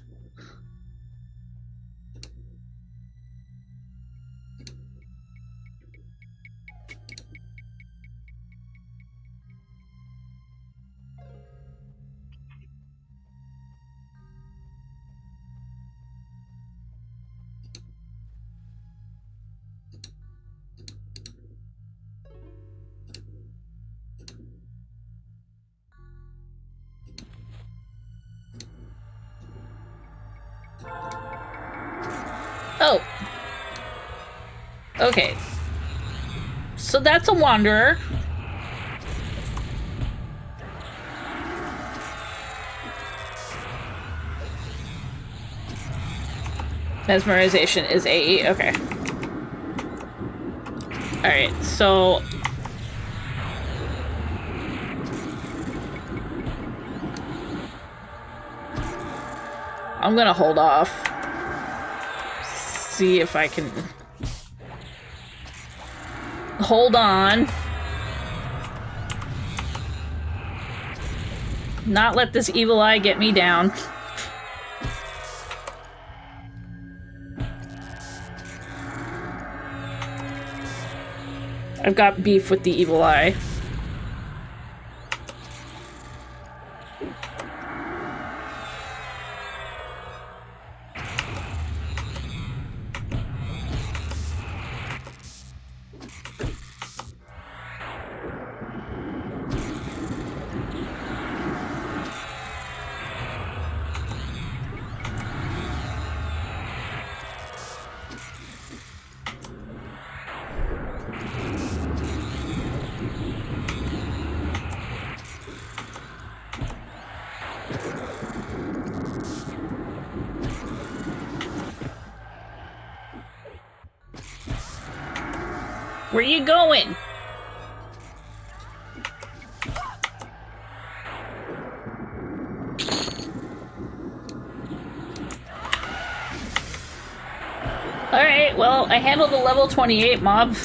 Oh. Okay. So that's a wanderer. Mesmerization is AE, okay. Alright, so... I'm gonna hold off. See if I can... Hold on. Not let this evil eye get me down. I've got beef with the evil eye. Where you going? Alright, well, I handled a level 28 mob.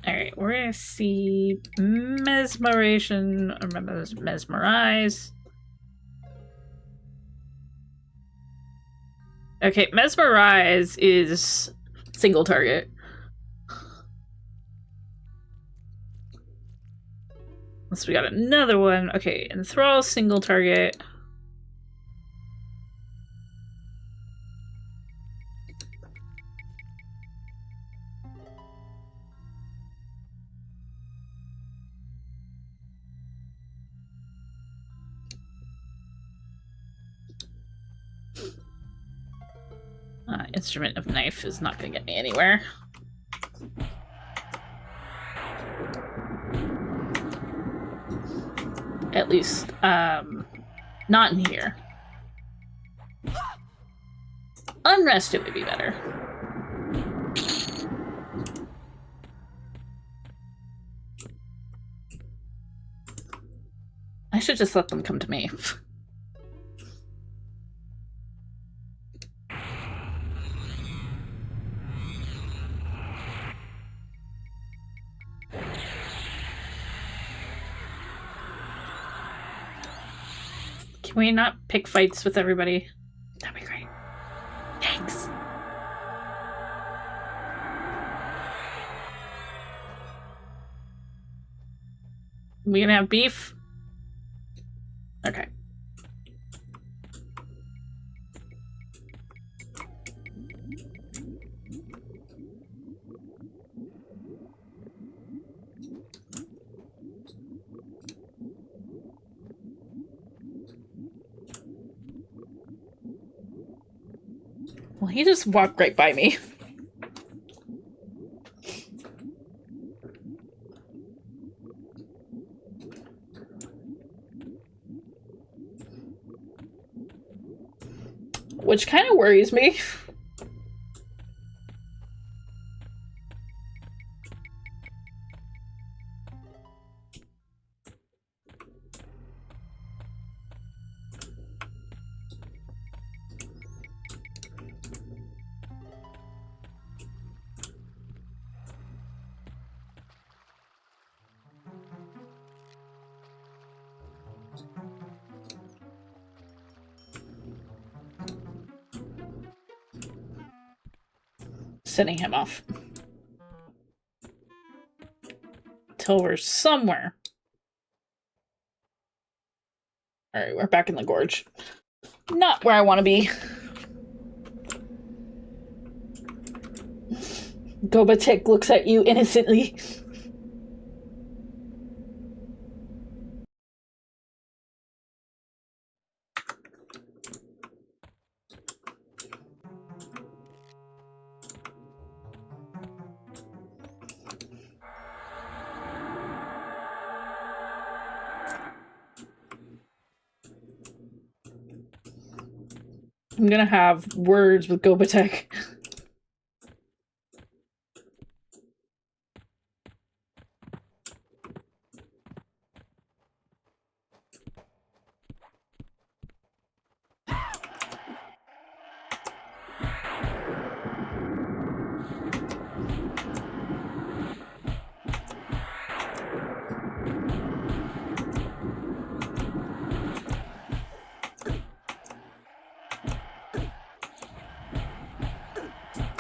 Alright, we're gonna see mesmeration, or mesmerize. Okay, mesmerize is single target. So we got another one. Okay, enthrall, single target. Instrument of knife is not going to get me anywhere. At least, not in here. Unrested would be better. I should just let them come to me. Can we not pick fights with everybody? That'd be great. Thanks. We gonna have beef? Okay. Well, he just walked right by me. Which kind of worries me. Sending him off. Till we're somewhere. Alright, we're back in the gorge. Not where I want to be. Gobatik looks at you innocently. I'm gonna have words with Gobatek.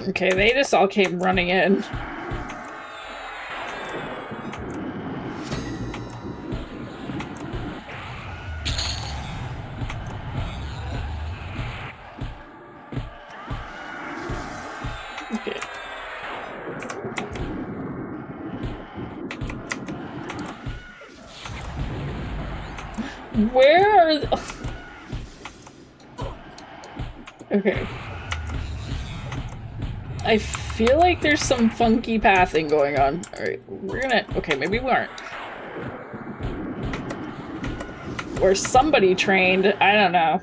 Okay, they just all came running in. Okay. Where are the... Okay. I feel like there's some funky pathing going on. Alright, we're gonna... Okay, maybe we aren't. Or somebody trained. I don't know.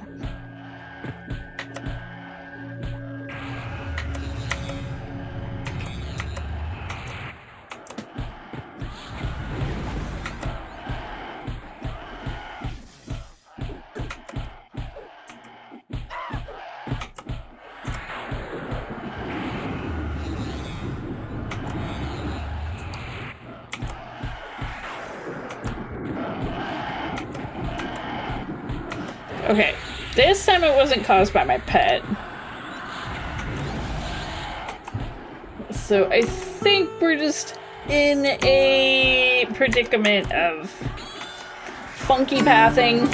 Okay, this time it wasn't caused by my pet. So I think we're just in a predicament of funky pathing.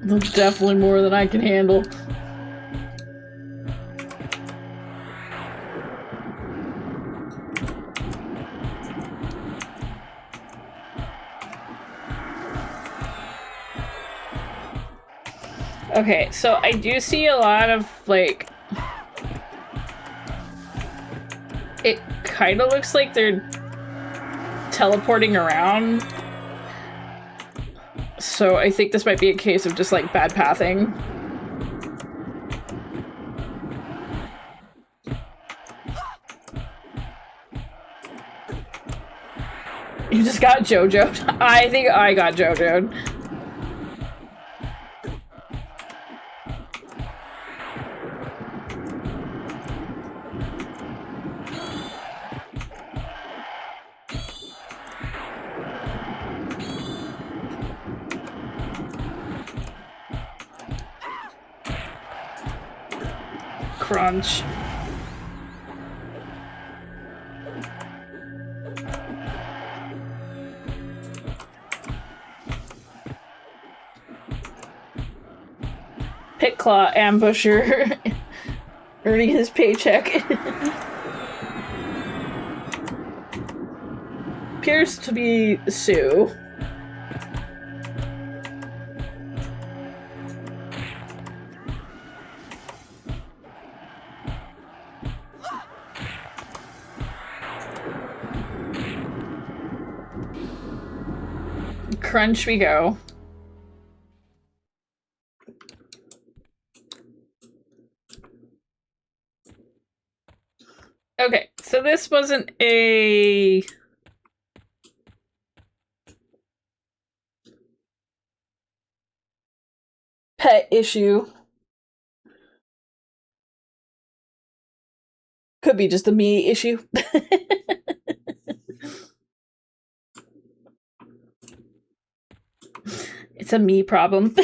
That's definitely more than I can handle. Okay, so I do see a lot of, like... It kind of looks like they're teleporting around. So I think this might be a case of just, like, bad pathing. You just got JoJo'd. I think I got JoJo'd. Crunch. Pitclaw ambusher earning his paycheck. Appears to be Sue. Crunch we go. Okay, so this wasn't a... pet issue. Could be just a me issue. It's a me problem.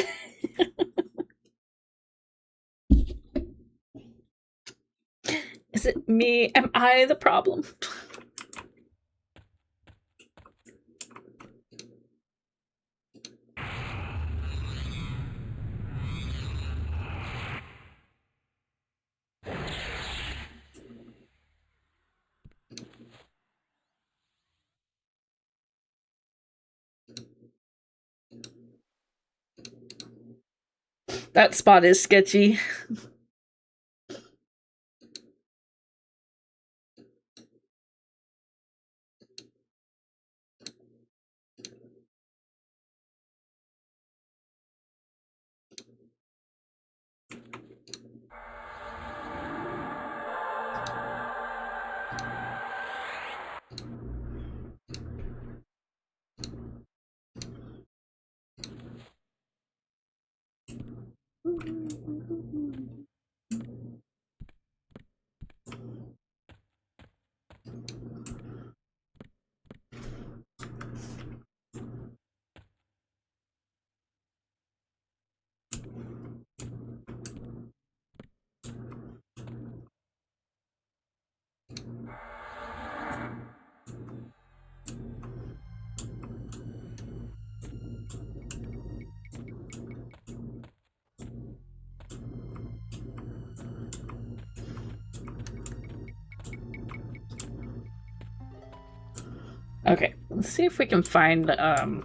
Is it me? Am I the problem? That spot is sketchy. Okay, let's see if we can find, the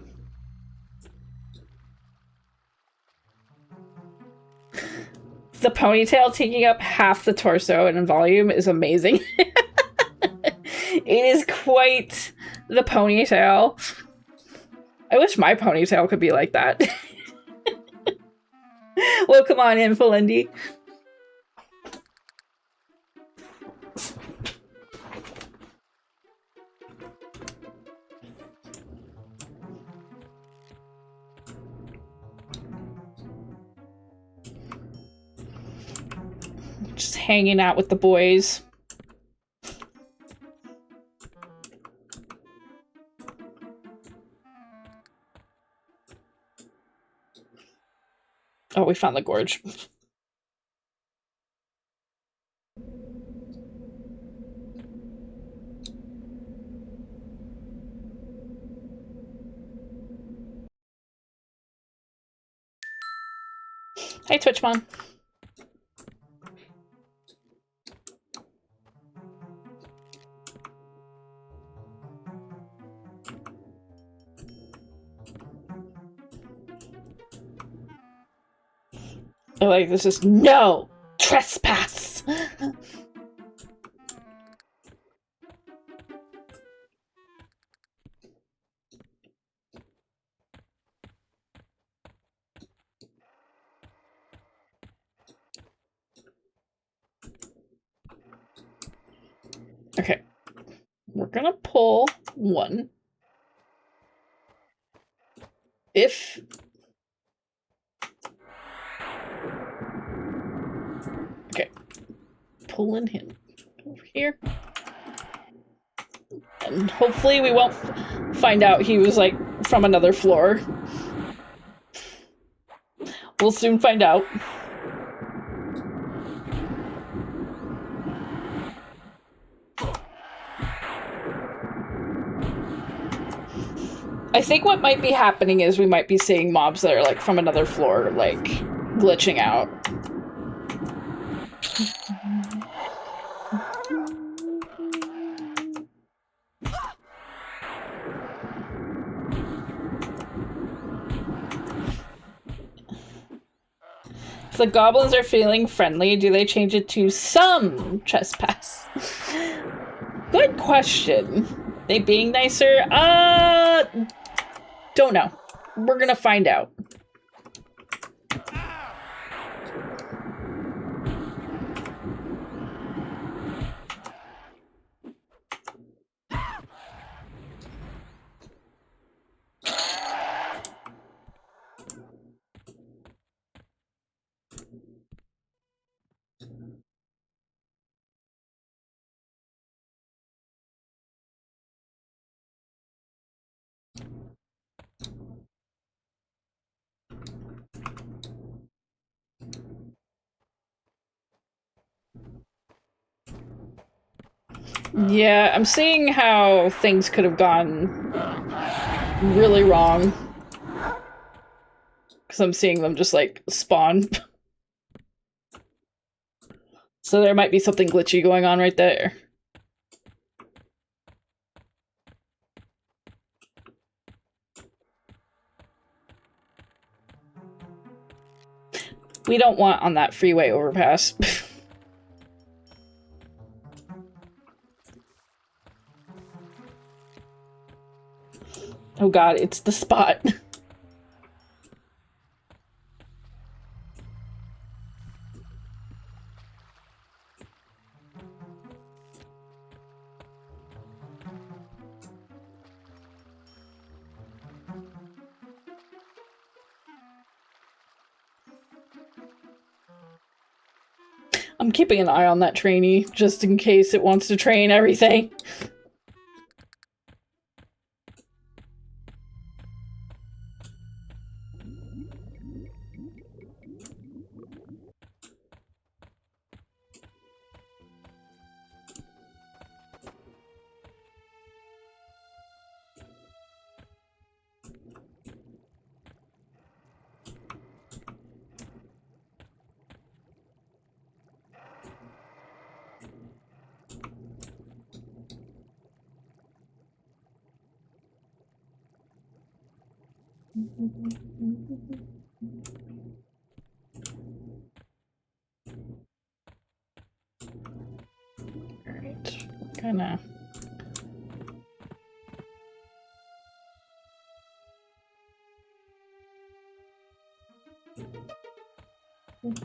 ponytail taking up half the torso and in volume is amazing. It is quite the ponytail. I wish my ponytail could be like that. Well, come on in, Felindy. Just hanging out with the boys. Oh, we found the gorge. Hey, Twitchmon. I like this is no trespass. Okay, we're gonna pull one. If okay, pulling him over here, and hopefully we won't find out he was like from another floor. We'll soon find out. I think what might be happening is we might be seeing mobs that are like from another floor, like glitching out. If the goblins are feeling friendly, do they change it to some trespass? Good question. They being nicer? Don't know. We're gonna find out. Yeah, I'm seeing how things could have gone really wrong. Because I'm seeing them just, like, spawn. So there might be something glitchy going on right there. We don't want on that freeway overpass. Oh god, it's the spot. I'm keeping an eye on that trainee, just in case it wants to train everything. Alright, gonna... Work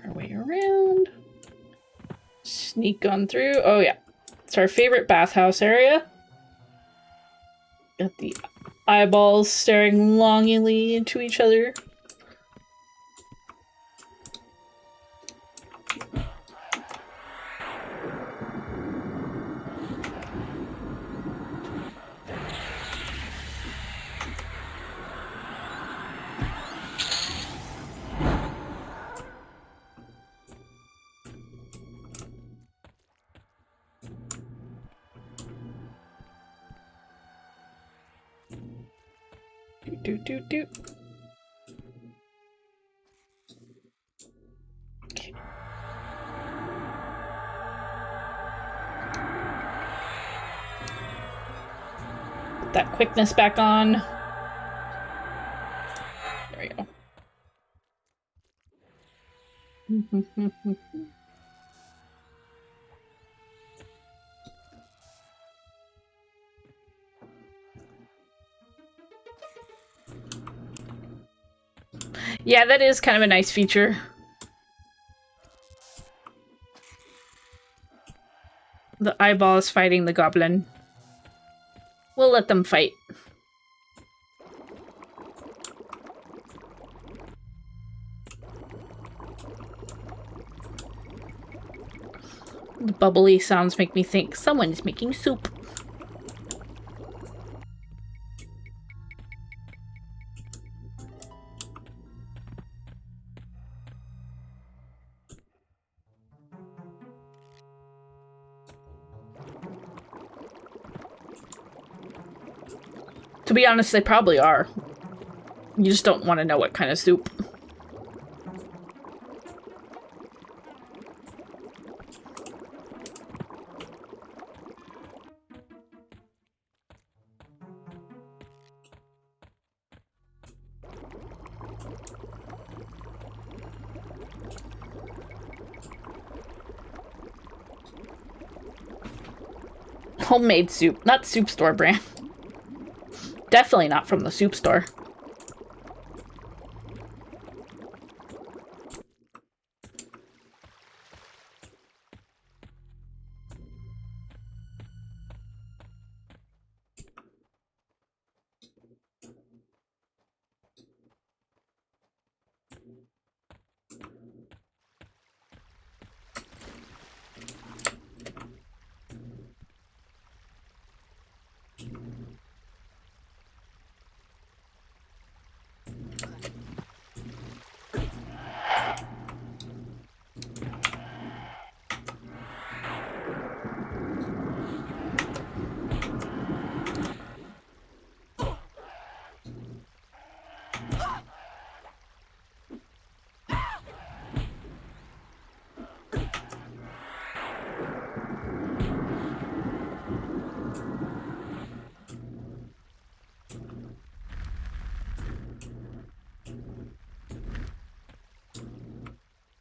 our way around. Sneak on through. Oh yeah. It's our favorite bathhouse area. Got the eyeballs staring longingly into each other. Do. Okay. Put that quickness back on. There we go. Yeah, that is kind of a nice feature. The eyeball is fighting the goblin. We'll let them fight. The bubbly sounds make me think someone is making soup. To be honest, they probably are. You just don't want to know what kind of soup. Homemade soup, not soup store brand. Definitely not from the soup store.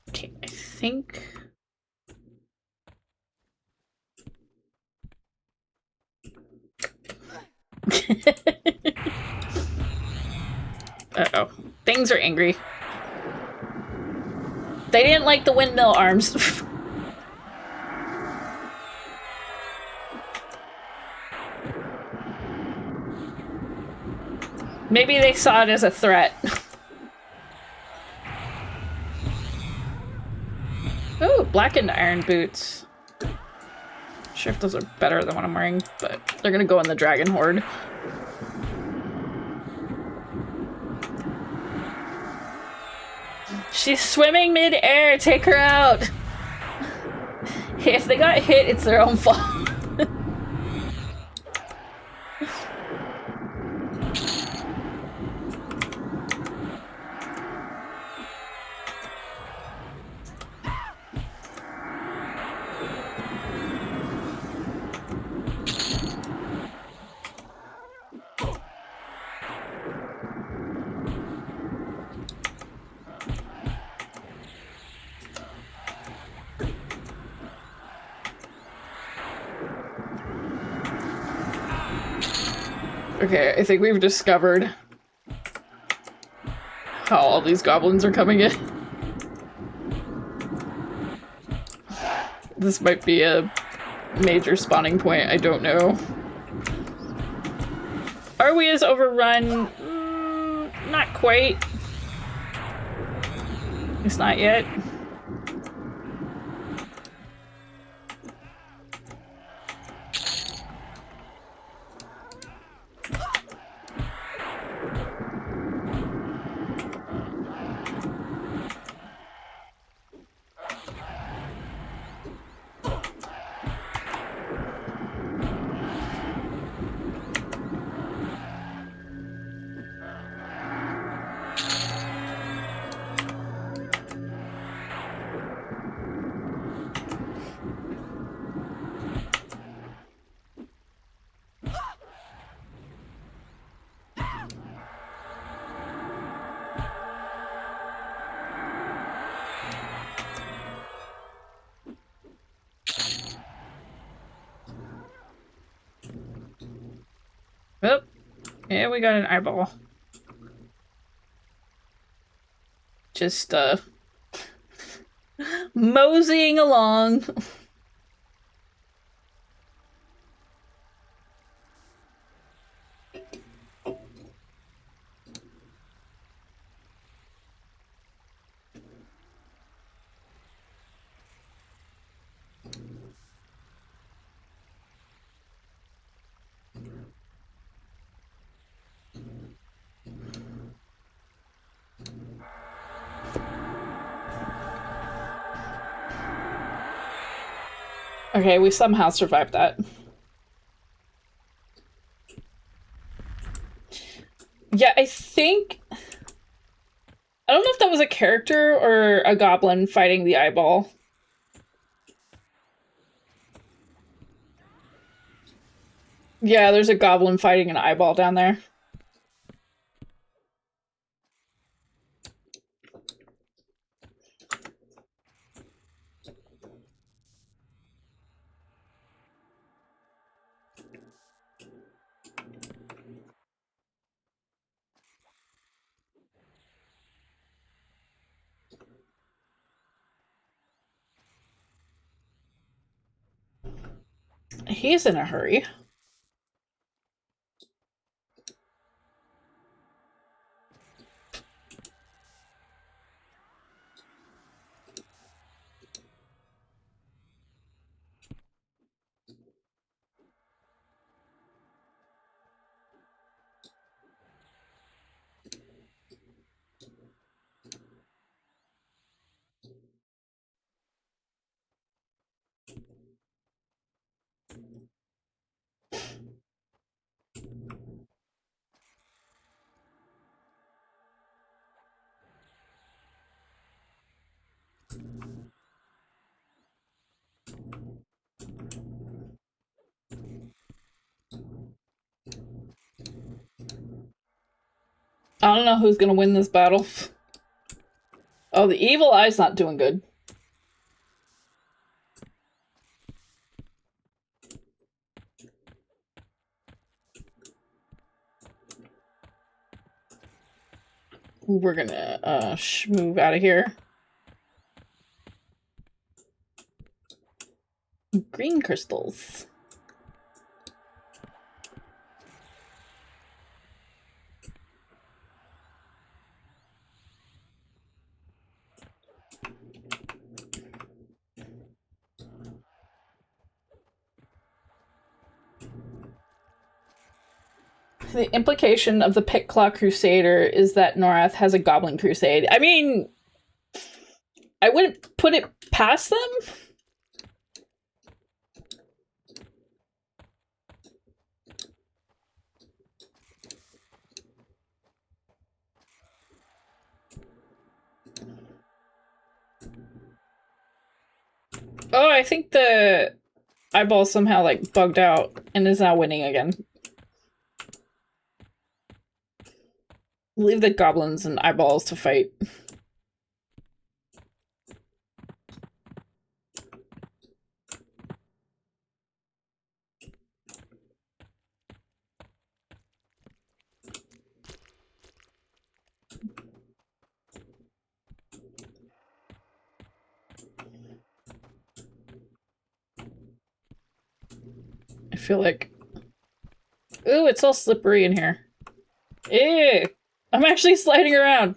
Okay, I think... Uh-oh. Things are angry. They didn't like the windmill arms. Maybe they saw it as a threat. Ooh, blackened iron boots. Not sure if those are better than what I'm wearing, but they're gonna go in the dragon horde. She's swimming mid-air, take her out! If they got hit, it's their own fault. Okay, I think we've discovered how all these goblins are coming in. This might be a major spawning point, I don't know. Are we as overrun? Not quite. It's not yet. Oh, yeah, we got an eyeball. Just, moseying along. Okay, we somehow survived that. Yeah, I think... I don't know if that was a character or a goblin fighting the eyeball. Yeah, there's a goblin fighting an eyeball down there. He's in a hurry. I don't know who's gonna win this battle. Oh, the evil eye's not doing good. We're gonna move out of here. Green crystals. The implication of the Pit Claw Crusader is that Norath has a Goblin Crusade. I mean, I wouldn't put it past them. Oh, I think the eyeball somehow, like, bugged out and is now winning again. Leave the goblins and eyeballs to fight. feel like... Ooh, it's all slippery in here. Ew! I'm actually sliding around!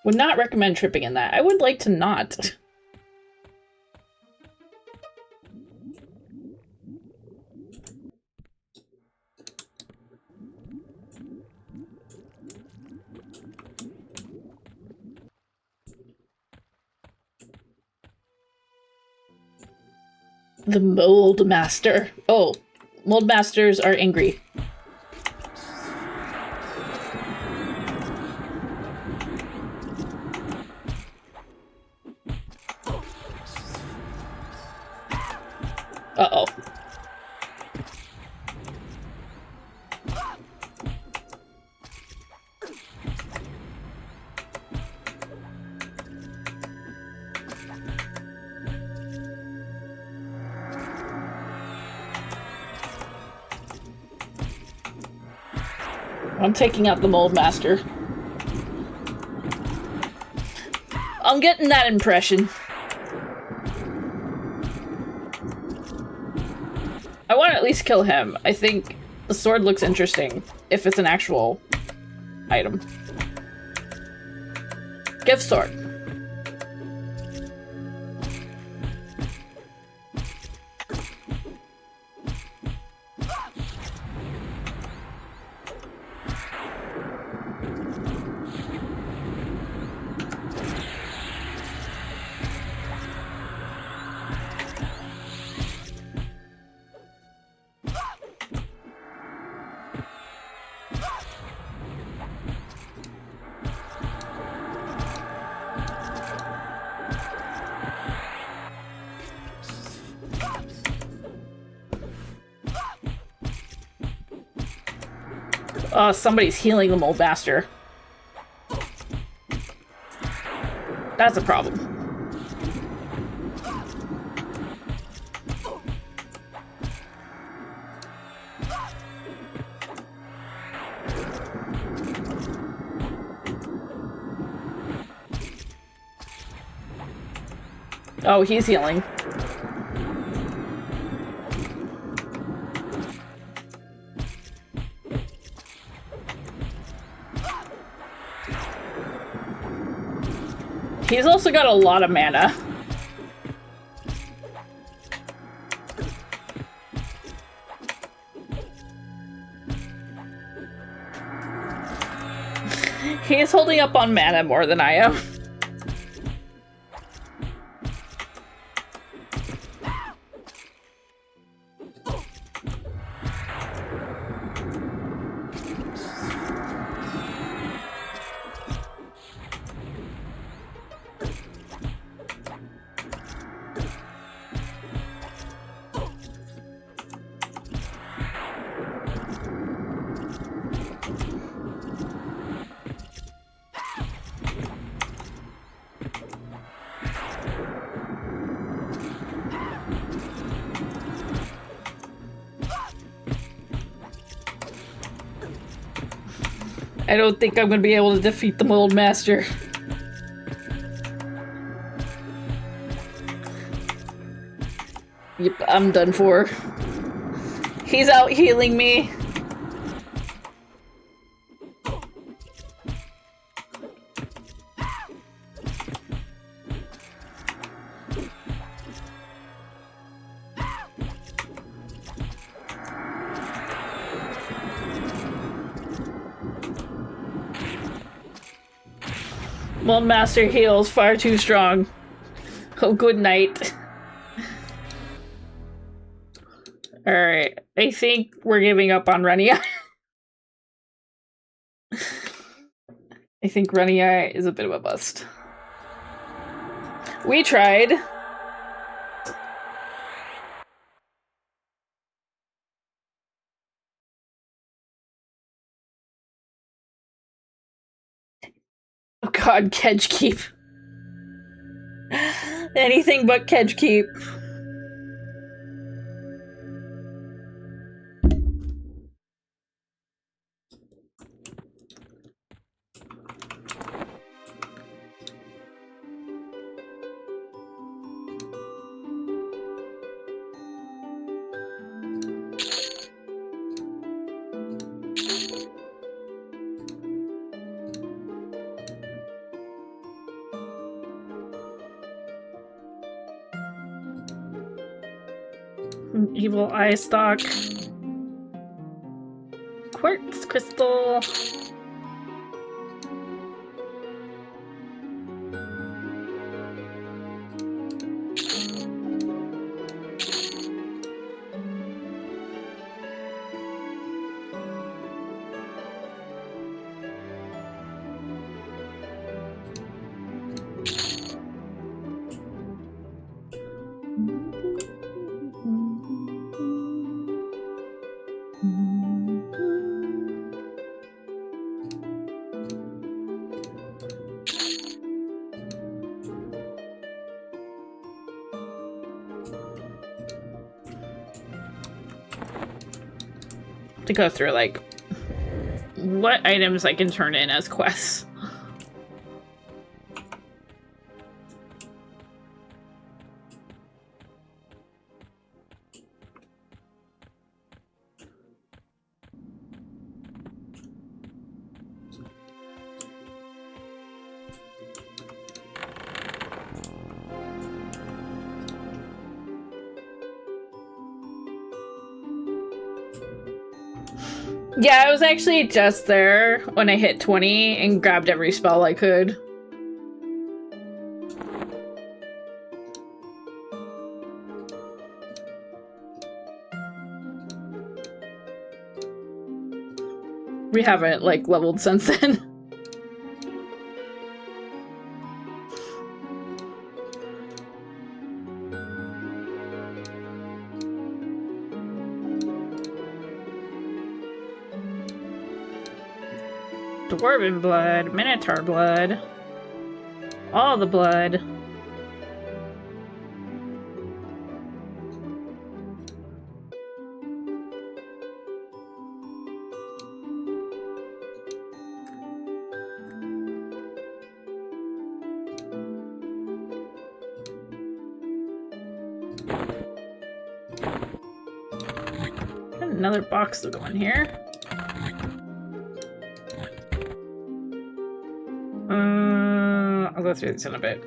Would not recommend tripping in that. I would like to not. The Mold Master. Oh, Mold Masters are angry. Uh-oh. I'm taking out the Mold Master. I'm getting that impression. I want to at least kill him. I think the sword looks interesting if it's an actual item. Give sword. Oh, somebody's healing the Mold Master. That's a problem. Oh, he's healing. He's also got a lot of mana. He's holding up on mana more than I am. I don't think I'm gonna be able to defeat the Mold Master. Yep, I'm done for. He's out healing me. Mold Master heals far too strong. Oh, good night. Alright, I think we're giving up on Renia. I think Renia is a bit of a bust. We tried. Oh god, Kedge Keep. Anything but Kedge Keep. Evil eye stalk. Quartz crystal. To go through like what items I can turn in as quests. Yeah, I was actually just there when I hit 20 and grabbed every spell I could. We haven't, like, leveled since then. Dwarven blood, Minotaur blood, all the blood. Got another box to go in here. I'll go through this in a bit.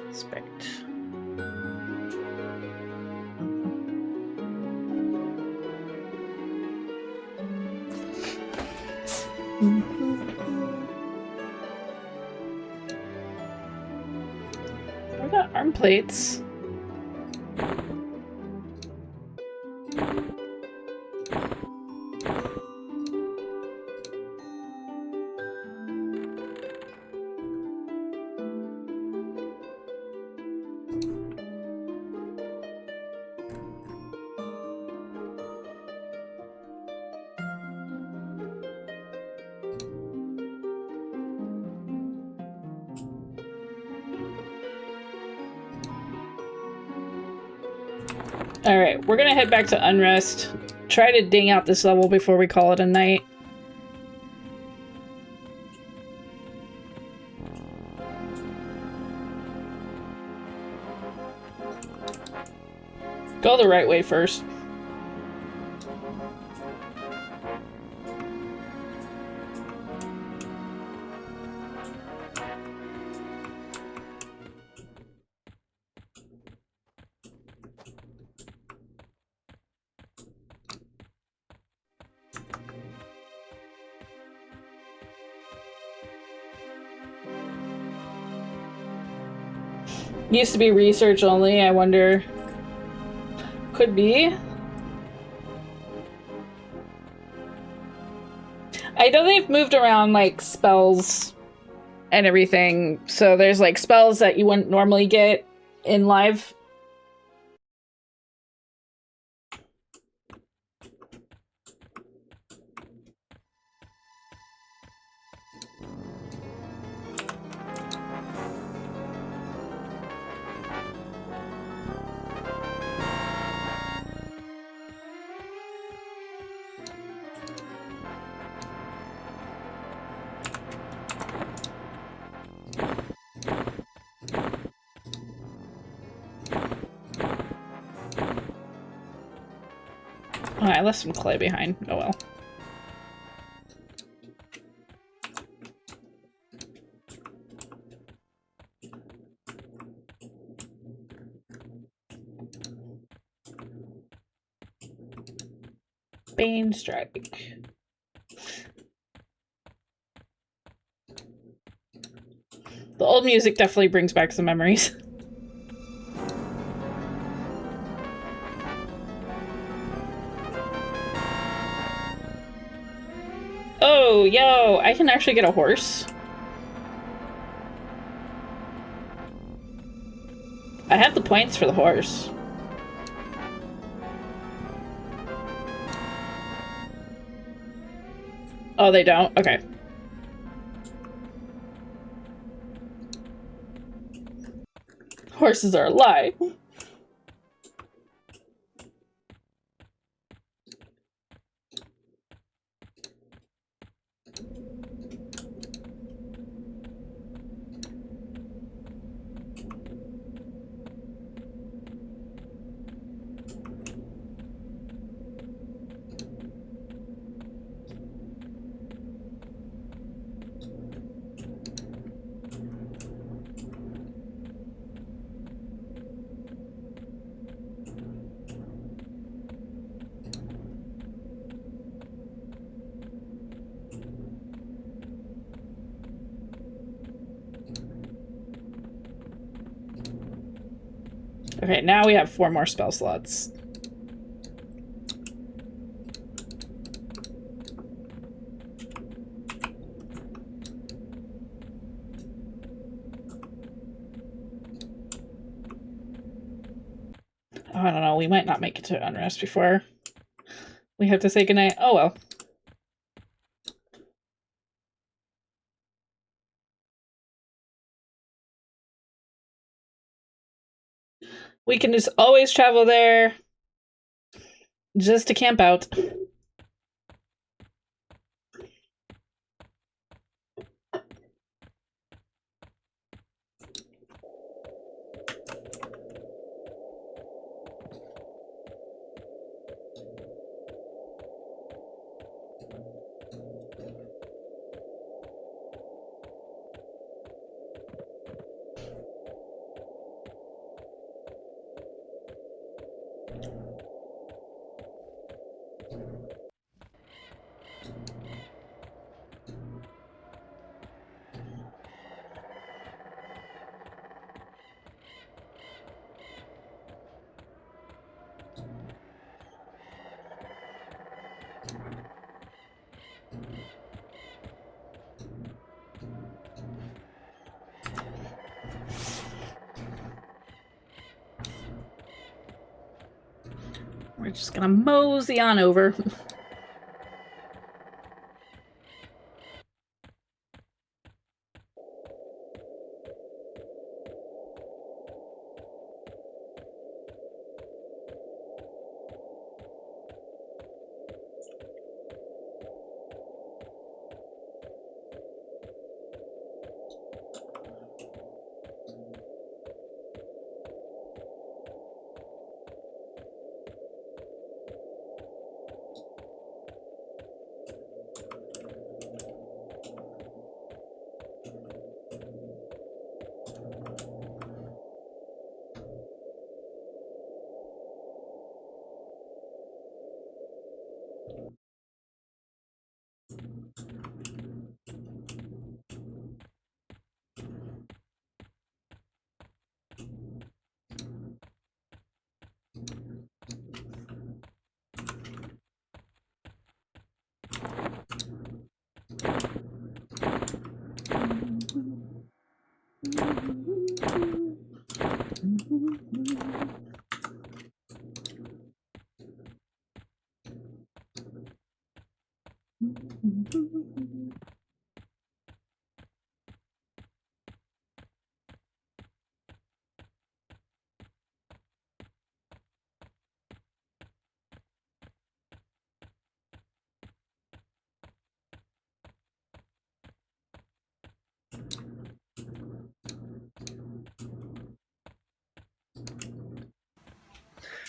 Inspect. I got arm plates. Alright, we're gonna head back to Unrest. Try to ding out this level before we call it a night. Go the right way first. Used to be research only, I wonder. Could be. I know they've moved around, like, spells and everything, so there's, like, spells that you wouldn't normally get in live. Oh, I left some clay behind. Oh well. Bane Strike. The old music definitely brings back some memories. Oh, yo, I can actually get a horse. I have the points for the horse. Oh, they don't? Okay. Horses are a lie. Okay, now we have 4 more spell slots. Oh, I don't know, we might not make it to Unrest before we have to say goodnight. Oh well. We can just always travel there just to camp out. We're just gonna mosey on over.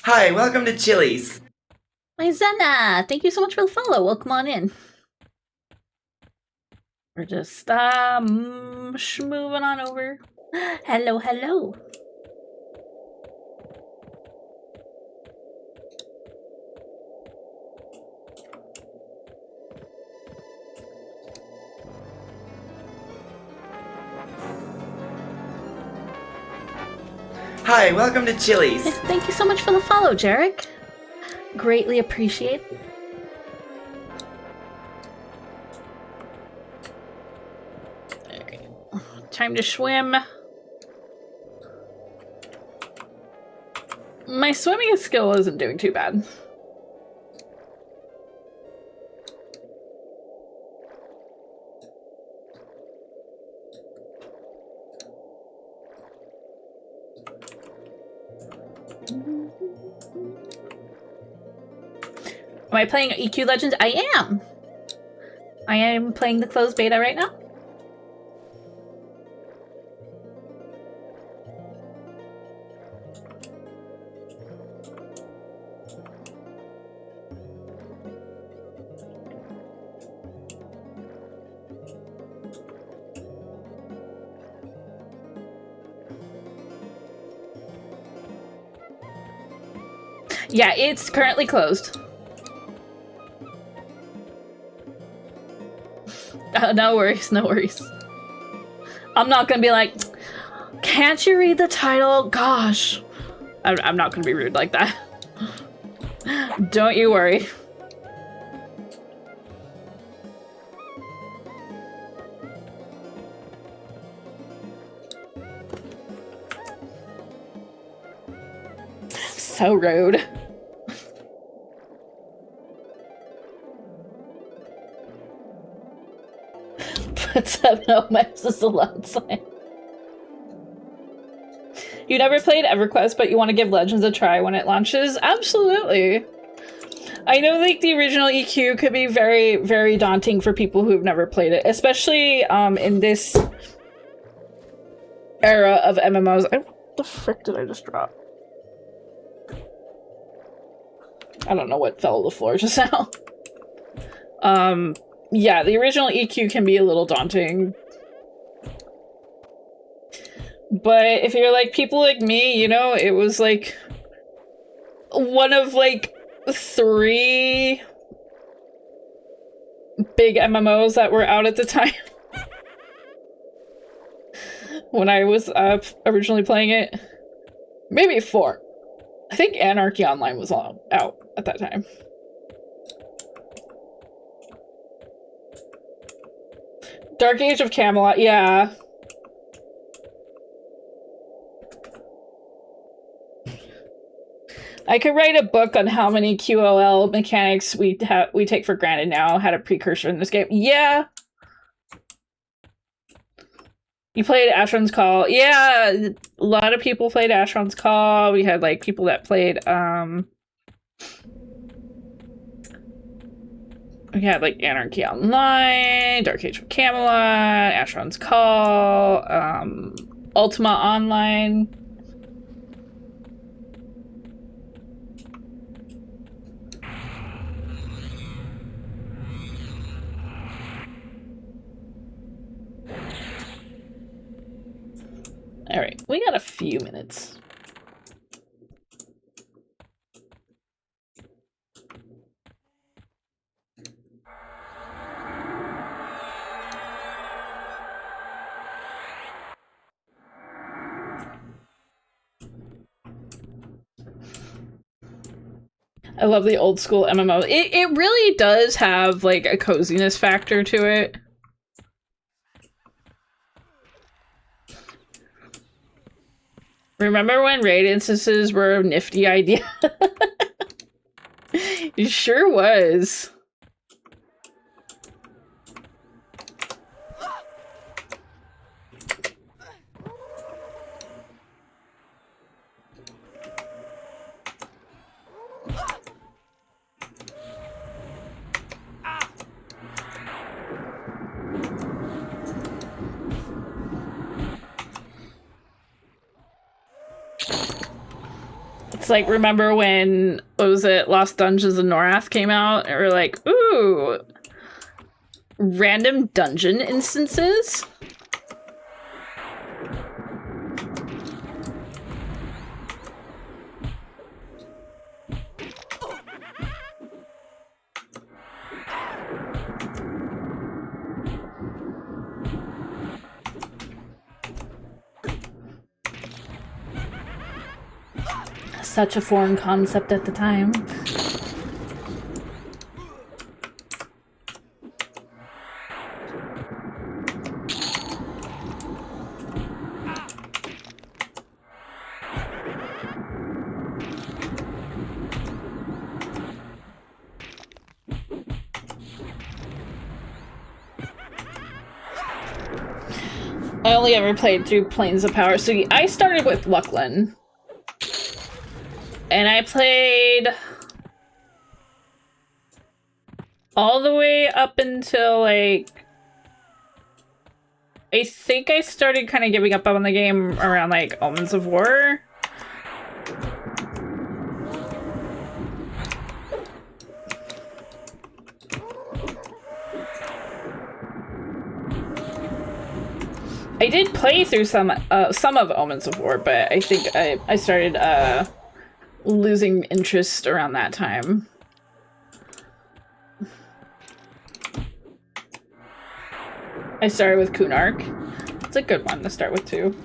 Hi, welcome to Chili's. My Zenna! Thank you so much for the follow. Welcome on in. We're just moving on over. Hello, hello. Hi, welcome to Chili's. Thank you so much for the follow, Jarek. Greatly appreciate. Alright. Time to swim. My swimming skill isn't doing too bad. Am I playing EQ Legends? I am! I am playing the closed beta right now. Yeah, it's currently closed. No worries, no worries. I'm not gonna be like, can't you read the title? Gosh. I'm not gonna be rude like that. Don't you worry. So rude. But 7 maps is a loud sign. You never played EverQuest, but you want to give Legends a try when it launches? Absolutely. I know, like, the original EQ could be very, very daunting for people who've never played it, especially in this era of MMOs. What the frick did I just drop? I don't know what fell to the floor just now. Yeah, the original EQ can be a little daunting. But if you're like people like me, you know, it was like one of like 3 big MMOs that were out at the time. When I was originally playing it. Maybe 4. I think Anarchy Online was out at that time. Dark Age of Camelot, yeah. I could write a book on how many QOL mechanics we take for granted now had a precursor in this game. Yeah. You played Ashran's Call. Yeah, a lot of people played Ashran's Call. We had like people that played we had like Anarchy Online, Dark Age of Camelot, Ashran's Call, Ultima Online. All right, we got a few minutes. I love the old school MMO. It really does have like a coziness factor to it. Remember when raid instances were a nifty idea? It sure was. It's like, remember when, what was it, Lost Dungeons of Norath came out? And we're like, ooh, random dungeon instances? such a foreign concept at the time. I only ever played through Planes of Power. So I started with Lucklin. And I played all the way up until, like, I think I started kind of giving up on the game around, like, Omens of War. I did play through some of Omens of War, but I think I started losing interest around that time. I started with Kunark. It's a good one to start with too.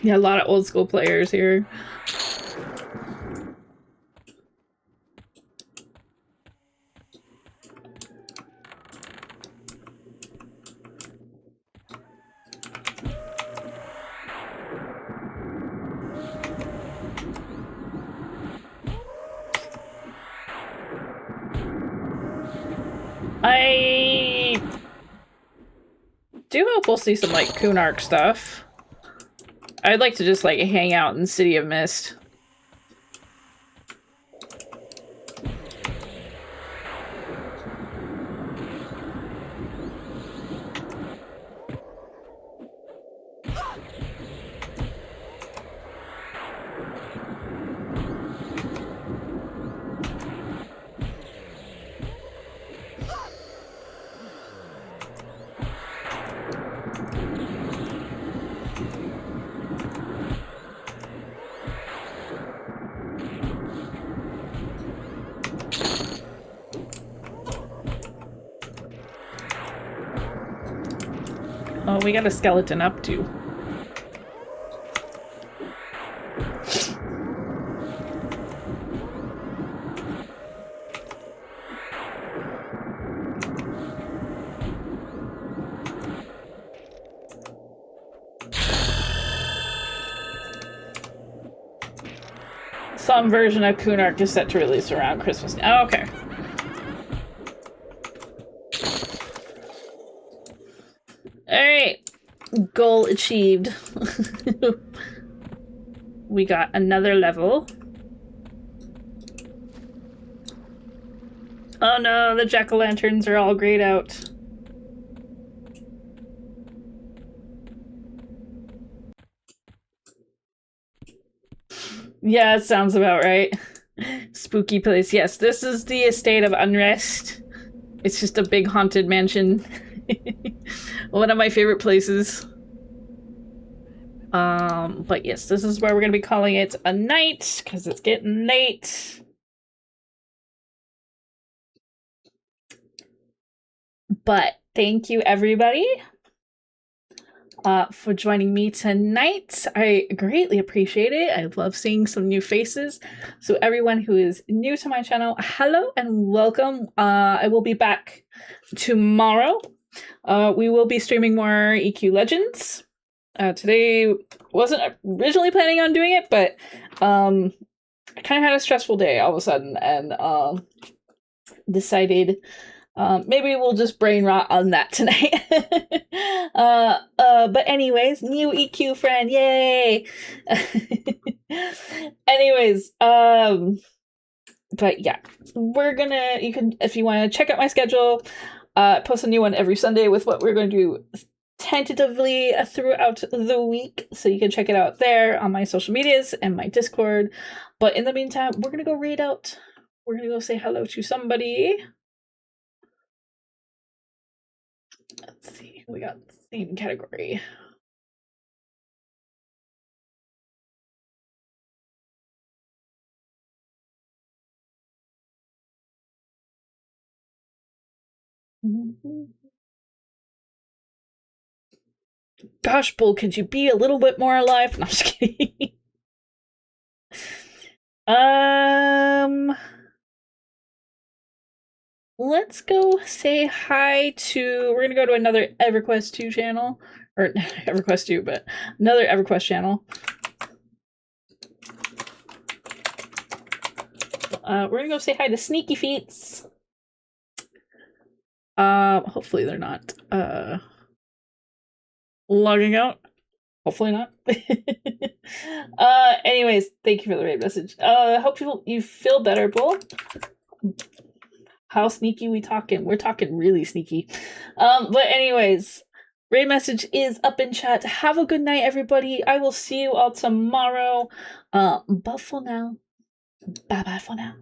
Yeah, a lot of old school players here. I do hope we'll see some, like, Kunark stuff. I'd like to just, like, hang out in City of Mist. Oh, we got a skeleton up too. Some version of Kunark is set to release around Christmas. Oh, okay. Alright. Goal achieved. We got another level. Oh no, the jack-o'-lanterns are all grayed out. Yeah, it sounds about right. Spooky place. Yes, this is the Estate of Unrest. It's just a big haunted mansion. One of my favorite places. But yes, this is where we're gonna be calling it a night, because it's getting late. But thank you, everybody, for joining me tonight. I greatly appreciate it. I love seeing some new faces. So everyone who is new to my channel, hello and welcome. I will be back tomorrow. We will be streaming more EQ Legends. Today wasn't originally planning on doing it, but I kind of had a stressful day all of a sudden and decided maybe we'll just brain rot on that tonight. But anyways, new EQ friend, yay! Anyways, but yeah, you can, if you want to check out my schedule, post a new one every Sunday with what we're going to do tentatively throughout the week, so you can check it out there on my social medias and my Discord. But in the meantime, we're gonna go say hello to somebody. Let's see, we got theme category. Gosh, Bull, could you be a little bit more alive? No, I'm just kidding. Let's go say hi to. We're gonna go to another EverQuest 2 channel, or EverQuest 2, but another EverQuest channel. We're gonna go say hi to Sneaky Feets. Hopefully they're not logging out. Hopefully not. Anyways, thank you for the raid message. Hope you feel better, Bull. How sneaky we talking? We're talking really sneaky. But anyways, raid message is up in chat. Have a good night, everybody. I will see you all tomorrow. But for now, bye bye for now.